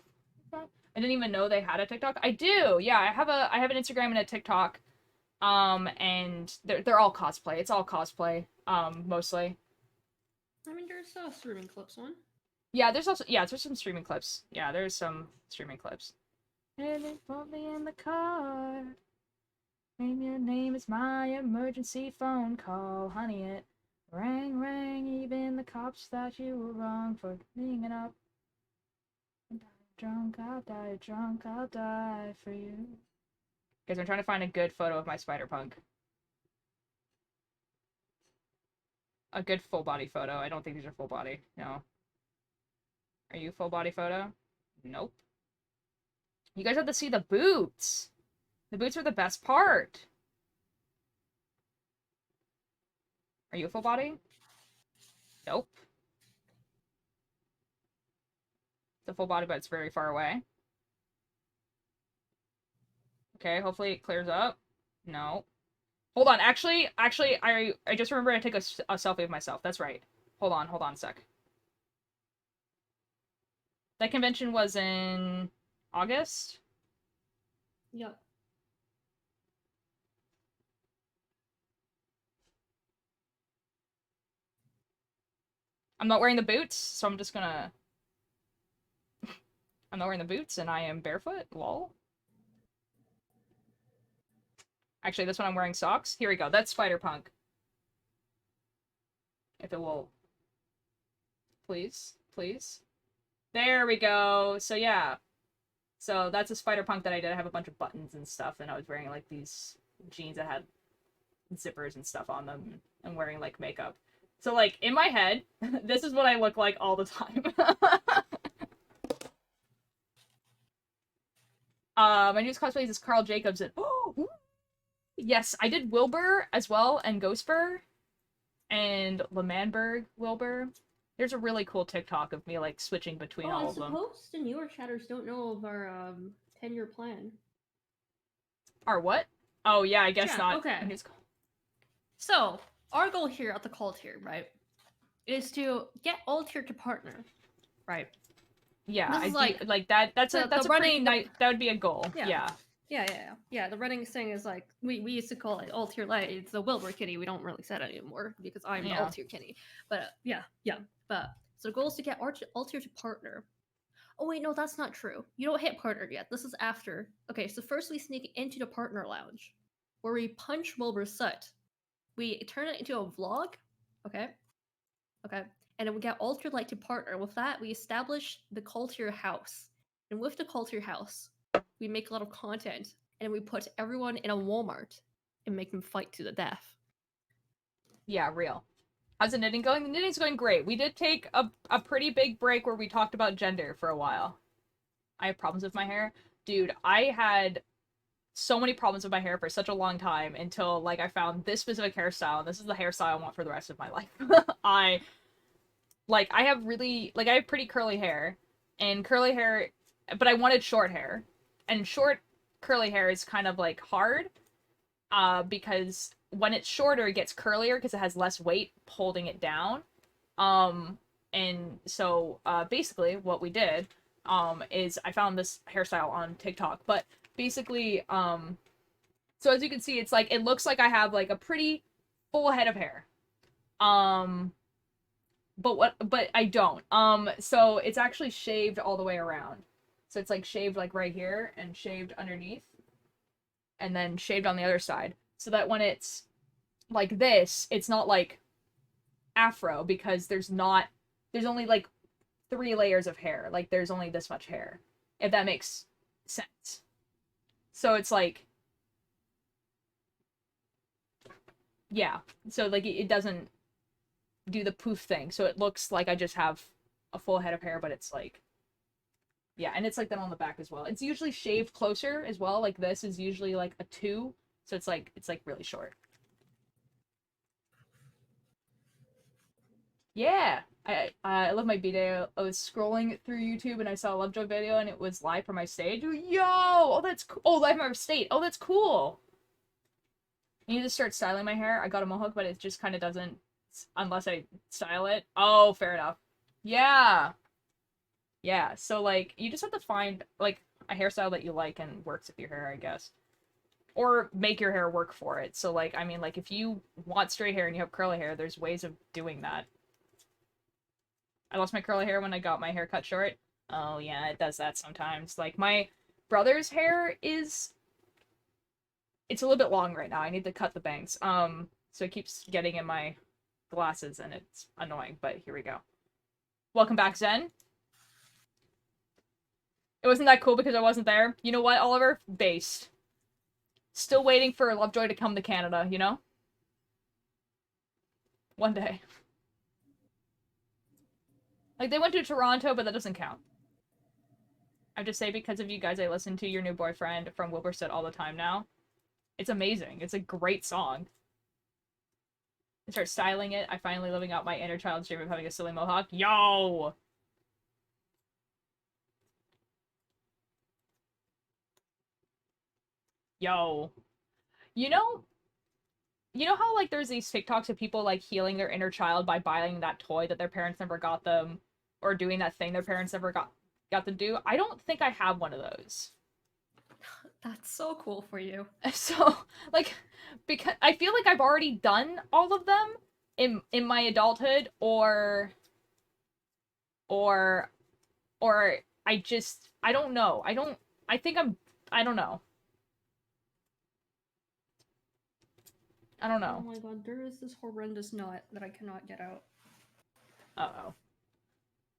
I didn't even know they had a TikTok. I do. Yeah, I have an Instagram and a TikTok. And they're all cosplay. It's all cosplay. Mostly. I mean, there's a streaming clips one. Yeah, there's some streaming clips. Yeah, there's some streaming clips. And they put me in the car. And your name is my emergency phone call, honey. It rang, rang. Even the cops thought you were wrong for hanging up. Drunk, I'll die. Drunk, I'll die for you. Guys, I'm trying to find a good photo of my Spider-Punk. A good full body photo. I don't think these are full body. No. Are you full body photo? Nope. You guys have to see the boots. The boots are the best part. Are you a full body? Nope. It's a full body, but it's very far away. Okay, hopefully it clears up. No. Hold on, actually, I just remembered I take a selfie of myself. That's right. Hold on a sec. That convention was in August? Yep. I'm not wearing the boots, so I'm just gonna... I'm not wearing the boots, and I am barefoot. Lol. Actually, this one I'm wearing socks. Here we go. That's Spider-Punk. If it will... Please. Please. There we go. So, yeah. So, that's a Spider-Punk that I did. I have a bunch of buttons and stuff, and I was wearing, like, these jeans that had zippers and stuff on them, and wearing, like, makeup. So, like, in my head, this is what I look like all the time. My newest cosplay is Carl Jacobs, and oh, yes, I did Wilbur as well, and Ghostbur, and Lemanberg Wilbur. There's a really cool TikTok of me like switching between all of them. I suppose the newer chatters don't know of our 10-year plan. Our what? Oh yeah, I guess Yeah, not. okay. So our goal here at the cult here, right, is to get all tier to partner, right? Yeah, This is like that. That's the a pretty nice. That would be a goal. Yeah. Yeah. The running thing is like we used to call it all tier light. It's the Wilbur kitty. We don't really say that anymore because I'm the all tier kitty. But yeah. But so the goal is to get all tier to partner. Oh wait, no, that's not true. You don't hit partner yet. This is after. Okay, so first we sneak into the partner lounge, where we punch Wilbur's Sut. We turn it into a vlog. Okay. And then we get all tier light to partner. With that, we establish the culture house. And with the culture house, we make a lot of content, and we put everyone in a Walmart and make them fight to the death. Yeah, real. How's the knitting going? The knitting's going great. We did take a pretty big break where we talked about gender for a while. I have problems with my hair. Dude, I had so many problems with my hair for such a long time until, like, I found this specific hairstyle, and this is the hairstyle I want for the rest of my life. I have pretty curly hair, and curly hair, but I wanted short hair. And short curly hair is kind of like hard because when it's shorter it gets curlier because it has less weight holding it down. And so basically what we did is I found this hairstyle on TikTok, but basically so as you can see, it's like it looks like I have like a pretty full head of hair, but I don't. So it's actually shaved all the way around. So it's like shaved like right here and shaved underneath and then shaved on the other side. So that when it's like this, it's not like afro because there's only like 3 layers of hair. Like there's only this much hair, if that makes sense. So it's like, yeah. So like it doesn't do the poof thing. So it looks like I just have a full head of hair, but it's like, yeah, and it's like that on the back as well. It's usually shaved closer as well. Like this is usually like a 2, so it's like really short. Yeah, I love my video. I was scrolling through YouTube and I saw a Lovejoy video and it was live from my stage. Yo, oh that's cool. Oh, live from our state. Oh, that's cool. I need to start styling my hair. I got a mohawk, but it just kind of doesn't unless I style it. Oh, fair enough. Yeah. Yeah, so like you just have to find like a hairstyle that you like and works with your hair, I guess. Or make your hair work for it. So like I mean like if you want straight hair and you have curly hair, there's ways of doing that. I lost my curly hair when I got my hair cut short. Oh yeah, it does that sometimes. Like my brother's hair is it's a little bit long right now. I need to cut the bangs. So it keeps getting in my glasses and it's annoying, but here we go. Welcome back, Zen. It wasn't that cool because I wasn't there. You know what, Oliver? Based. Still waiting for Lovejoy to come to Canada, you know? One day. Like, they went to Toronto, but that doesn't count. I just say because of you guys, I listen to Your New Boyfriend from Wilburset all the time now. It's amazing. It's a great song. I start styling it. I finally living out my inner child's dream of having a silly mohawk. Yo! Yo. You know, you know how like there's these TikToks of people like healing their inner child by buying that toy that their parents never got them, or doing that thing their parents never got to do? I don't think I have one of those. That's so cool for you. So like because I feel like I've already done all of them in my adulthood, or or I don't know. I think I don't know. I don't Oh know. my god, there is this horrendous knot that I cannot get out. Uh-oh.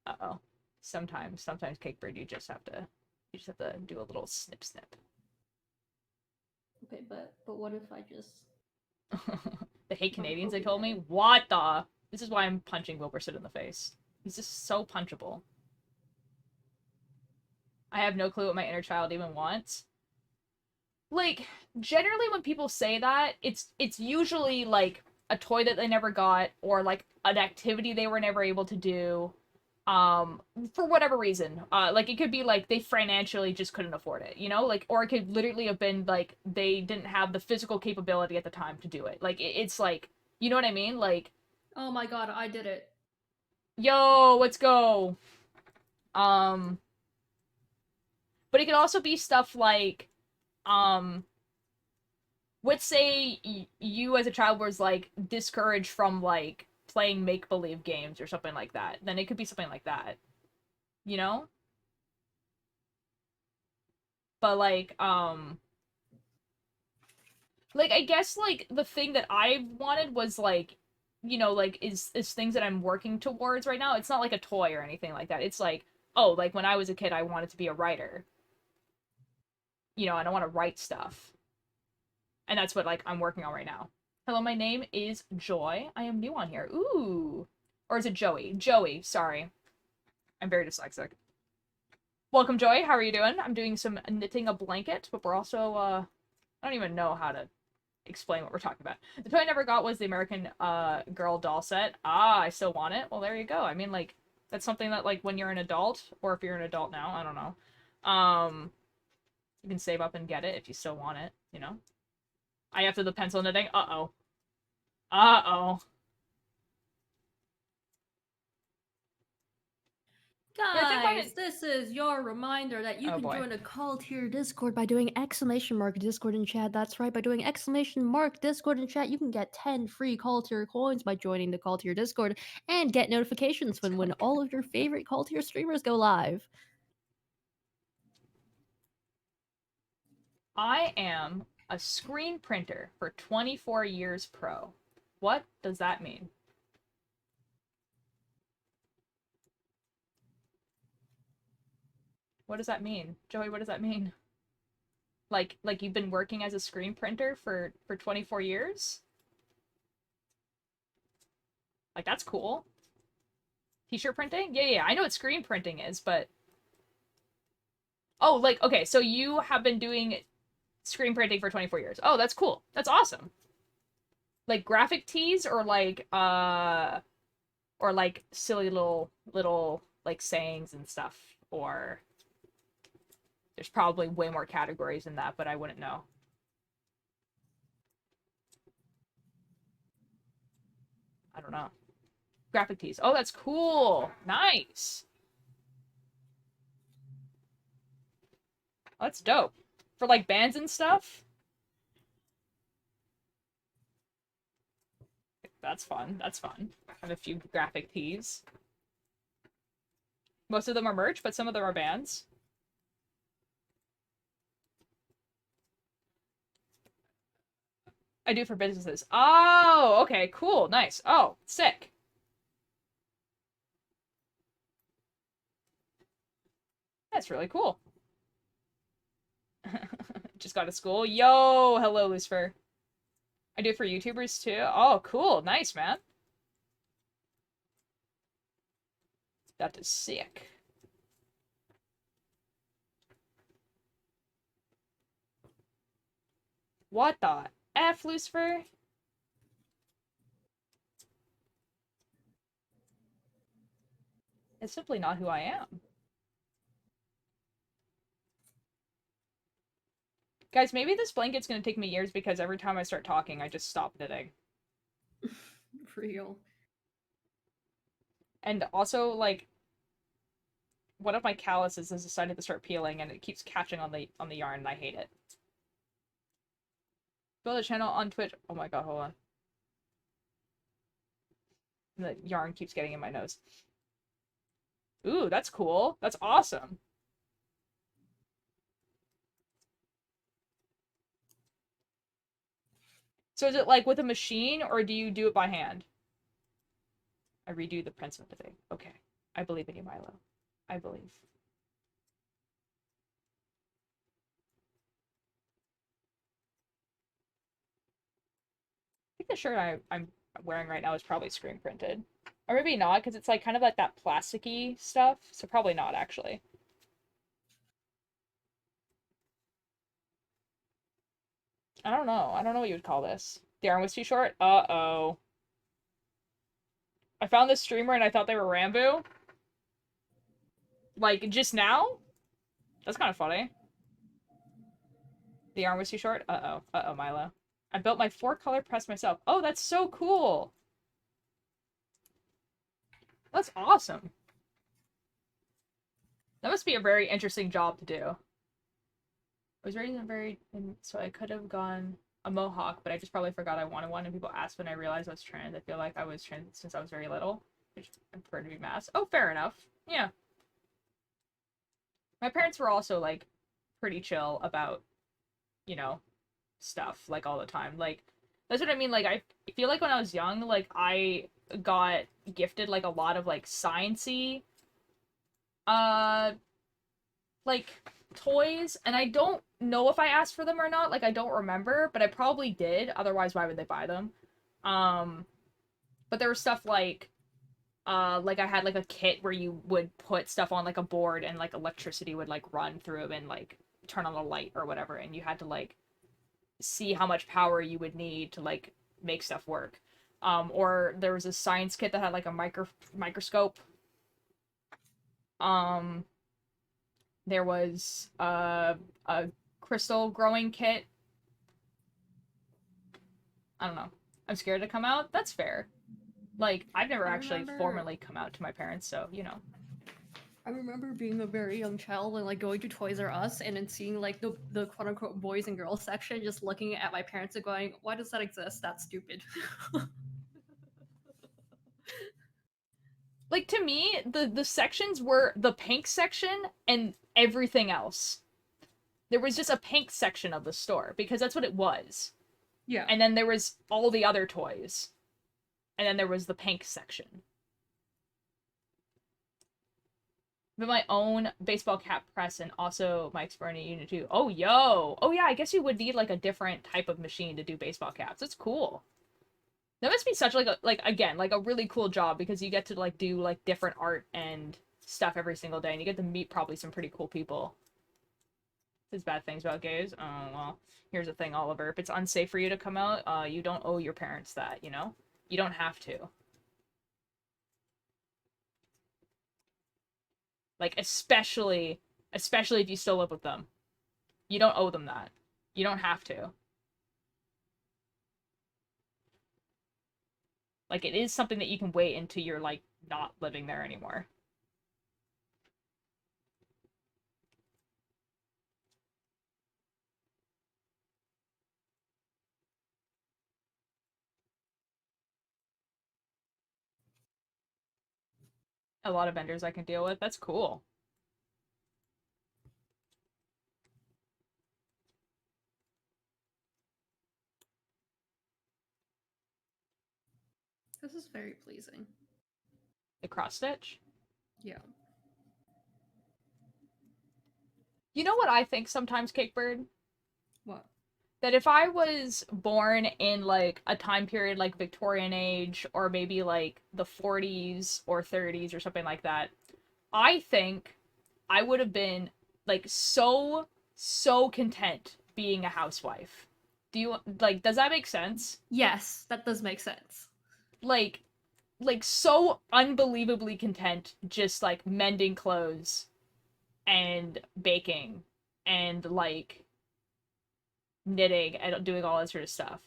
Uh-oh. Sometimes Cakebird, you just have to do a little snip snip. Okay, but what if I just... They hate Canadians, they told me. What the? This is why I'm punching Wilburson in the face. He's just so punchable. I have no clue what my inner child even wants. Like, generally when people say that, it's usually like a toy that they never got, or like an activity they were never able to do, for whatever reason. Like it could be like they financially just couldn't afford it, you know? Like, or it could literally have been like they didn't have the physical capability at the time to do it. Like it's like, you know what I mean? Like, Oh my god, I did it. yo, let's go. Um, but it could also be stuff like, um, let's say you as a child was like discouraged from like playing make-believe games or something like that. Then it could be something like that, you know? But like I guess like the thing that I wanted was like, you know, like is things that I'm working towards right now. It's not like a toy or anything like that. It's like, oh, like when I was a kid I wanted to be a writer. You know, and I want to write stuff. And that's what like I'm working on right now. Hello, my name is Joy. I am new on here. Ooh. Or is it Joey? Joey, sorry. I'm very dyslexic. Welcome, Joy. How are you doing? I'm doing some knitting a blanket, but we're also I don't even know how to explain what we're talking about. The toy I never got was the American Girl doll set. Ah, I still want it. Well, there you go. I mean, like, that's something that, like, when you're an adult, or if you're an adult now, I don't know, you can save up and get it if you still want it, you know? I have to do the pencil knitting. Uh-oh. Uh-oh. Yeah, I think Guys, this is your reminder that you Oh, can boy. join a call to your Discord by doing ! Discord in chat. That's right, by doing ! Discord in chat, you can get 10 free call tier coins by joining the call tier Discord and get notifications when all of your favorite call tier streamers go live. I am a screen printer for 24 years pro. What does that mean? What does that mean? Joey, what does that mean? Like you've been working as a screen printer for 24 years? Like that's cool. T-shirt printing? Yeah, I know what screen printing is, but oh, like okay, so you have been doing screen printing for 24 years. Oh, that's cool. That's awesome. Like graphic tees or like silly little like sayings and stuff, or there's probably way more categories than that, but I wouldn't know. I don't know. Graphic tees. Oh, that's cool. Nice. That's dope. For like bands and stuff? That's fun. That's fun. I have a few graphic tees. Most of them are merch, but some of them are bands. I do for businesses. Oh, okay, cool, nice. Oh, sick. That's really cool. Just got to school. Yo, hello, Lucifer. I do it for YouTubers too. Oh, cool, nice, man. That is sick. What the F, Lucifer? It's simply not who I am. Guys, maybe this blanket's gonna take me years because every time I start talking, I just stop knitting. Real. And also, like, one of my calluses has decided to start peeling, and it keeps catching on the yarn, and I hate it. Build a channel on Twitch. Oh my god, hold on. The yarn keeps getting in my nose. Ooh, that's cool. That's awesome. So is it like with a machine, or do you do it by hand? I redo the prints of the thing. Okay. I believe in you, Milo. I believe. I think the shirt I'm wearing right now is probably screen printed. Or maybe not, because it's like kind of like that plasticky stuff. So probably not, actually. I don't know. I don't know what you would call this. The arm was too short? Uh-oh. I found this streamer and I thought they were Rambo. Like, just now? That's kind of funny. The arm was too short? Uh-oh. Uh-oh, Milo. I built my 4-color press myself. Oh, that's so cool! That's awesome. That must be a very interesting job to do. I was raised in a very... so I could have gone a mohawk, but I just probably forgot I wanted one, and people asked when I realized I was trans. I feel like I was trans since I was very little. Which I prefer to be masked. Oh, fair enough. Yeah. My parents were also, like, pretty chill about, you know, stuff, like, all the time. Like, that's what I mean, like, I feel like when I was young, like, I got gifted, like, a lot of, like, science-y, like, toys, and I don't know if I asked for them or not, like, I don't remember, but I probably did, otherwise why would they buy them? But there was stuff like I had like a kit where you would put stuff on like a board and like electricity would like run through and like turn on a light or whatever, and you had to like see how much power you would need to like make stuff work. Or there was a science kit that had like a microscope. There was a crystal growing kit. I don't know. I'm scared to come out. That's fair. Like, I've never actually formally come out to my parents, so, you know. I remember being a very young child and like going to Toys R Us and then seeing like the quote unquote boys and girls section, just looking at my parents and going, why does that exist? That's stupid. Like, to me, the sections were the pink section and everything else. There was just a pink section of the store, because that's what it was. Yeah. And then there was all the other toys. And then there was the pink section. But my own baseball cap press and also my Xperny Unit 2. Oh, yo! Oh, yeah, I guess you would need, like, a different type of machine to do baseball caps. That's cool. That must be such, like, again, like, a really cool job, because you get to, like, do, like, different art and stuff every single day, and you get to meet probably some pretty cool people. There's bad things about gays. Oh, well, here's the thing, Oliver. If it's unsafe for you to come out, you don't owe your parents that, you know? You don't have to. Like, especially if you still live with them. You don't owe them that. You don't have to. Like, it is something that you can wait until you're, like, not living there anymore. A lot of vendors I can deal with. That's cool. This is very pleasing. The cross stitch. Yeah. You know what I think sometimes, Cakebird? What? That if I was born in, like, a time period like Victorian age, or maybe, like, the 40s or 30s or something like that, I think I would have been, like, so, so content being a housewife. Do you, like, does that make sense? Yes, that does make sense. Like, so unbelievably content just, like, mending clothes and baking and, like, knitting and doing all that sort of stuff.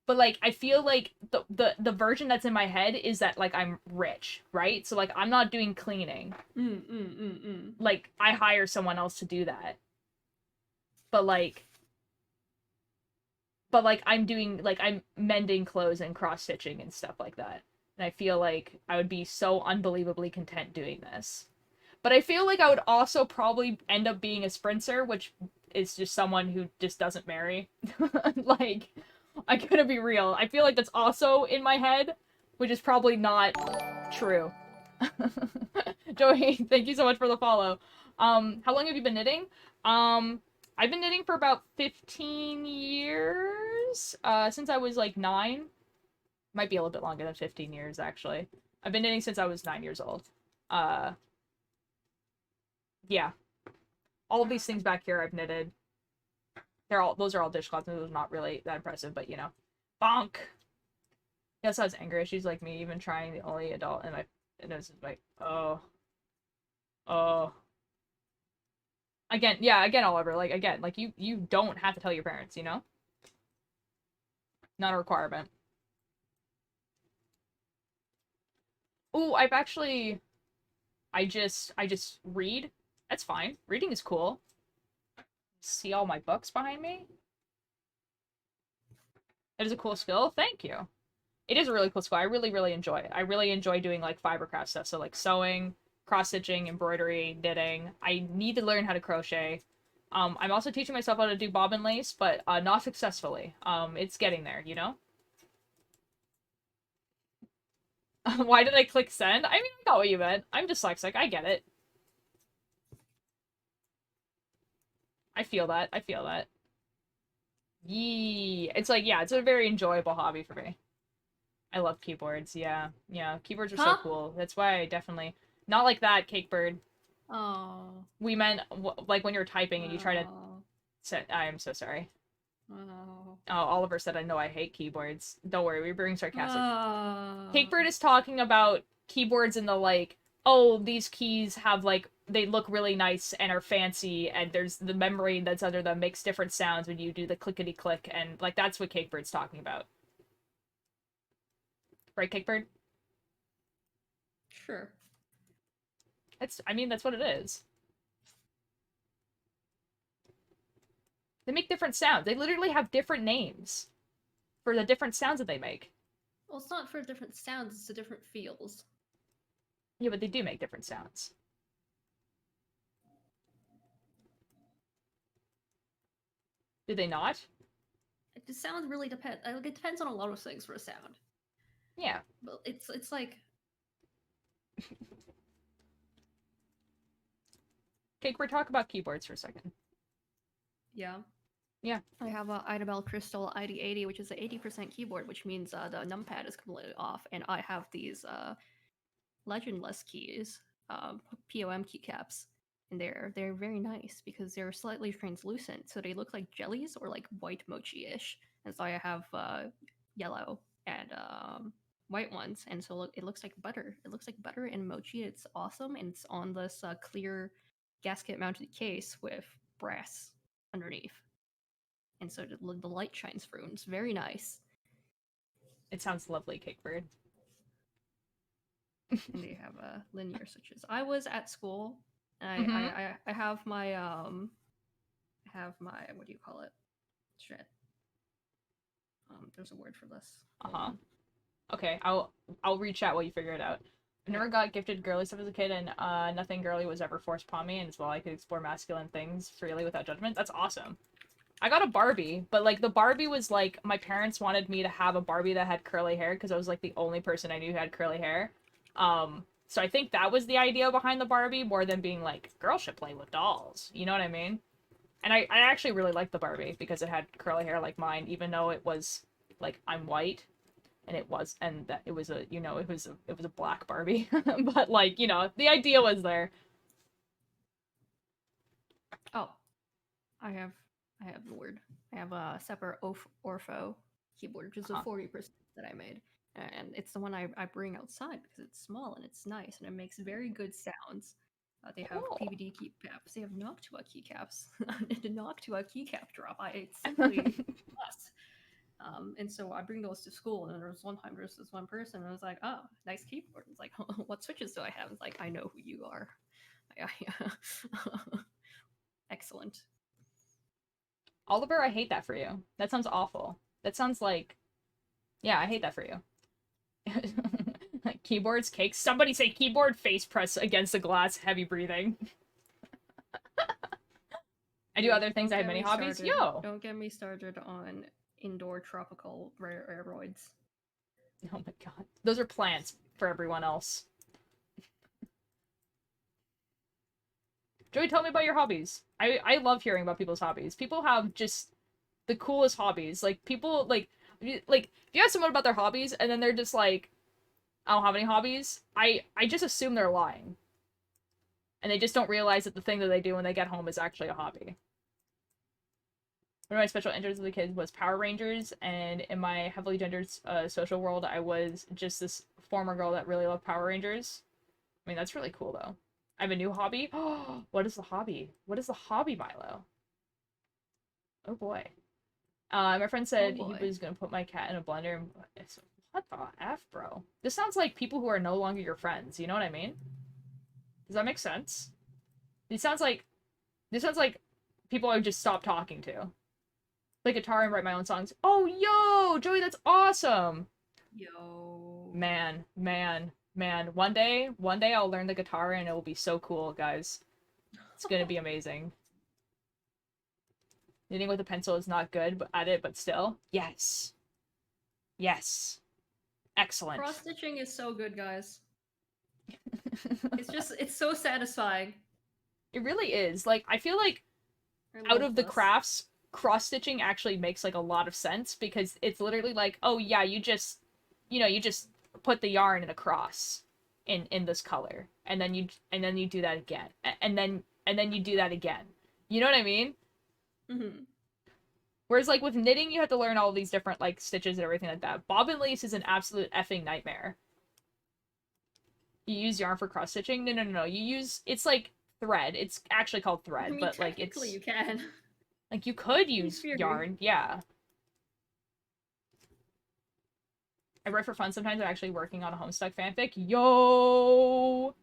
But, like, I feel like the version that's in my head is that, like, I'm rich, right? So, like, I'm not doing cleaning. Like, I hire someone else to do that. But, like, I'm doing, like, I'm mending clothes and cross-stitching and stuff like that. And I feel like I would be so unbelievably content doing this. But I feel like I would also probably end up being a sprinter, which is just someone who just doesn't marry. Like, I'm gonna be real. I feel like that's also in my head, which is probably not true. Joey, thank you so much for the follow. How long have you been knitting? I've been knitting for about 15 years. Since I was like 9. Might be a little bit longer than 15 years, actually. I've been knitting since I was 9 years old. Yeah. All of these things back here I've knitted. Those are all dishcloths, and those are not really that impressive, but you know. Bonk! Yes, has anger issues like me, even trying the only adult, and it's like, oh. Oh. Again, Oliver, like, again, like, you don't have to tell your parents, you know? Not a requirement. Ooh, I just read. That's fine. Reading is cool. See all my books behind me? That is a cool skill. Thank you. It is a really cool skill. I really, really enjoy it. I really enjoy doing, like, fibercraft stuff. So, like, sewing, cross-stitching, embroidery, knitting. I need to learn how to crochet. I'm also teaching myself how to do bobbin lace, but not successfully. It's getting there, you know? Why did I click send? I mean, I got what you meant. I'm dyslexic. I get it. I feel that. I feel that. Yee. It's like, yeah, it's a very enjoyable hobby for me. I love keyboards. Yeah. Yeah. Keyboards are so cool. That's why I definitely... Not like that, Cakebird. Oh. We meant, like, when you're typing and you try to... Oh. I am so sorry. Oh. Oh, Oliver said, I know I hate keyboards. Don't worry, we're being sarcastic. Oh. Cakebird is talking about keyboards in the, like, oh, these keys have, like, they look really nice and are fancy, and there's the memory that's under them makes different sounds when you do the clickety-click, and, like, that's what Cakebird's talking about. Right, Cakebird? Sure. I mean, that's what it is. They make different sounds. They literally have different names for the different sounds that they make. Well, it's not for different sounds, it's the different feels. Yeah, but they do make different sounds. Do they not? The sound really depends. It depends on a lot of things for a sound. Yeah. But it's like... Okay, we're talking about keyboards for a second. Yeah. Yeah. I have a Idabel Crystal ID80, which is an 80% keyboard, which means the numpad is completely off, and I have these legendless keys, POM keycaps, and they're very nice because they're slightly translucent, so they look like jellies or like white mochi-ish. And so I have yellow and white ones, and so it looks like butter. It looks like butter and mochi. It's awesome, and it's on this clear gasket-mounted case with brass underneath. And so the light shines through, and it's very nice. It sounds lovely, Cakebird. and they have linear switches. I was at school, and Mhm. I have my what do you call it? Shit. There's a word for this. Hold Uh-huh. on. Okay, I'll reach out while you figure it out. I never Yeah. got gifted girly stuff as a kid, and nothing girly was ever forced upon me, and as well I could explore masculine things freely without judgment. That's awesome. I got a Barbie, but like the Barbie was like my parents wanted me to have a Barbie that had curly hair because I was like the only person I knew who had curly hair. So I think that was the idea behind the Barbie more than being like girls should play with dolls. You know what I mean? And I actually really liked the Barbie because it had curly hair like mine, even though it was like I'm white and it was and that it was a it was a black Barbie. But like, the idea was there. Oh, I have I have the word. I have a separate Orpho keyboard, which is a Huh. 40% that I made. And it's the one I bring outside because it's small and it's nice and it makes very good sounds. They have Cool. PVD keycaps. They have Noctua keycaps. The Noctua keycap drop. It's simply plus. And so I bring those to school, and there was one time there was this one person, and I was like, "Oh, nice keyboard." It's like, "What switches do I have?" It's like, "I know who you are." Excellent. Oliver, I hate that for you. That sounds awful. That sounds like, yeah, I hate that for you. Like keyboards, cakes. Somebody say keyboard face press against the glass, heavy breathing. I do Dude, other things. I have many hobbies. Yo! Don't get me started on indoor tropical aeroids. Oh my god. Those are plants for everyone else. Joey, tell me about your hobbies. I love hearing about people's hobbies. People have just the coolest hobbies. Like people like if you ask someone about their hobbies and then they're just like, I don't have any hobbies, I just assume they're lying. And they just don't realize that the thing that they do when they get home is actually a hobby. One of my special interests as a kid was Power Rangers, and in my heavily gendered social world, I was just this former girl that really loved Power Rangers. I mean, that's really cool, though. I have a new hobby. What is the hobby? What is the hobby, Milo? Oh boy. My friend Oh said he boy. was gonna put my cat in a blender. What the F, bro? This sounds like people who are no longer your friends. You know what I mean? Does that make sense? This sounds like people I would just stop talking to. Play guitar and write my own songs. Oh, yo, Joey, that's awesome. Yo. Man, man, man. One day I'll learn the guitar and it will be so cool, guys. It's gonna be amazing. Knitting with a pencil is not good at it, but still. Yes. Yes. Excellent. Cross stitching is so good, guys. It's so satisfying. It really is. Like, I feel like I out love of the this. crafts, cross stitching actually makes like a lot of sense because it's literally like, oh yeah, you just put the yarn in a cross in this color, and then you do that again, and then you do that again. You know what I mean? Mm-hmm. Whereas like with knitting, you have to learn all these different like stitches and everything like that. Bobbin lace is an absolute effing nightmare. You use yarn for cross stitching? No, no, no, no. It's like thread. It's actually called I thread, mean, but like technically it's you can. like you could In use theory. yarn, yeah. I write for fun sometimes. I'm actually working on a Homestuck fanfic. Yo!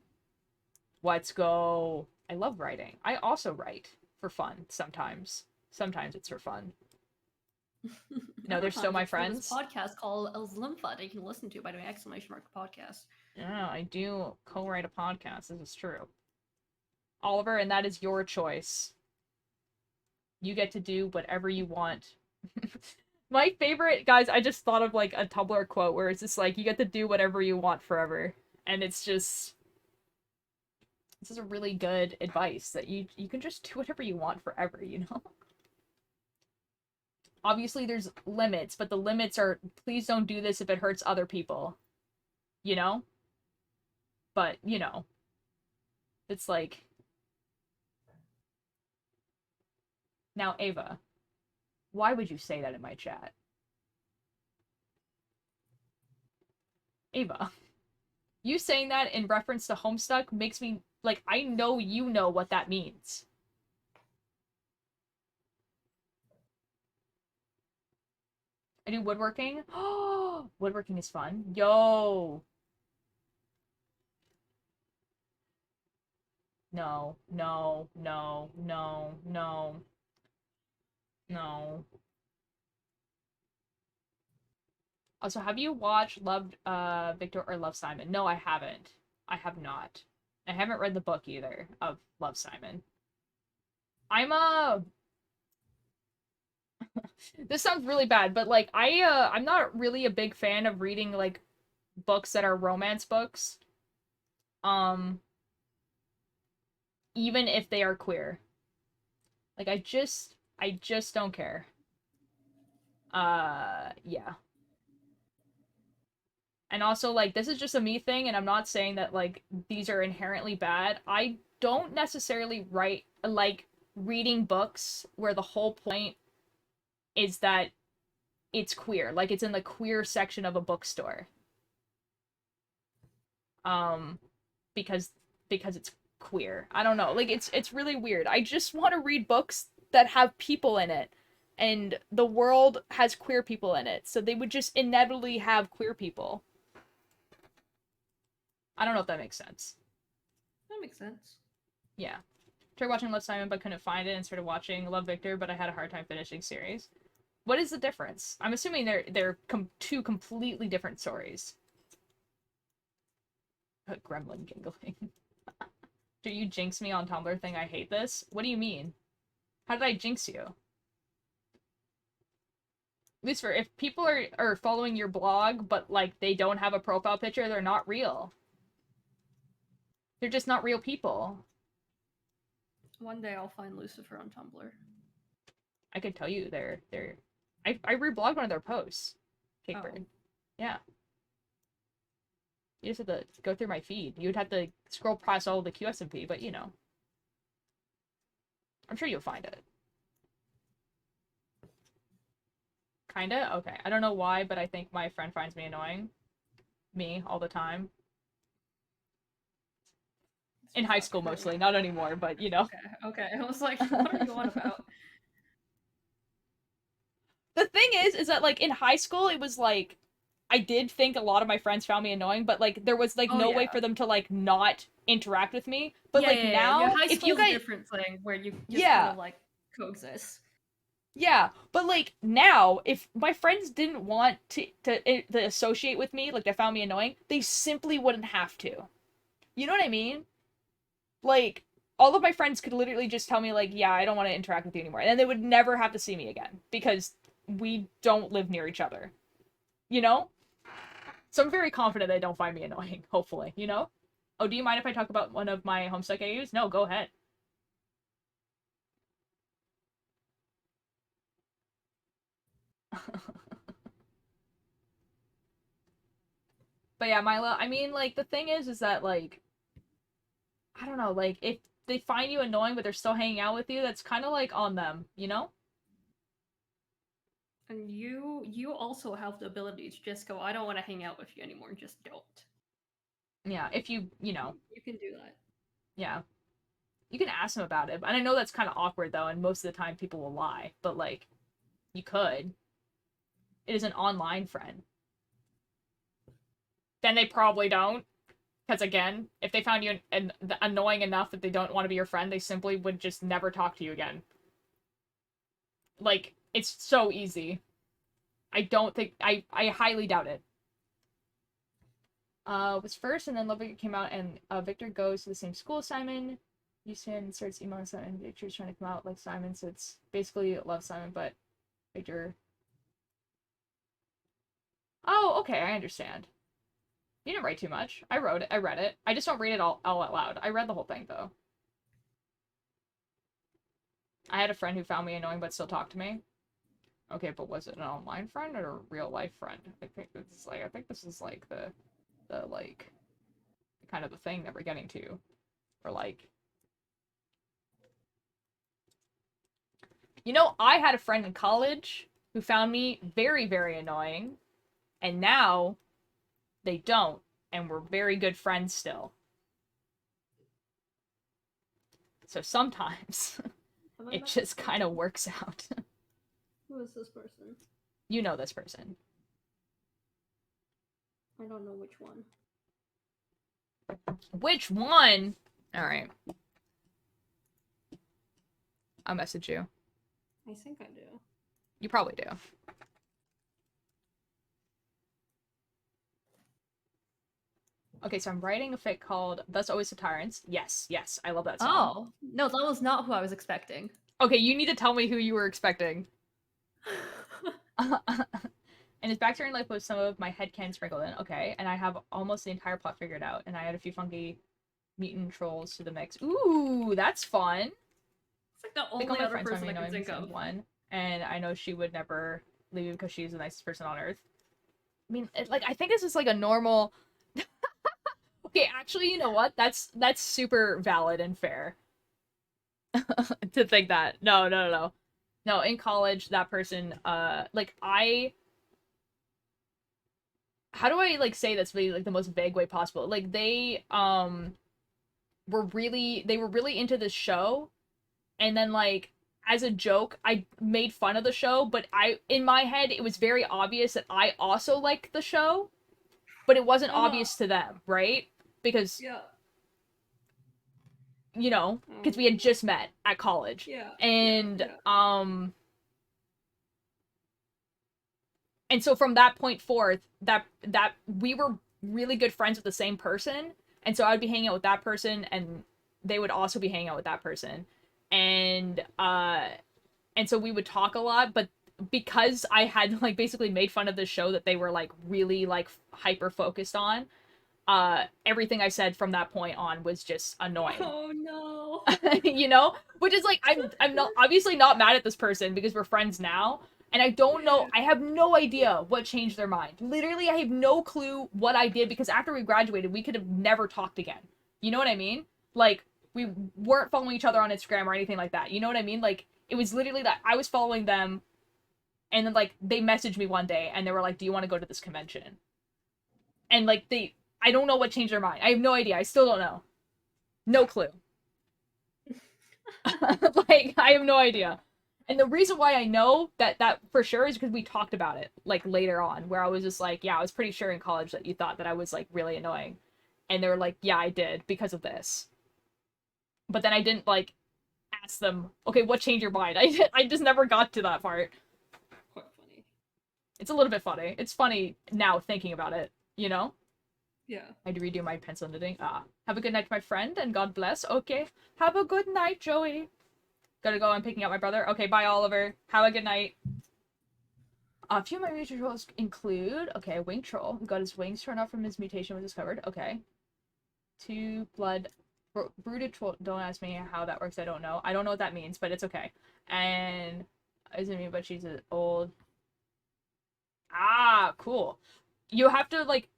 Let's go. I love writing. I also write for fun sometimes. Sometimes it's for fun. No, they're still my It's for this friends. podcast called El Zlimfa that you can listen to by doing !! Podcast. Yeah, I do co-write a podcast. This is true. Oliver, and that is your choice. You get to do whatever you want. My favorite, guys, I just thought of like a Tumblr quote where it's just like, you get to do whatever you want forever. And it's just, this is a really good advice that you can just do whatever you want forever, you know? Obviously there's limits, but the limits are, please don't do this if it hurts other people. You know? But, it's like, now Ava, why would you say that in my chat? Ava, you saying that in reference to Homestuck makes me, like, I know you know what that means. I do woodworking. Oh, woodworking is fun. Yo. No, no, no, no, no, no. Also, have you watched Love Victor or Love Simon? No, I haven't. I have not. I haven't read the book either of Love Simon. I'm a this sounds really bad, but like I'm not really a big fan of reading like books that are romance books. Um even if they are queer. Like I just don't care. Yeah. And also like this is just a me thing and I'm not saying that like these are inherently bad. I don't necessarily write like reading books where the whole point is that it's queer. Like it's in the queer section of a bookstore. Um because it's queer. I don't know. Like it's really weird. I just want to read books that have people in it. And the world has queer people in it. So they would just inevitably have queer people. I don't know if that makes sense. That makes sense. Yeah. Tried watching Love Simon but couldn't find it and started watching Love Victor, but I had a hard time finishing series. What is the difference? I'm assuming they're two completely different stories. Gremlin giggling. Do you jinx me on Tumblr thing? I hate this. What do you mean? How did I jinx you? At least for if people are following your blog, but like they don't have a profile picture, they're not real. They're just not real people. One day I'll find Lucifer on Tumblr. I could tell you I reblogged one of their posts. Cakebird. Oh. Yeah. You just have to go through my feed. You'd have to scroll past all the QSMP, but you know. I'm sure you'll find it. Kinda? Okay. I don't know why, but I think my friend finds me annoying. Me, all the time. In high school mostly, not anymore, but you know. Okay. I was like, what are you on about? The thing is that like in high school it was like I did think a lot of my friends found me annoying, but like there was like Oh, no way yeah. for them to like not interact with me. But like Yeah, now, high if you school's guys a different thing where you just Yeah. kind of like coexist. Yeah, but like now, if my friends didn't want to associate with me, like they found me annoying, they simply wouldn't have to. You know what I mean? Like all of my friends could literally just tell me like, "Yeah, I don't want to interact with you anymore." And then they would never have to see me again because we don't live near each other. You know? So I'm very confident they don't find me annoying, hopefully, you know? Oh, do you mind if I talk about one of my Homestuck AUs? No, go ahead. But yeah, Milo, I mean, like, the thing is that, like, I don't know, like, if they find you annoying but they're still hanging out with you, that's kind of, like, on them, you know? And you also have the ability to just go, I don't want to hang out with you anymore, and just don't. Yeah, if you know, You can do that. yeah. You can ask them about it. And I know that's kind of awkward, though, and most of the time people will lie, but, like, you could. It is an online friend. Then they probably don't. Because again, if they found you annoying enough that they don't want to be your friend, they simply would just never talk to you again. Like, it's so easy. I don't think I highly doubt it. Was first and then Love Victor came out and Victor goes to the same school as Simon. Houston starts emailing Simon. Victor's trying to come out like Simon, so it's basically Love Simon, but Victor. Oh, okay, I understand. You didn't write too much. I read it. I just don't read it all out loud. I read the whole thing though. I had a friend who found me annoying but still talked to me. Okay, but was it an online friend or a real life friend? I think this is like the like kind of the thing that we're getting to. Or like you know, I had a friend in college who found me very, very annoying, and now they don't, and we're very good friends still. So sometimes it just kind of works out. Who is this person? You know this person. I don't know which one. Which one? All right. I'll message you. I think I do. You probably do. Okay, so I'm writing a fic called Thus Always to Tyrants. Yes, yes, I love that song. Oh, no, that was not who I was expecting. Okay, you need to tell me who you were expecting. And his backstory in life was some of my headcanon sprinkled in. Okay, and I have almost the entire plot figured out, and I add a few funky mutant trolls to the mix. Ooh, that's fun. It's like the They call only my other friends when person we I know can him think since of. one, and I know she would never leave me because she's the nicest person on earth. I mean, like, I think this is like a normal. Okay, actually, you know what? That's super valid and fair to think that. No, no, no, no. No, in college, that person, like, how do I, like, say this really, like, the most vague way possible? Like, they were really into this show, and then, like, as a joke, I made fun of the show, but in my head, it was very obvious that I also liked the show, but it wasn't obvious to them, right? Because, Yeah. you know, because we had just met at college. Yeah. And, and so from that point forth, that we were really good friends with the same person, and so I would be hanging out with that person, and they would also be hanging out with that person, and so we would talk a lot, but because I had like basically made fun of this show that they were like really like hyper focused on, everything I said from that point on was just annoying. Oh no. You know? Which is like I'm not obviously not mad at this person because we're friends now. And I don't know, I have no idea what changed their mind. Literally, I have no clue what I did because after we graduated, we could have never talked again. You know what I mean? Like, we weren't following each other on Instagram or anything like that. You know what I mean? Like, it was literally that I was following them, and then, like, they messaged me one day, and they were like, do you want to go to this convention? And, like, I don't know what changed their mind. I have no idea. I still don't know. No clue. Like, I have no idea. And the reason why I know that for sure is because we talked about it, like, later on, where I was just like, yeah, I was pretty sure in college that you thought that I was, like, really annoying. And they were like, yeah, I did, because of this. But then I didn't, like, ask them, okay, what changed your mind? I just never got to that part. Quite funny. It's a little bit funny. It's funny now thinking about it, you know? Yeah. I had to redo my pencil knitting. Have a good night, my friend, and God bless. Okay. Have a good night, Joey. Gotta go, I'm picking up my brother. Okay, bye, Oliver. Have a good night. A few of my mutation trolls include, okay, wing troll. Got his wings torn off from his mutation was discovered. Okay. 2 blood. Brooded troll. Don't ask me how that works. I don't know. I don't know what that means, but it's okay. And isn't me, but she's old. Ah, cool. You have to, like,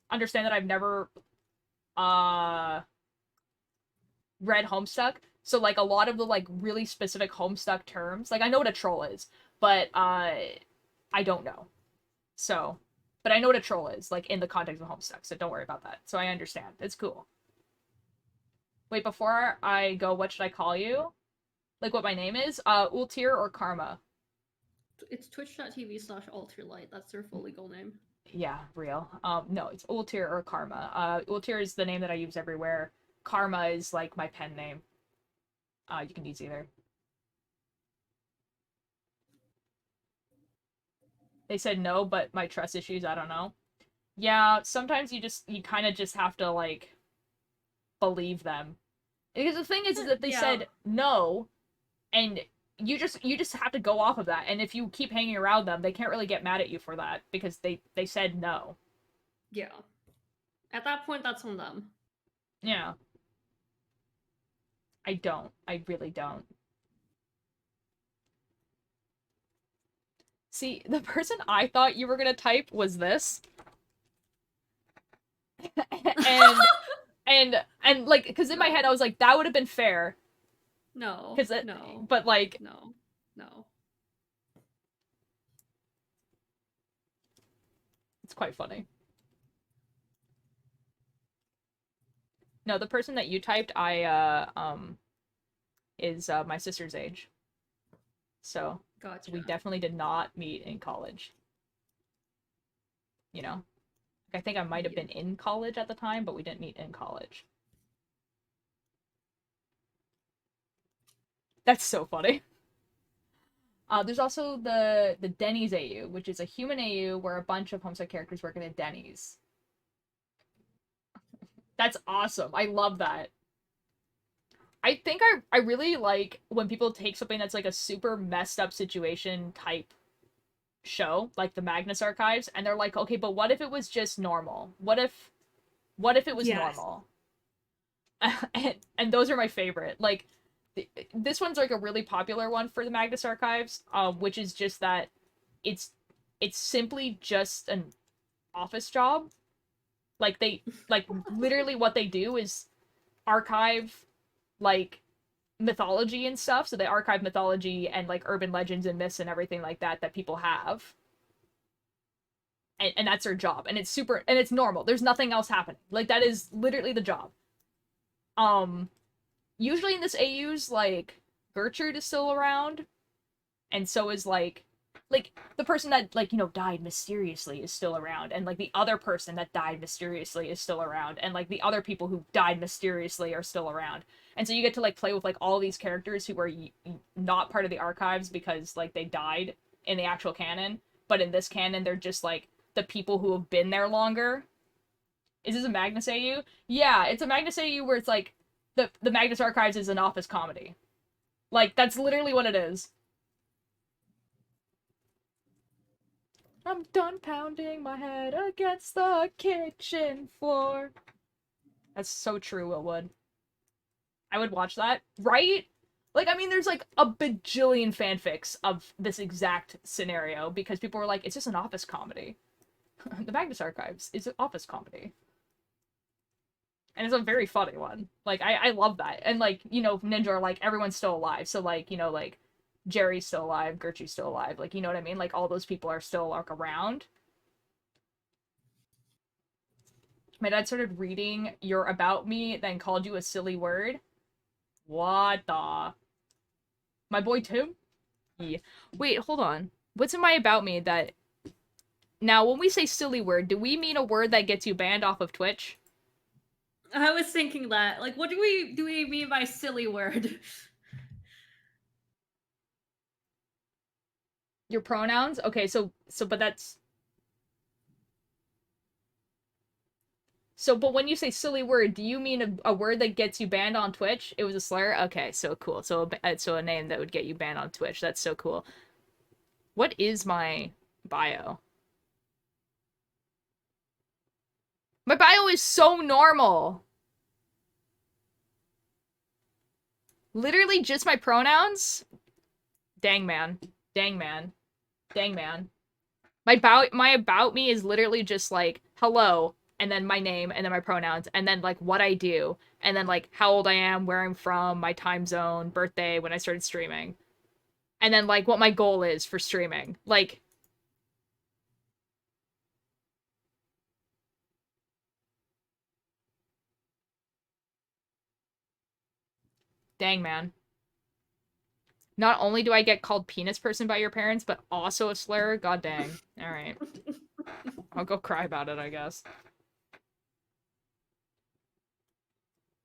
understand that I've never read Homestuck, so like a lot of the like really specific Homestuck terms, like I know what a troll is, but I don't know. So, but I know what a troll is, like in the context of Homestuck, so don't worry about that. So I understand. It's cool. Wait, before I go, what should I call you? Like what my name is? Ultir or Karma? It's twitch.tv/alterlight. That's their full legal name. Yeah, real. No, it's Ultir or Karma. Ultir is the name that I use everywhere. Karma is like my pen name. You can use either. They said no, but my trust issues, I don't know. Yeah, sometimes you kind of just have to, like, believe them. Because the thing is that they said no, and you just have to go off of that. And if you keep hanging around them, they can't really get mad at you for that because they said no. Yeah. At that point, that's on them. Yeah. I don't. I really don't. See, the person I thought you were gonna type was this. and like, because in my head I was like, that would have been fair. No. No. But like, no. it's quite funny. No, the person that you typed, is my sister's age. So Gotcha. we definitely did not meet in college. You know? I think I might have been in college at the time, but we didn't meet in college. That's so funny. There's also the Denny's AU, which is a human AU where a bunch of Homestuck characters work in a Denny's. That's awesome. I love that. I think I really like when people take something that's like a super messed up situation type show, like the Magnus Archives, and they're like, okay, but what if it was just normal? What if it was Yes. normal? And those are my favorite. Like this one's like a really popular one for the Magnus Archives, which is just that it's it's simply just an office job. Like they like literally what they do is archive like mythology and stuff. So they archive mythology and like urban legends and myths and everything like that people have. And that's their job. And it's super and it's normal. There's nothing else happening. Like that is literally the job. Usually in this AU's like Gertrude is still around. And so is like the person that like, you know, died mysteriously is still around, and like the other person that died mysteriously is still around, and like the other people who died mysteriously are still around. And so you get to like play with like all these characters who are not part of the archives because like they died in the actual canon, but in this canon they're just like the people who have been there longer. Is this a Magnus AU? Yeah, it's a Magnus AU where it's like the Magnus Archives is an office comedy. Like that's literally what it is. I'm done pounding my head against the kitchen floor. That's so true, Willwood. I would watch that, right? Like, I mean, there's like a bajillion fanfics of this exact scenario because people were like, it's just an office comedy. The Magnus Archives is an office comedy. And it's a very funny one. Like, I love that. And like, you know, Ninja are like, everyone's still alive. So like, you know, like, Jerry's still alive, Gertrude's still alive, like, you know what I mean? Like, all those people are still, like, around. My dad started reading your About Me, then called you a silly word. What the? My boy Tim? Yeah. Wait, hold on. What's in my About Me that... Now, when we say silly word, do we mean a word that gets you banned off of Twitch? I was thinking that. Like, what do we mean by silly word? Your pronouns? Okay, but that's... So, but when you say silly word, do you mean a word that gets you banned on Twitch? It was a slur? Okay, so cool. So a name that would get you banned on Twitch. That's so cool. What is my bio? My bio is so normal. Literally just my pronouns? Dang, man. Dang, man. Dang, man. My about me is literally just like, hello, and then my name, and then my pronouns, and then like what I do, and then like how old I am, where I'm from, my time zone, birthday, when I started streaming. And then like what my goal is for streaming. Like, dang, man. Not only do I get called penis person by your parents, but also a slur? God dang. Alright. I'll go cry about it, I guess.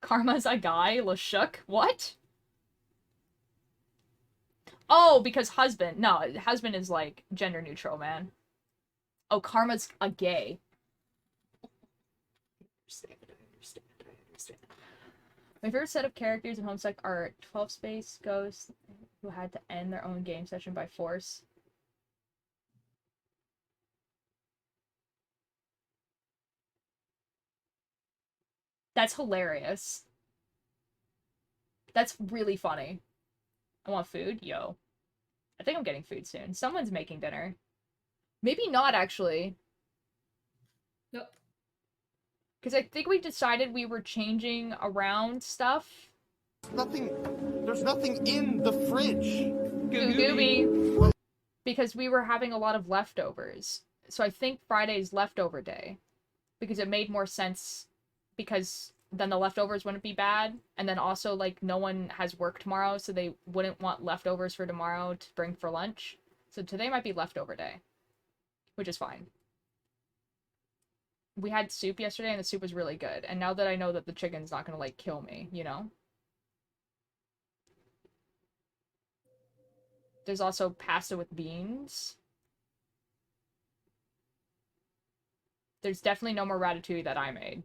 Karma's a guy? Lashuk? What? Oh, because husband. No, husband is like gender neutral, man. Oh, Karma's a gay. I understand. My favorite set of characters in Homestuck are 12 Space Ghosts, who had to end their own game session by force. That's hilarious. That's really funny. I want food? Yo. I think I'm getting food soon. Someone's making dinner. Maybe not, actually. Yep. Because I think we decided we were changing around stuff. There's nothing in the fridge. Gooby. Because we were having a lot of leftovers. So I think Friday's leftover day. Because it made more sense because then the leftovers wouldn't be bad. And then also, like, no one has work tomorrow, so they wouldn't want leftovers for tomorrow to bring for lunch. So today might be leftover day. Which is fine. We had soup yesterday, and the soup was really good. And now that I know that the chicken's not gonna, like, kill me, you know? There's also pasta with beans. There's definitely no more ratatouille that I made.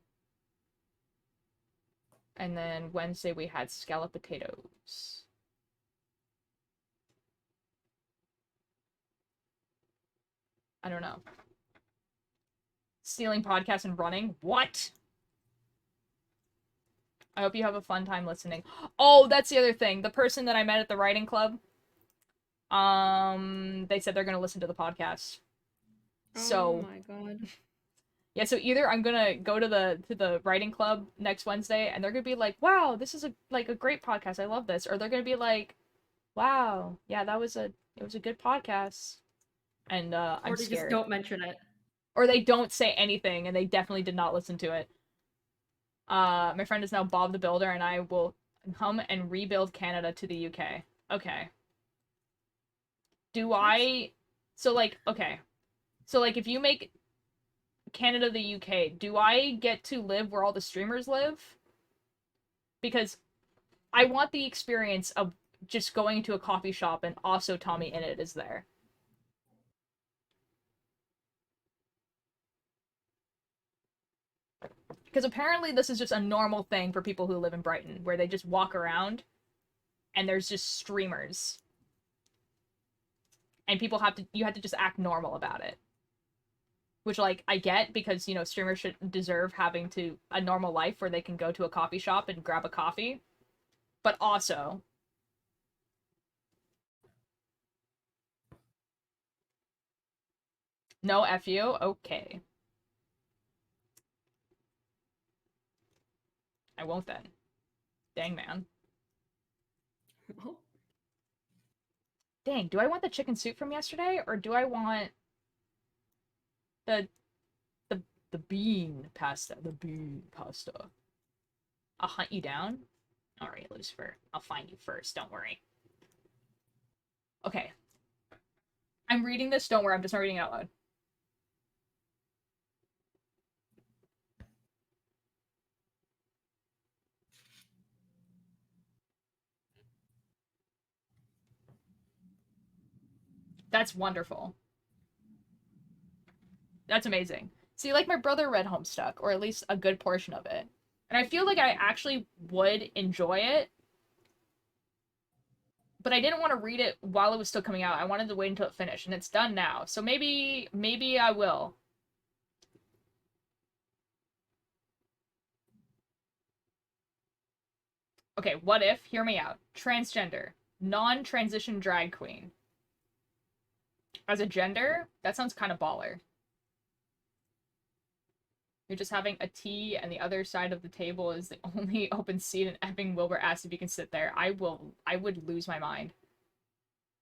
And then Wednesday we had scalloped potatoes. I don't know. Stealing podcasts and running? What? I hope you have a fun time listening. Oh, that's the other thing. The person that I met at the writing club, they said they're gonna listen to the podcast. So Oh my god. yeah, so either I'm gonna go to the writing club next Wednesday and they're gonna be like, "Wow, this is a great podcast. I love this," or they're gonna be like, "Wow, yeah, it was a good podcast," and I'm Or they just scared. don't mention it. Or they don't say anything and they definitely did not listen to it. My friend is now Bob the Builder, and I will come and rebuild Canada to the UK. Okay. Do I? So like, okay. So like, if you make Canada the UK, do I get to live where all the streamers live? Because I want the experience of just going into a coffee shop and also Tommy Innit is there. Because apparently this is just a normal thing for people who live in Brighton, where they just walk around and there's just streamers. And you have to just act normal about it. Which, like, I get, because, you know, streamers should deserve having a normal life where they can go to a coffee shop and grab a coffee. But also, no F you? Okay. I won't then. Dang, man. Oh. Dang, do I want the chicken soup from yesterday, or do I want the the bean pasta? The bean pasta. I'll hunt you down. Alright, Lucifer. I'll find you first, don't worry. Okay. I'm reading this, don't worry, I'm just not reading it out loud. That's wonderful. That's amazing. See, like, my brother read Homestuck, or at least a good portion of it. And I feel like I actually would enjoy it. But I didn't want to read it while it was still coming out. I wanted to wait until it finished, and it's done now. So maybe I will. Okay, what if, hear me out, transgender, non-transition drag queen. As a gender, that sounds kind of baller. You're just having a tea, and the other side of the table is the only open seat, and Epping Wilbur asks if you can sit there. I would lose my mind.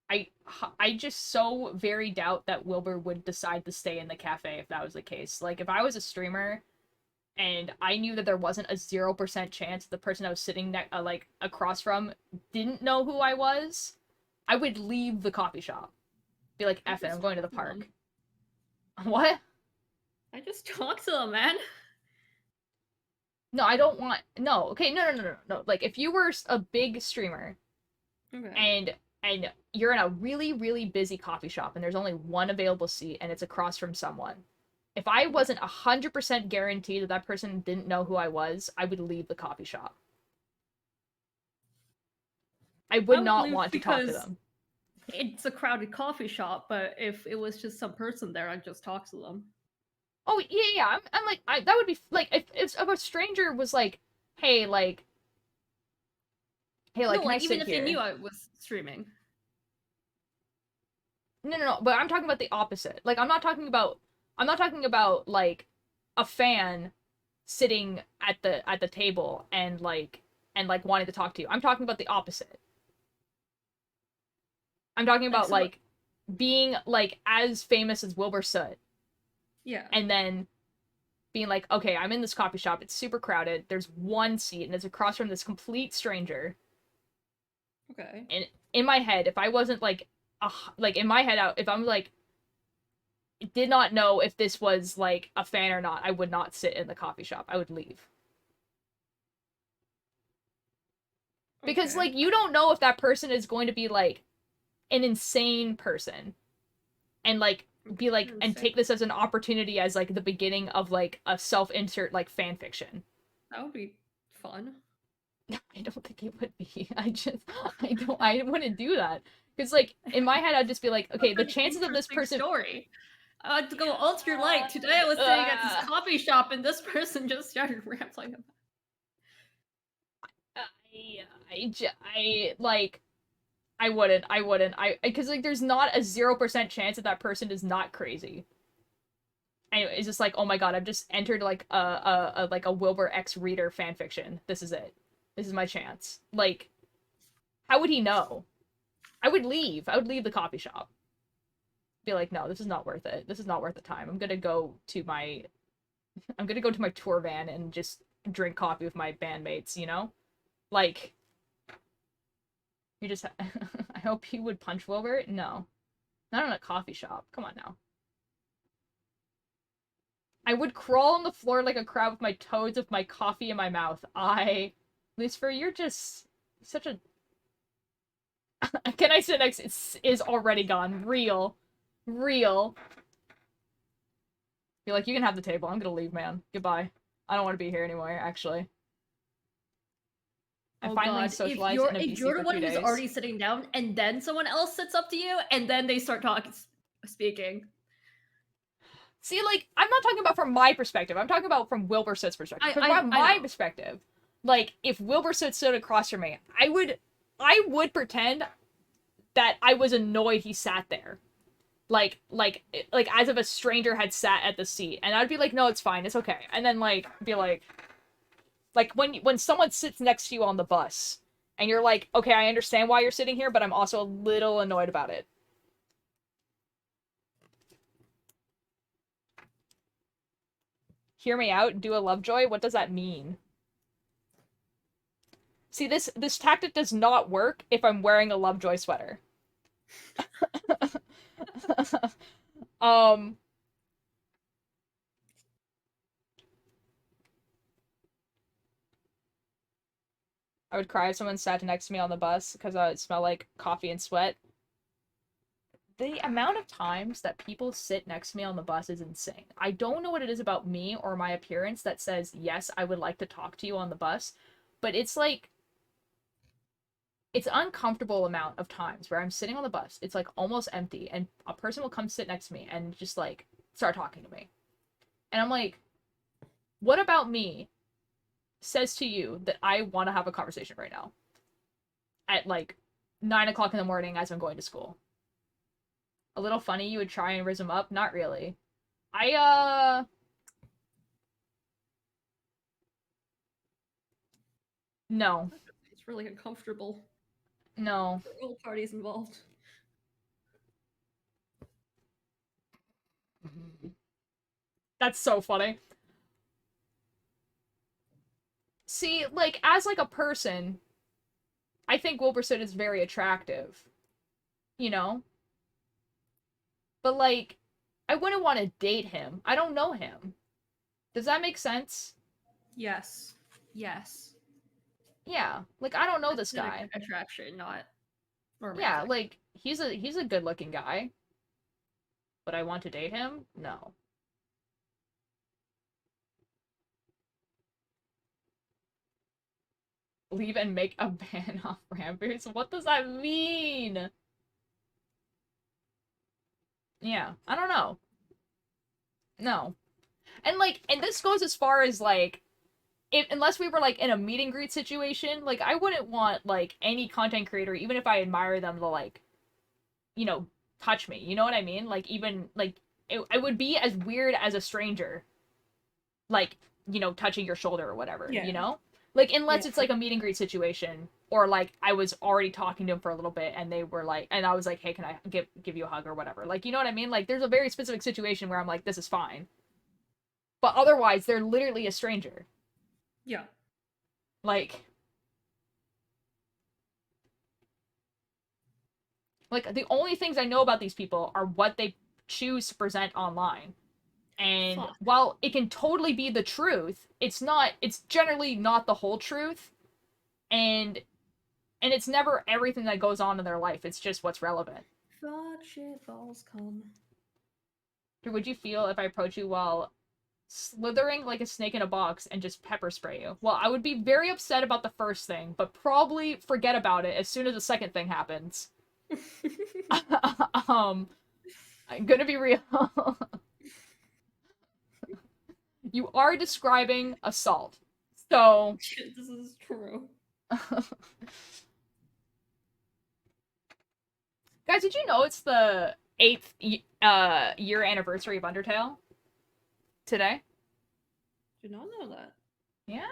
I just so very doubt that Wilbur would decide to stay in the cafe if that was the case. Like, if I was a streamer and I knew that there wasn't a 0% chance the person I was sitting like across from didn't know who I was, I would leave the coffee shop. Be like, F it, I'm going to the park. What? I just talked to them, man. No, I don't want. No, okay, no. Like, if you were a big streamer, Okay. and you're in a really, really busy coffee shop, and there's only one available seat, and it's across from someone. If I wasn't 100% guaranteed that that person didn't know who I was, I would leave the coffee shop. I would not want to talk to them. It's a crowded coffee shop, but if it was just some person there, I'd just talk to them. Oh yeah. I'm like, that would be like, if a stranger was like, hey, like, No, can I like, sit even if here? they knew I was streaming. No. But I'm talking about the opposite. Like, I'm not talking about like a fan sitting at the table and wanting to talk to you. I'm talking about the opposite. I'm talking about so- like being like as famous as Wilbur Soot, Yeah. and then being like, okay, I'm in this coffee shop. It's super crowded. There's one seat, and it's across from this complete stranger. Okay. And in my head, if I wasn't like in my head, if I'm like did not know if this was like a fan or not, I would not sit in the coffee shop. I would leave. Because Okay. like, you don't know if that person is going to be like an insane person and like be like and take this as an opportunity as like the beginning of like a self-insert like fan fiction. That would be fun. I don't think it would be. I wouldn't do that. Because like in my head I'd just be like, okay, the chances of this person story. I had to go alter your light. Today I was sitting at this coffee shop and this person just started rambling about. I wouldn't. Because like there's not a 0% chance that that person is not crazy. Anyway, it's just like, oh my god, I've just entered like a Wilbur X Reader fanfiction. This is it. This is my chance. Like, how would he know? I would leave. I would leave the coffee shop. Be like, no, this is not worth it. This is not worth the time. I'm gonna go to my tour van and just drink coffee with my bandmates, you know? Like, you just I hope he would punch Wilbur. No. Not in a coffee shop. Come on now. I would crawl on the floor like a crab with my toes with my coffee in my mouth. Lucifer, you're just such a... Can I sit next? Is already gone. Real. You're like, you can have the table. I'm gonna leave, man. Goodbye. I don't want to be here anymore, actually. I finally socialized in a if BC you're for the one 2 who's days. already sitting down and then someone else sits up to you and then they start speaking. See, like, I'm not talking about from my perspective. I'm talking about from Wilbur Soot's perspective. From my perspective, like, if Wilbur Soot stood across from me, I would pretend that I was annoyed he sat there. Like as if a stranger had sat at the seat. And I'd be like, no, it's fine. It's okay. And then, like, be like when someone sits next to you on the bus, and you're like, okay, I understand why you're sitting here, but I'm also a little annoyed about it. Hear me out, do a Lovejoy? What does that mean? See, this tactic does not work if I'm wearing a Lovejoy sweater. I would cry if someone sat next to me on the bus because I would smell like coffee and sweat. The amount of times that people sit next to me on the bus is insane. I don't know what it is about me or my appearance that says, yes, I would like to talk to you on the bus, but it's like, it's an uncomfortable amount of times where I'm sitting on the bus, it's like almost empty, and a person will come sit next to me and just like start talking to me. And I'm like, what about me says to you that I want to have a conversation right now? At like 9 o'clock in the morning as I'm going to school. A little funny, you would try and raise him up? Not really. No. It's really uncomfortable. No. There are all parties involved. That's so funny. See, like, as like a person, I think Wilburson is very attractive. You know? But like, I wouldn't want to date him. I don't know him. Does that make sense? Yes. Yes. Yeah. Like, I don't know this guy. Attraction, not romantic. Yeah, like, he's a good-looking guy. But I want to date him? No. Leave and make a ban off Rampers? What does that mean? Yeah, I don't know. No. And like, and this goes as far as like, unless we were like in a meet and greet situation, like I wouldn't want like any content creator, even if I admire them, to like, you know, touch me. You know what I mean? Like even like it would be as weird as a stranger, like, you know, touching your shoulder or whatever. Yeah. You know, like unless it's like a meet and greet situation, or like I was already talking to him for a little bit and they were like, and I was like, hey, can I give you a hug or whatever? Like, you know what I mean? Like there's a very specific situation where I'm like, this is fine. But otherwise, they're literally a stranger. Yeah. Like, the only things I know about these people are what they choose to present online. And while it can totally be the truth, it's generally not the whole truth. And And it's never everything that goes on in their life, it's just what's relevant. Fuck shit, balls come. Dude, would you feel if I approach you while slithering like a snake in a box and just pepper spray you? Well, I would be very upset about the first thing, but probably forget about it as soon as the second thing happens. I'm gonna be real. You are describing assault. So Shit, this is true. Guys, did you know it's the 8th year anniversary of Undertale today? Did not know that. Yeah.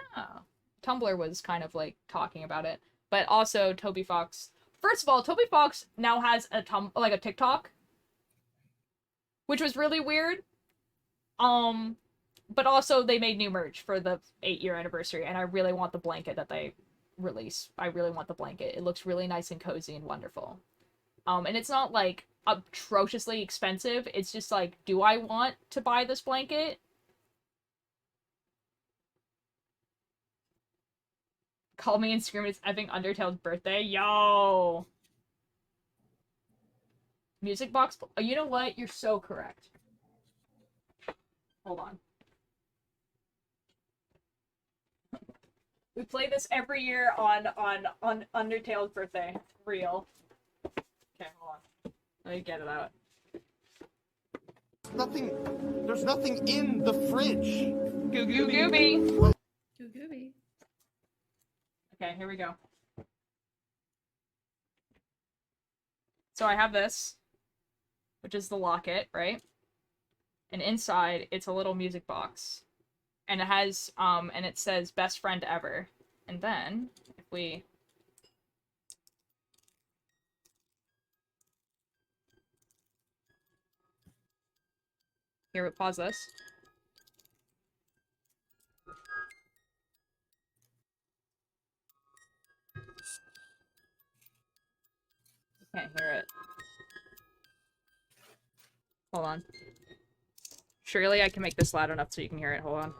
Tumblr was kind of like talking about it. But also Toby Fox. First of all, Toby Fox now has a TikTok, which was really weird. But also they made new merch for the 8-year anniversary, and I really want the blanket that they release. I really want the blanket. It looks really nice and cozy and wonderful. And it's not like atrociously expensive. It's just like, do I want to buy this blanket? Call me and scream it's effing Undertale's birthday. Yo! Music box. Oh, you know what? You're so correct. Hold on. We play this every year on Undertale's birthday. Real. Okay, hold on. Let me get it out. There's nothing in the fridge. Goo goo gooby. Goo gooby. Okay, here we go. So I have this, which is the locket, right? And inside, it's a little music box. And it has, and it says, best friend ever. And then, if we... Here, we pause this. You can't hear it. Hold on. Surely I can make this loud enough so you can hear it. Hold on.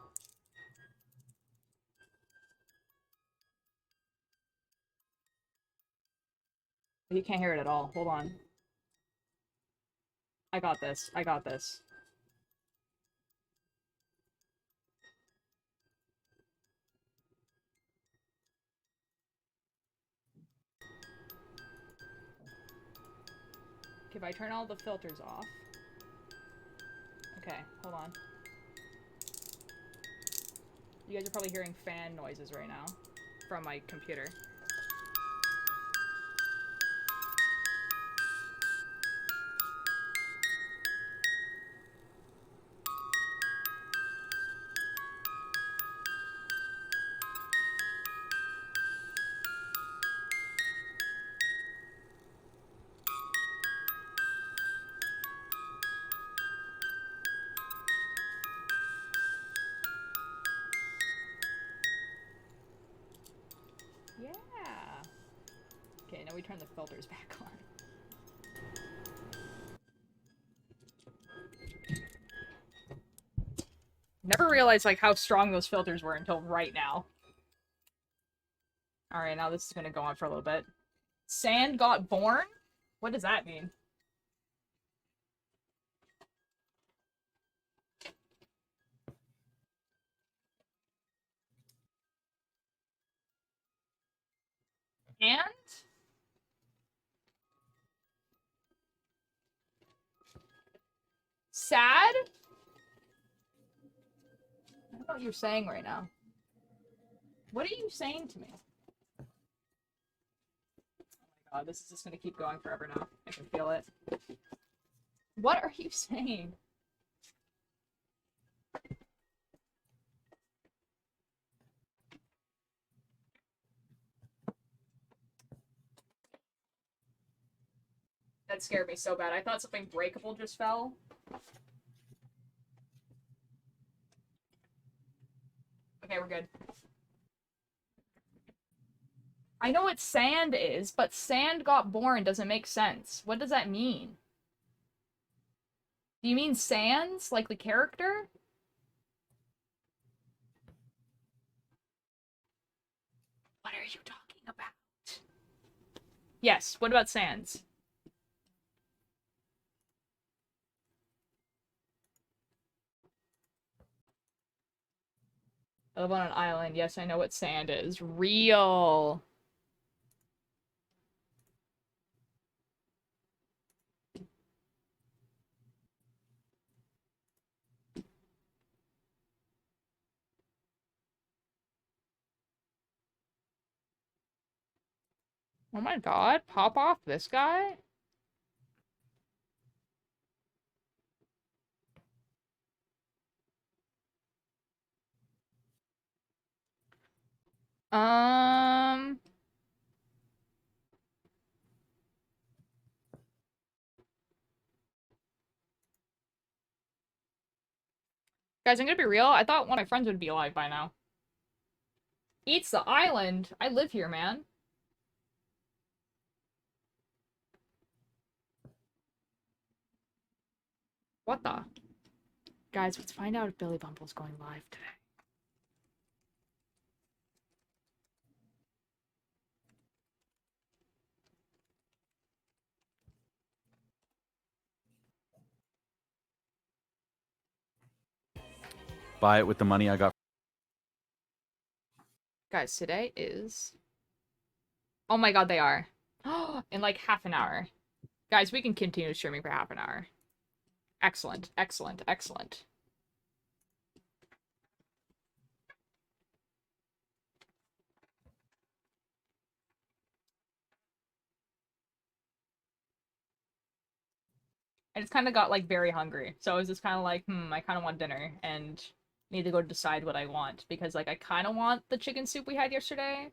You can't hear it at all. Hold on. I got this. I got this. Okay, if I turn all the filters off. Okay, hold on. You guys are probably hearing fan noises right now from my computer. Yeah. Okay, now we turn the filters back on. Never realized like how strong those filters were until right now. Alright, now this is gonna go on for a little bit. Sand got born? What does that mean? And? Sad? I don't know what you're saying right now. What are you saying to me? Oh my god, this is just gonna keep going forever now. I can feel it. What are you saying? That scared me so bad. I thought something breakable just fell. Okay, we're good. I know what sand is, but sand got born doesn't make sense. What does that mean? Do you mean Sans, like the character? What are you talking about? Yes, what about sands? I live on an island. Yes, I know what sand is. Real. Oh my god, pop off this guy? Um, guys, I'm gonna be real. I thought one of my friends would be alive by now. Eats the island. I live here, man. What the? Guys, let's find out if Billy Bumble's going live today. Buy it with the money I got. Guys, today is... Oh my god, they are. In like half an hour. Guys, we can continue streaming for half an hour. Excellent, excellent, excellent. I just kind of got, like, very hungry. So I was just kind of like, I kind of want dinner, and need to go decide what I want. Because, like, I kind of want the chicken soup we had yesterday.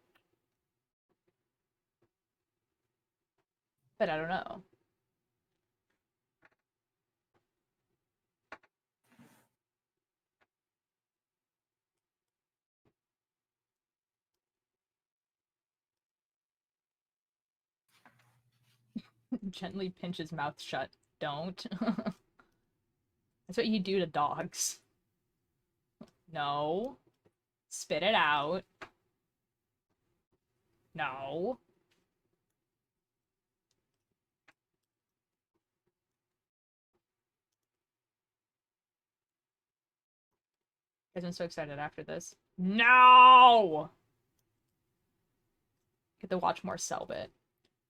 But I don't know. Gently pinch his mouth shut. Don't. That's what you do to dogs. No. Spit it out. No. Guys, I'm so excited after this. No! Get to watch more Selbit.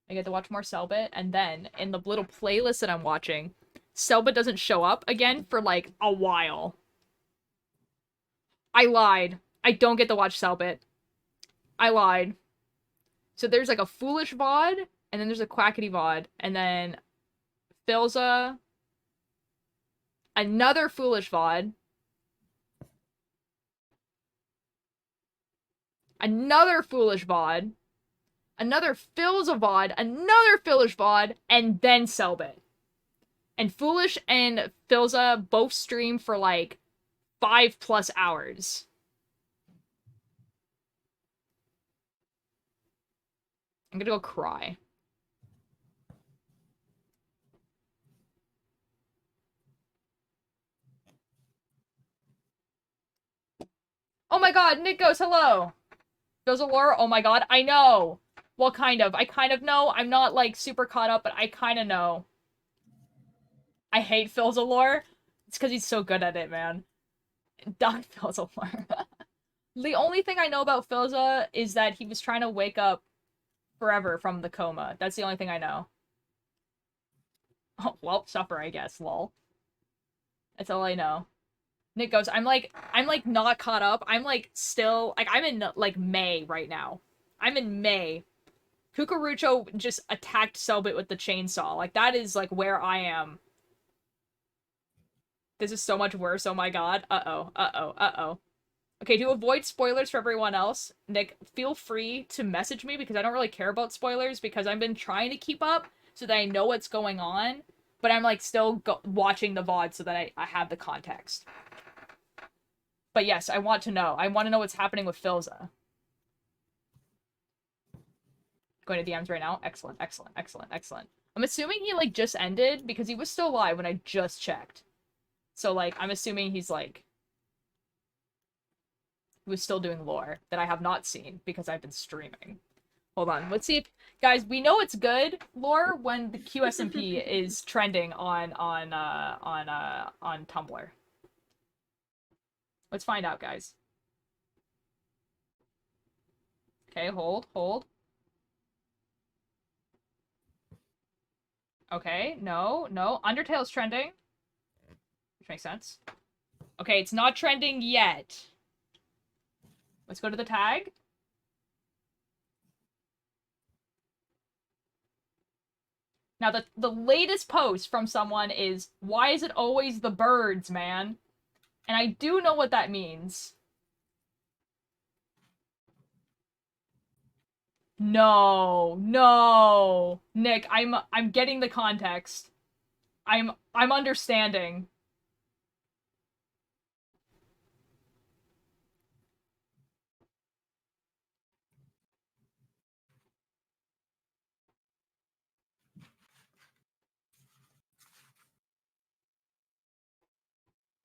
I get to watch more Selbit, and then, in the little playlist that I'm watching, Selbit doesn't show up again for, like, a while. I lied. I don't get to watch Selbit. I lied. So there's, like, a Foolish VOD, and then there's a Quackity VOD, and then Philza, another Foolish VOD, another Foolish VOD, another Philza VOD, another Foolish VOD, and then Selbit. And Foolish and Philza both stream for like 5+ hours. I'm gonna go cry. Oh my god, Nick goes, hello! Philza lore? Oh my god, I know! Well, kind of. I kind of know. I'm not, like, super caught up, but I kind of know. I hate Philza lore. It's because he's so good at it, man. Dog Philza lore. The only thing I know about Philza is that he was trying to wake up forever from the coma. That's the only thing I know. Oh, well, suffer, I guess, lol. That's all I know. Nick goes, I'm like not caught up. I'm like still, like I'm in like May right now. I'm in May. Cucurucho just attacked Selbit with the chainsaw. Like that is like where I am. This is so much worse, oh my god. Uh-oh, uh-oh, uh-oh. Okay, to avoid spoilers for everyone else, Nick, feel free to message me because I don't really care about spoilers because I've been trying to keep up so that I know what's going on, but I'm like still watching the VOD so that I have the context. But yes, I want to know. I want to know what's happening with Philza. Going to DMs right now. Excellent, excellent, excellent, excellent. I'm assuming he, like, just ended because he was still live when I just checked. So, like, I'm assuming he's, like... he was still doing lore that I have not seen because I've been streaming. Hold on. Let's see if guys, we know it's good lore when the QSMP is trending on Tumblr. Let's find out, guys. Okay, hold. Okay, no. Undertale's trending. Which makes sense. Okay, it's not trending yet. Let's go to the tag. Now, the latest post from someone is, why is it always the birds, man? And I do know what that means. No. Nick, I'm getting the context. I'm understanding.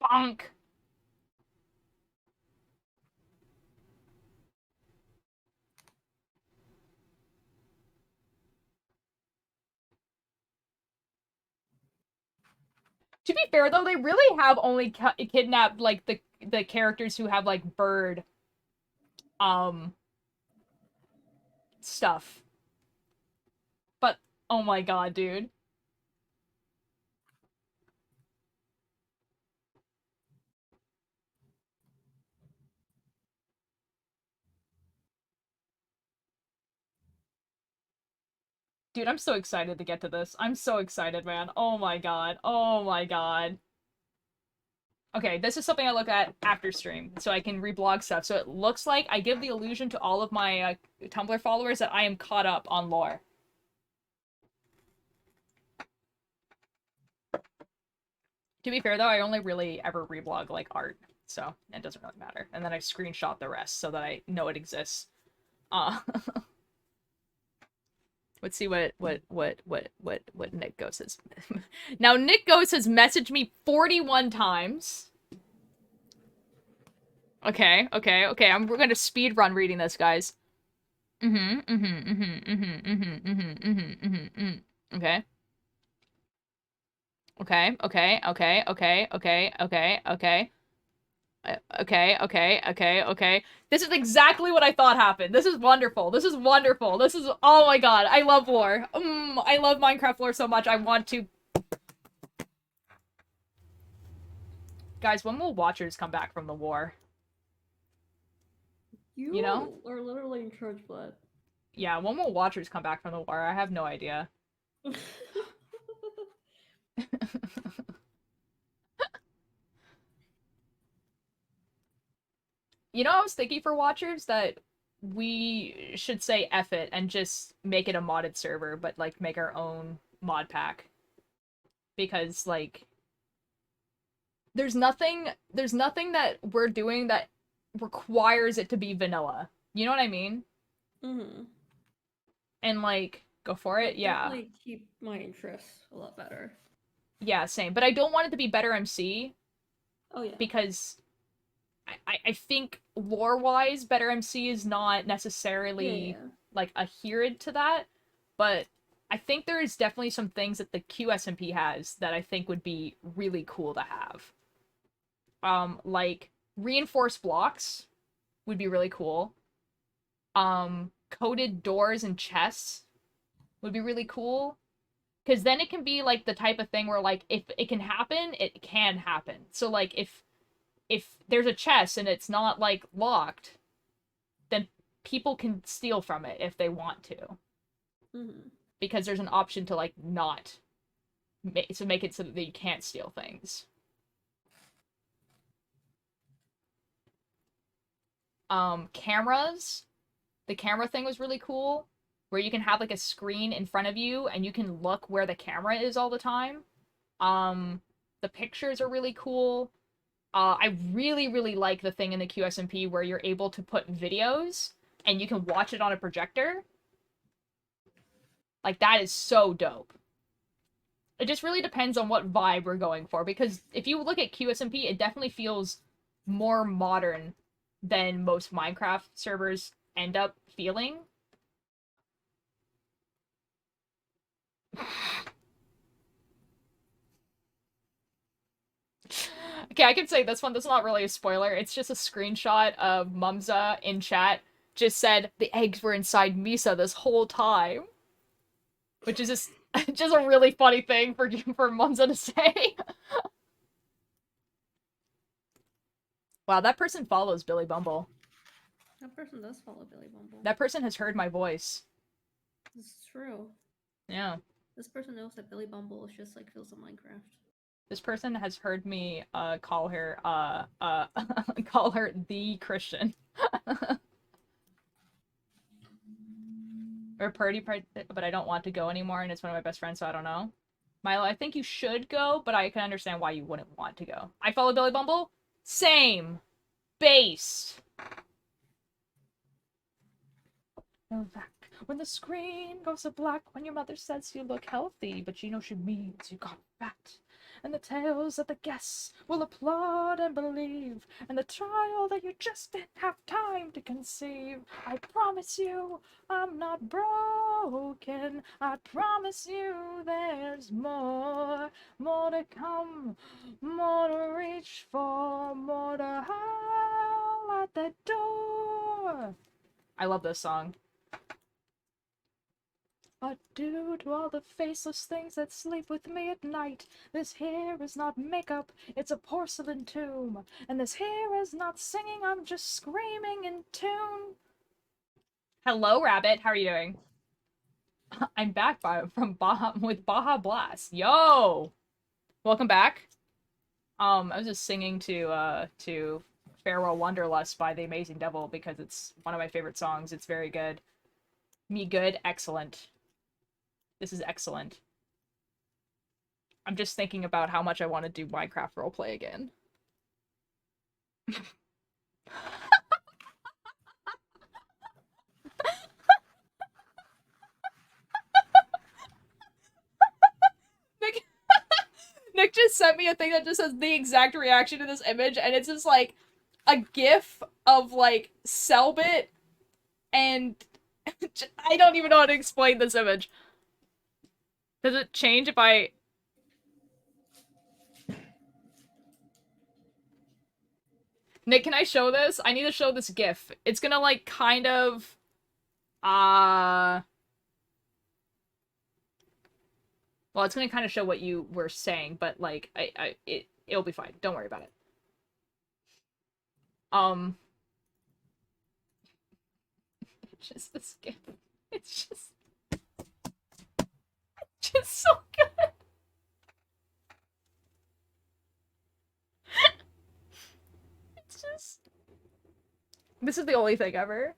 Bonk. To be fair, though, they really have only kidnapped, like, the characters who have, like, bird, stuff. But, oh my god, dude. Dude, I'm so excited to get to this. I'm so excited, man. Oh my god. Oh my god. Okay, this is something I look at after stream, so I can reblog stuff. So it looks like I give the illusion to all of my Tumblr followers that I am caught up on lore. To be fair, though, I only really ever reblog, like, art, so it doesn't really matter. And then I screenshot the rest so that I know it exists. Let's see what Nick Ghost says. Now, Nick Ghost has messaged me 41 times. Okay. We're gonna speed run reading this, guys. Okay. Okay. This is exactly what I thought happened. This is wonderful. Oh my god, I love lore. I love Minecraft lore so much. I want to. Guys, when will Watchers come back from the war? You know? are literally in charge, blood. Yeah, when will Watchers come back from the war? I have no idea. You know, I was thinking for Watchers that we should say F it and just make it a modded server, but, like, make our own mod pack. Because, like, there's nothing that we're doing that requires it to be vanilla. You know what I mean? Mm-hmm. And, like, go for it, yeah. Definitely keep my interests a lot better. Yeah, same. But I don't want it to be Better MC. Oh, yeah. Because I think lore-wise, Better MC is not necessarily, like, adhered to that. But I think there is definitely some things that the QSMP has that I think would be really cool to have. Like, reinforced blocks would be really cool. Coded doors and chests would be really cool. Because then it can be, like, the type of thing where, like, if it can happen, it can happen. So, like, if there's a chest and it's not, like, locked, then people can steal from it if they want to. Mm-hmm. Because there's an option to, like, not make it so that you can't steal things. Cameras. The camera thing was really cool, where you can have, like, a screen in front of you and you can look where the camera is all the time. The pictures are really cool. I really like the thing in the QSMP where you're able to put videos and you can watch it on a projector. Like, that is so dope. It just really depends on what vibe we're going for, because if you look at QSMP, it definitely feels more modern than most Minecraft servers end up feeling. Okay, I can say this one. This is not really a spoiler. It's just a screenshot of Mumza in chat just said the eggs were inside Misa this whole time, which is just just a really funny thing for Mumza to say. Wow, that person follows Billy Bumble. That person does follow Billy Bumble. That person has heard my voice. This is true. Yeah. This person knows that Billy Bumble is just like feels in Minecraft. This person has heard me call her call her the Christian. Or party, but I don't want to go anymore, and it's one of my best friends, so I don't know. Milo, I think you should go, but I can understand why you wouldn't want to go. I follow Billy Bumble. Same. Based. Go back. When the screen goes to black, when your mother says you look healthy, but you know she means you got fat. And the tales that the guests will applaud and believe, and the trial that you just didn't have time to conceive. I promise you, I'm not broken. I promise you there's more to come, more to reach for, more to howl at the door. I love this song. Adieu to all the faceless things that sleep with me at night. This here is not makeup, it's a porcelain tomb. And this here is not singing, I'm just screaming in tune. Hello, Rabbit, how are you doing? I'm back with Baja Blast. Yo! Welcome back. I was just singing to Farewell Wanderlust by The Amazing Devil because it's one of my favorite songs. It's very good. Me good, excellent. This is excellent. I'm just thinking about how much I want to do Minecraft roleplay again. Nick, Nick just sent me a thing that just says the exact reaction to this image, and it's just like a gif of like Selbit, and I don't even know how to explain this image. Does it change if I... Nick, can I show this? I need to show this gif. It's gonna like kind of... Well, it's gonna kind of show what you were saying, but like, it'll be fine. Don't worry about it. It's just this gif. It's just so good. It's just... This is the only thing ever.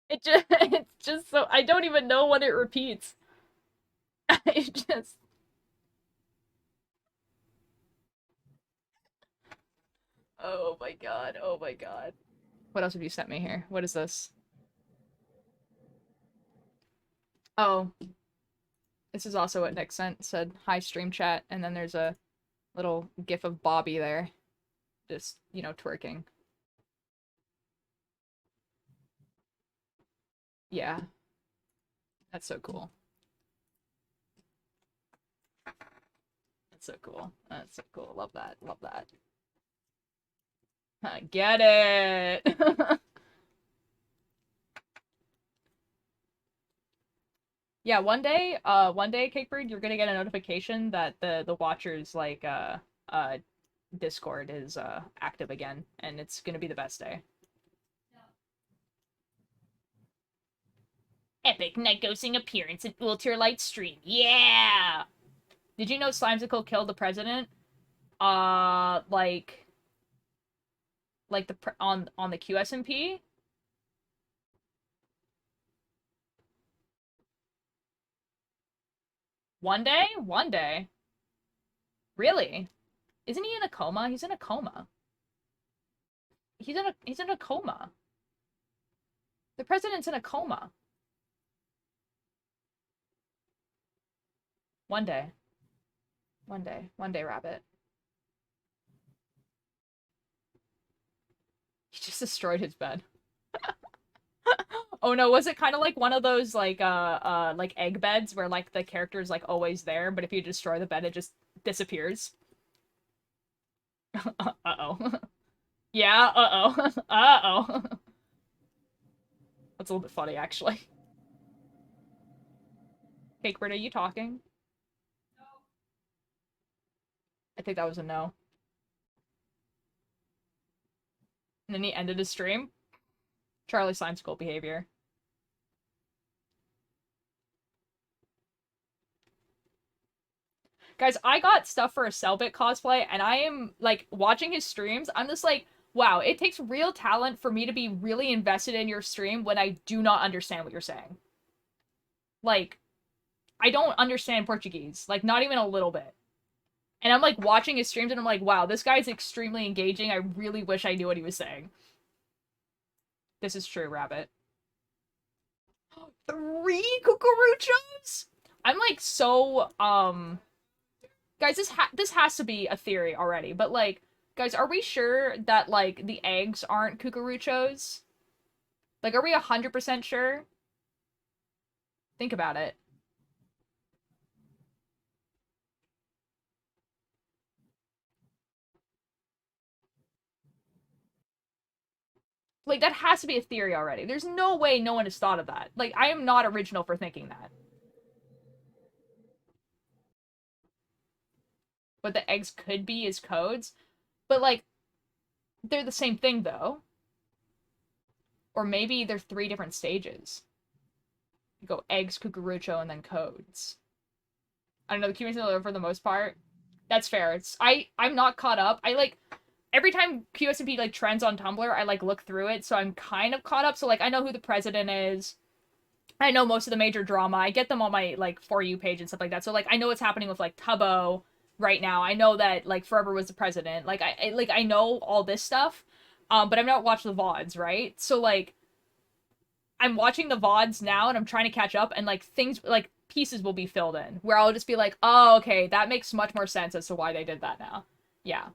It's just so... I don't even know what it repeats. It just... Oh my god, oh my god. What else have you sent me here? What is this? Oh. This is also what Nick sent. It said, hi stream chat, and then there's a little gif of Bobby there. Just, you know, twerking. Yeah. That's so cool. That's so cool. That's so cool. Love that. Love that. Get it! Yeah, one day, Cakebird, you're gonna get a notification that the Watchers, like, Discord is, active again, and it's gonna be the best day. Epic Night Ghosting appearance at Ultra Light stream. Yeah! Did you know Slimesicle killed the president? Like on the QSMP? One day? One day. Really? Isn't he in a coma? He's in a coma. He's in a coma. The president's in a coma. One day. One day. One day, Rabbit. He just destroyed his bed. Oh no, was it kind of like one of those like egg beds where like the character is like always there, but if you destroy the bed, it just disappears? Uh-oh. Yeah, uh-oh. Uh-oh. That's a little bit funny, actually. Cakebird, are you talking? I think that was a no. And then he ended his stream. Charlie Sign School behavior. Guys, I got stuff for a Selbit cosplay, and I am, like, watching his streams, I'm just like, wow, it takes real talent for me to be really invested in your stream when I do not understand what you're saying. Like, I don't understand Portuguese. Like, not even a little bit. And I'm, like, watching his streams, and I'm like, wow, this guy's extremely engaging. I really wish I knew what he was saying. This is true, Rabbit. 3 cucuruchos? I'm, like, so, guys, this has to be a theory already, but, like, guys, are we sure that, like, the eggs aren't cucuruchos? Like, are we 100% sure? Think about it. Like, that has to be a theory already. There's no way no one has thought of that. Like, I am not original for thinking that. What the eggs could be is codes. But, like, they're the same thing, though. Or maybe they're 3 different stages. You go eggs, cucurucho, and then codes. I don't know, the QSMP for the most part. That's fair. I'm not caught up. I, like, every time QSMP, like, trends on Tumblr, I, like, look through it, so I'm kind of caught up. So, like, I know who the president is. I know most of the major drama. I get them on my, like, For You page and stuff like that. So, like, I know what's happening with, like, Tubbo right now. I know that, like, Forever was the president. Like, I know all this stuff. But I'm not watching the VODs, right? So, like, I'm watching the VODs now and I'm trying to catch up, and, like, things, like, pieces will be filled in where I'll just be like, oh, okay, that makes much more sense as to why they did that now. Yeah.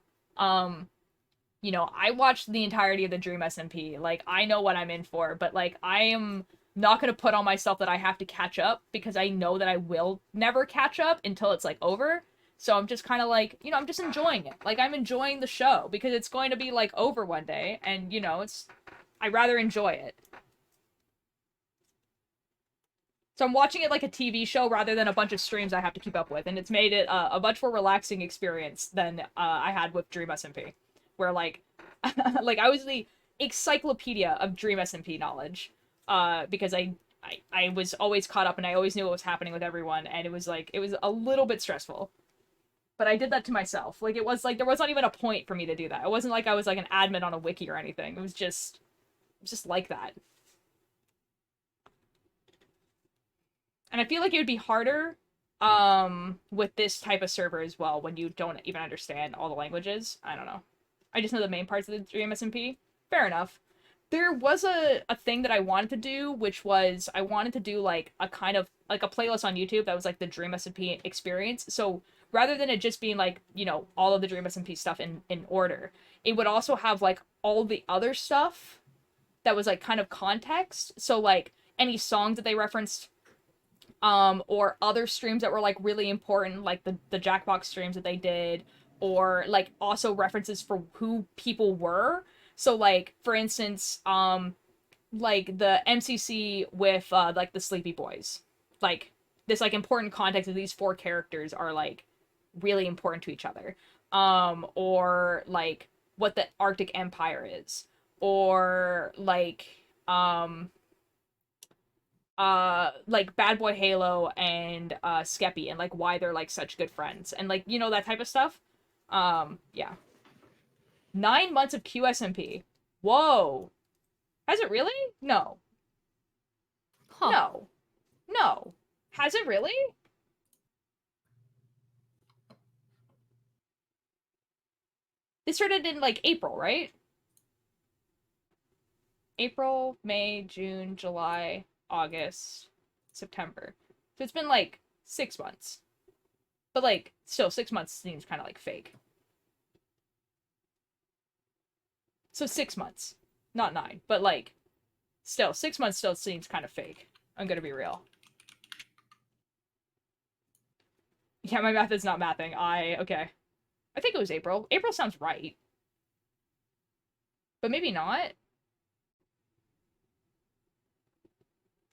You know, I watched the entirety of the Dream SMP. Like, I know what I'm in for, but, like, I am not gonna put on myself that I have to catch up because I know that I will never catch up until it's, like, over. So I'm just kind of like, you know, I'm just enjoying it. Like, I'm enjoying the show because it's going to be, like, over one day, and, you know, I'd rather enjoy it. So I'm watching it like a TV show rather than a bunch of streams I have to keep up with, and it's made it a much more relaxing experience than I had with Dream SMP, where, like, like, I was the encyclopedia of Dream SMP knowledge, because I was always caught up and I always knew what was happening with everyone, and it was a little bit stressful. But I did that to myself. Like, it was like there was not even a point for me to do that. It wasn't like I was like an admin on a wiki or anything. It was just like that. And I feel like it would be harder with this type of server as well when you don't even understand all the languages. I don't know. I just know the main parts of the Dream SMP. Fair enough. There was a thing that I wanted to do, which was I wanted to do like a kind of like a playlist on YouTube that was like the Dream SMP experience. So rather than it just being like, you know, all of the Dream SMP stuff in order, it would also have like all the other stuff that was like kind of context. So like any songs that they referenced, or other streams that were like really important, like the Jackbox streams that they did, or like also references for who people were. So like for instance, like the MCC with like the Sleepy Boys, like this like important context of these 4 characters are like really important to each other, or like what the Arctic Empire is, or like Bad Boy Halo and Skeppy, and like why they're like such good friends, and like, you know, that type of stuff. Yeah. 9 months of QSMP. Whoa. Has it really? No. Huh. No. No. Has it really? This started in like April, right? April, May, June, July, August, September. So it's been like 6 months. But like, still 6 months seems kind of like fake. So 6 months. Not 9, but like Still, 6 months still seems kind of fake. I'm gonna be real. Yeah, my math is not mathing. Okay. I think it was April. April sounds right. But maybe not.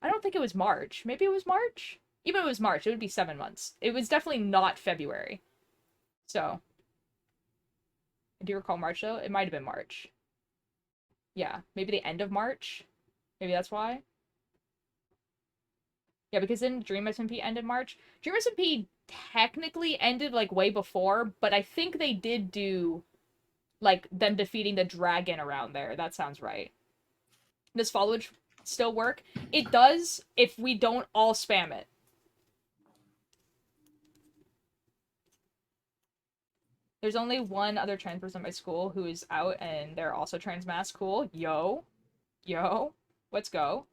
I don't think it was March. Maybe it was March? Even if it was March, it would be 7 months. It was definitely not February. So. Do you recall March, though? It might have been March. Yeah, maybe the end of March? Maybe that's why? Yeah, because then Dream SMP ended March. Dream SMP technically ended, like, way before, but I think they did do, like, them defeating the dragon around there. That sounds right. Does followage still work? It does if we don't all spam it. There's only one other trans person in my school who is out, and they're also trans mass. Cool. Yo. Let's go.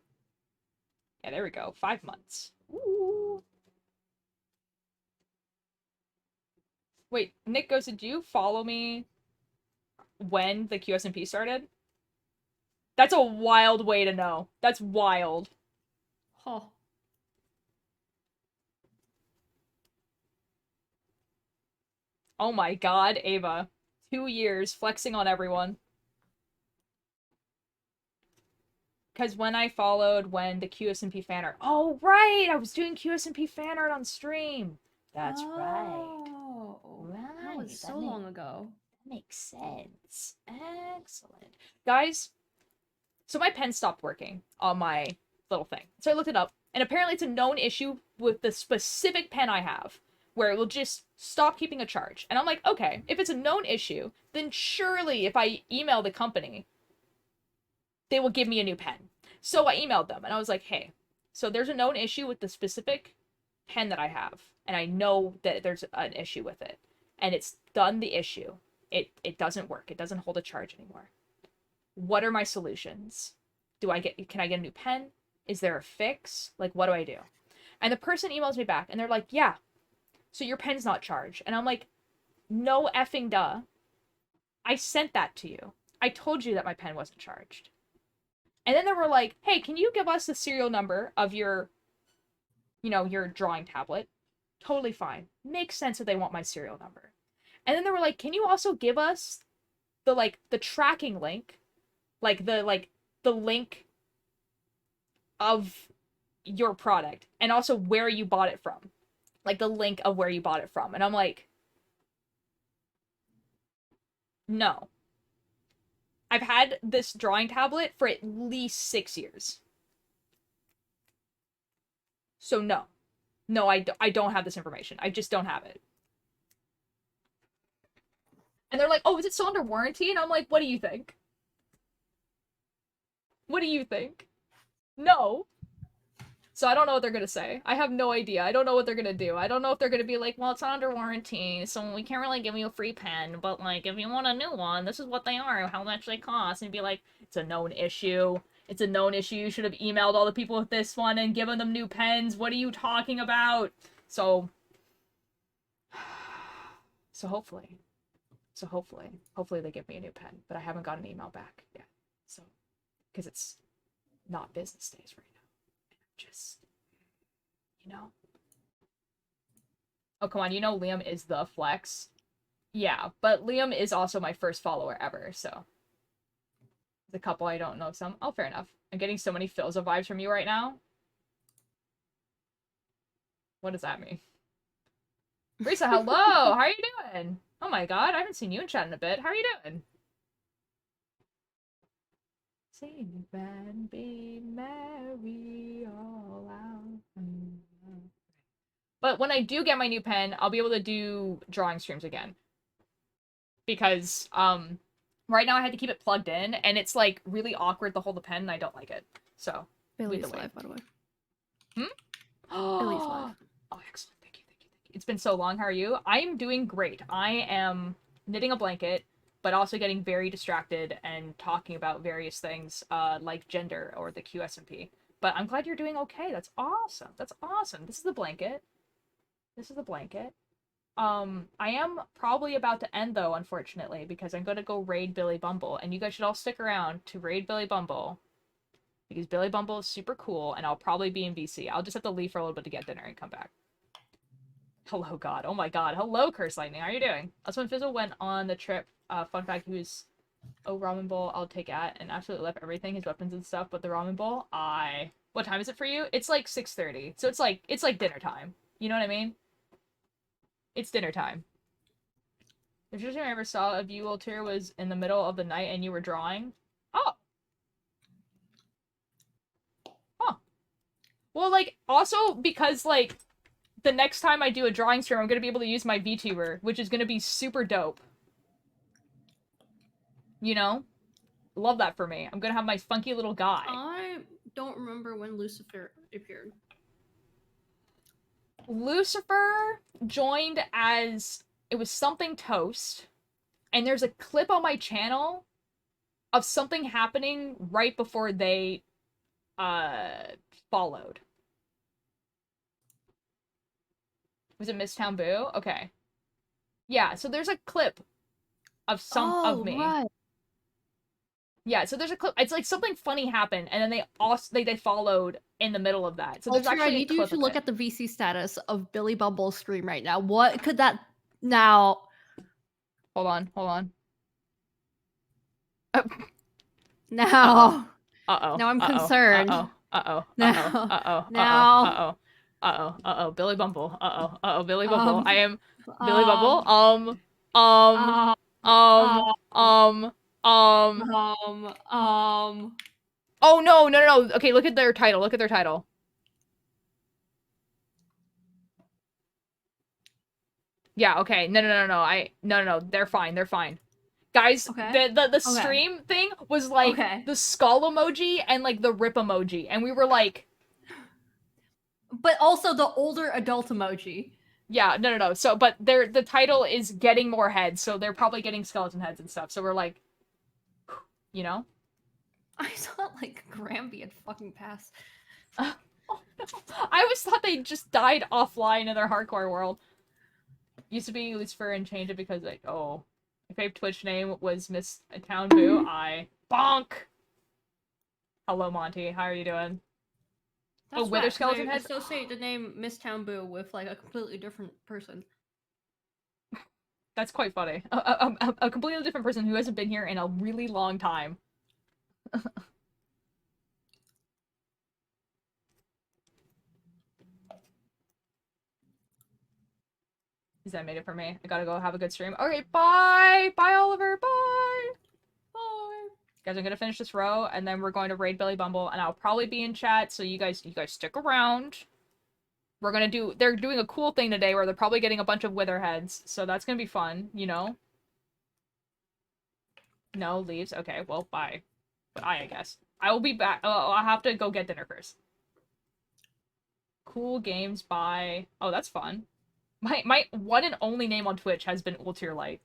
Yeah, there we go. 5 months. Ooh. Wait, Nick goes, did you follow me when the QSMP started? That's a wild way to know. That's wild. Huh. Oh my god, Ava. 2 years, flexing on everyone. Because when I followed when the QSMP fan art... Oh, right! I was doing QSMP fan art on stream! That's right. That was so long ago. That makes sense. Excellent. Guys, so my pen stopped working on my little thing. So I looked it up, and apparently it's a known issue with the specific pen I have, where it will just stop keeping a charge. And I'm like, okay, if it's a known issue, then surely if I email the company, they will give me a new pen. So I emailed them, and I was like, hey, so there's a known issue with the specific pen that I have, and I know that there's an issue with it, and it's done the issue. It doesn't work. It doesn't hold a charge anymore. What are my solutions? Can I get a new pen? Is there a fix? Like, what do I do? And the person emails me back, and they're like, yeah, so your pen's not charged. And I'm like, no effing duh. I sent that to you. I told you that my pen wasn't charged. And then they were like, hey, can you give us the serial number of your, your drawing tablet? Totally fine. Makes sense that they want my serial number. And then they were like, can you also give us the tracking link? The link of your product, and also where you bought it from. Like the link of where you bought it from. And I'm like, no. I've had this drawing tablet for at least 6 years. So no. No, I don't have this information. I just don't have it. And they're like, oh, is it still under warranty? And I'm like, what do you think? What do you think? No. So I don't know what they're gonna say. I have no idea. I don't know what they're gonna do. I don't know if they're gonna be like, well, it's not under warranty, so we can't really give you a free pen, but like, if you want a new one, this is what they are, how much they cost, and be like, it's a known issue. It's a known issue. You should have emailed all the people with this one and given them new pens. What are you talking about? So hopefully. Hopefully they give me a new pen, but I haven't got an email back yet. So, because it's not business days right now. Just, Oh, come on, Liam is the flex. Yeah, but Liam is also my first follower ever, so. The couple I don't know some. Oh, fair enough. I'm getting so many Philza vibes from you right now. What does that mean? Risa, hello! How are you doing? Oh my god, I haven't seen you in chat in a bit. How are you doing? Sing and be merry all out. But when I do get my new pen, I'll be able to do drawing streams again. Because, right now I had to keep it plugged in, and it's, like, really awkward to hold the pen, and I don't like it. So, Bailey's live, by the way. Bailey's live. Oh, excellent. Thank you. It's been so long. How are you? I'm doing great. I am knitting a blanket, but also getting very distracted and talking about various things, like gender or the QSMP. But I'm glad you're doing okay. That's awesome. This is the blanket. I am probably about to end, though, unfortunately, because I'm going to go raid Billy Bumble, and you guys should all stick around to raid Billy Bumble, because Billy Bumble is super cool, and I'll probably be in BC. I'll just have to leave for a little bit to get dinner and come back. Hello, God. Oh my God. Hello, Curse Lightning. How are you doing? That's when Fizzle went on the trip. Fun fact, he was, oh, ramen bowl, I'll take at, and absolutely left everything, his weapons and stuff, but the ramen bowl, what time is it for you? It's like 6:30, so it's like dinner time. You know what I mean? It's dinner time. The first time I ever saw of you, Altair, was in the middle of the night and you were drawing. Oh. Huh. Well, like, also because, like, the next time I do a drawing stream, I'm gonna be able to use my VTuber, which is gonna be super dope. You know? Love that for me. I'm gonna have my funky little guy. I don't remember when Lucifer appeared. Lucifer joined as it was something toast, and there's a clip on my channel of something happening right before they followed. Was it Miss Town Boo? Okay. Yeah, so there's a clip of of me. Right. Yeah, so there's a clip. It's like something funny happened, and then they followed in the middle of that. So there's Altair, I actually a need you clip to of look it. at the VC status of Billy Bumble's stream right now. What could that now? Hold on, hold on. Now. Uh-oh. Now I'm concerned. Uh-oh. Uh-oh. Now. Uh-oh. Uh-oh. Now. Uh-oh. Uh-oh. Uh-oh. Billy Bumble. Uh-oh. Uh-oh. Billy Bumble. I am Billy um, Bumble. um, um. Oh no, no, no. Okay, look at their title. Look at their title. Yeah, okay. No, no, no, no. No. They're fine. They're fine. Guys, Okay. the stream thing was like the skull emoji and like the rip emoji, and we were like, but also the older adult emoji. yeah, no. So, but the title is getting more heads, so they're probably getting skeleton heads and stuff. So we're like, you know. I thought like Gramby had fucking passed. Oh, no. I always thought they just died offline in their hardcore world. Used to be Lucifer and changed it because like, oh, my favorite Twitch name was Miss Town Boo. I bonk. Hello, Monty. How are you doing? That's Wither whack, 'cause skeleton I heads? associate the name Miss Town Boo with like a completely different person. That's quite funny. A completely different person who hasn't been here in a really long time. That made it for me. I gotta go have a good stream. Okay, bye! Bye, Oliver! Bye! Bye! Guys, I'm gonna finish this row, and then we're going to raid Billy Bumble, and I'll probably be in chat, so you guys stick around. They're doing a cool thing today where they're probably getting a bunch of wither heads, so that's gonna be fun, you know? No, leaves? Okay, well, bye. Bye, I guess. I will be back. I'll have to go get dinner first. Cool games, bye. Oh, that's fun. My one and only name on Twitch has been Ultier Light.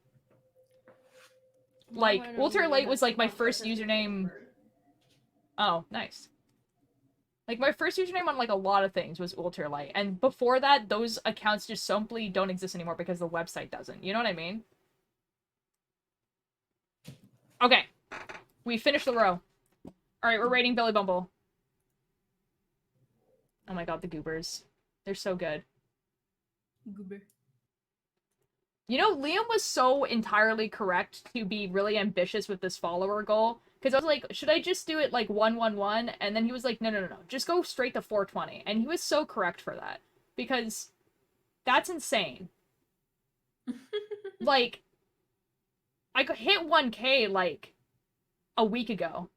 Like, Ultier Light was like my first username. Oh, nice. Like, my first username on like a lot of things was Ultier Light, and before that, those accounts just simply don't exist anymore because the website doesn't. You know what I mean? Okay. We finished the row. Alright, we're raiding Billy Bumble. Oh my god, the goobers. They're so good. Goober. You know, Liam was so entirely correct to be really ambitious with this follower goal. Because I was like, should I just do it like 111? And then he was like, no. Just go straight to 420. And he was so correct for that. Because that's insane. Like, I hit 1K like a week ago.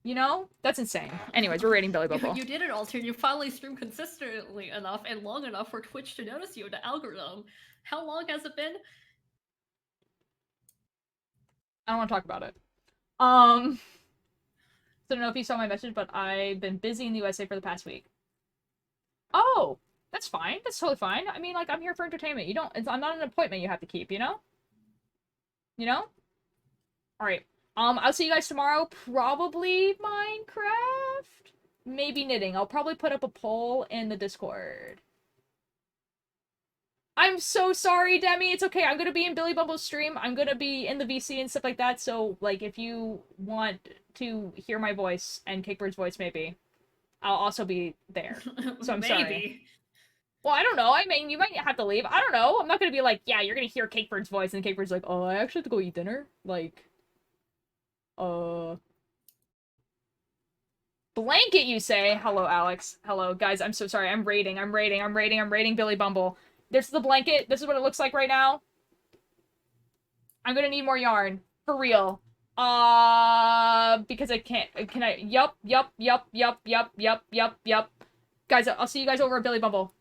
You know? That's insane. Anyways, we're rating Billy Bumble. You did it, Alter. You finally streamed consistently enough and long enough for Twitch to notice you in the algorithm. How long has it been? I don't want to talk about it. So I don't know if you saw my message, but I've been busy in the USA for the past week. Oh, that's fine. That's totally fine. I mean, like, I'm here for entertainment. I'm not an appointment you have to keep, you know? You know? Alright. I'll see you guys tomorrow. Probably Minecraft? Maybe knitting. I'll probably put up a poll in the Discord. I'm so sorry, Demi. It's okay. I'm gonna be in Billy Bumble's stream. I'm gonna be in the VC and stuff like that. So, like, if you want to hear my voice and Cakebird's voice, maybe I'll also be there. So I'm sorry. Maybe. Well, I don't know. I mean, you might have to leave. I don't know. I'm not gonna be like, yeah, you're gonna hear Cakebird's voice, and Cakebird's like, oh, I actually have to go eat dinner. Like, blanket, you say? Hello, Alex. Hello, guys. I'm so sorry. I'm raiding Billy Bumble. There's the blanket. This is what it looks like right now. I'm gonna need more yarn. For real. Because I can't. Can I? Yup. Guys, I'll see you guys over at Billy Bumble.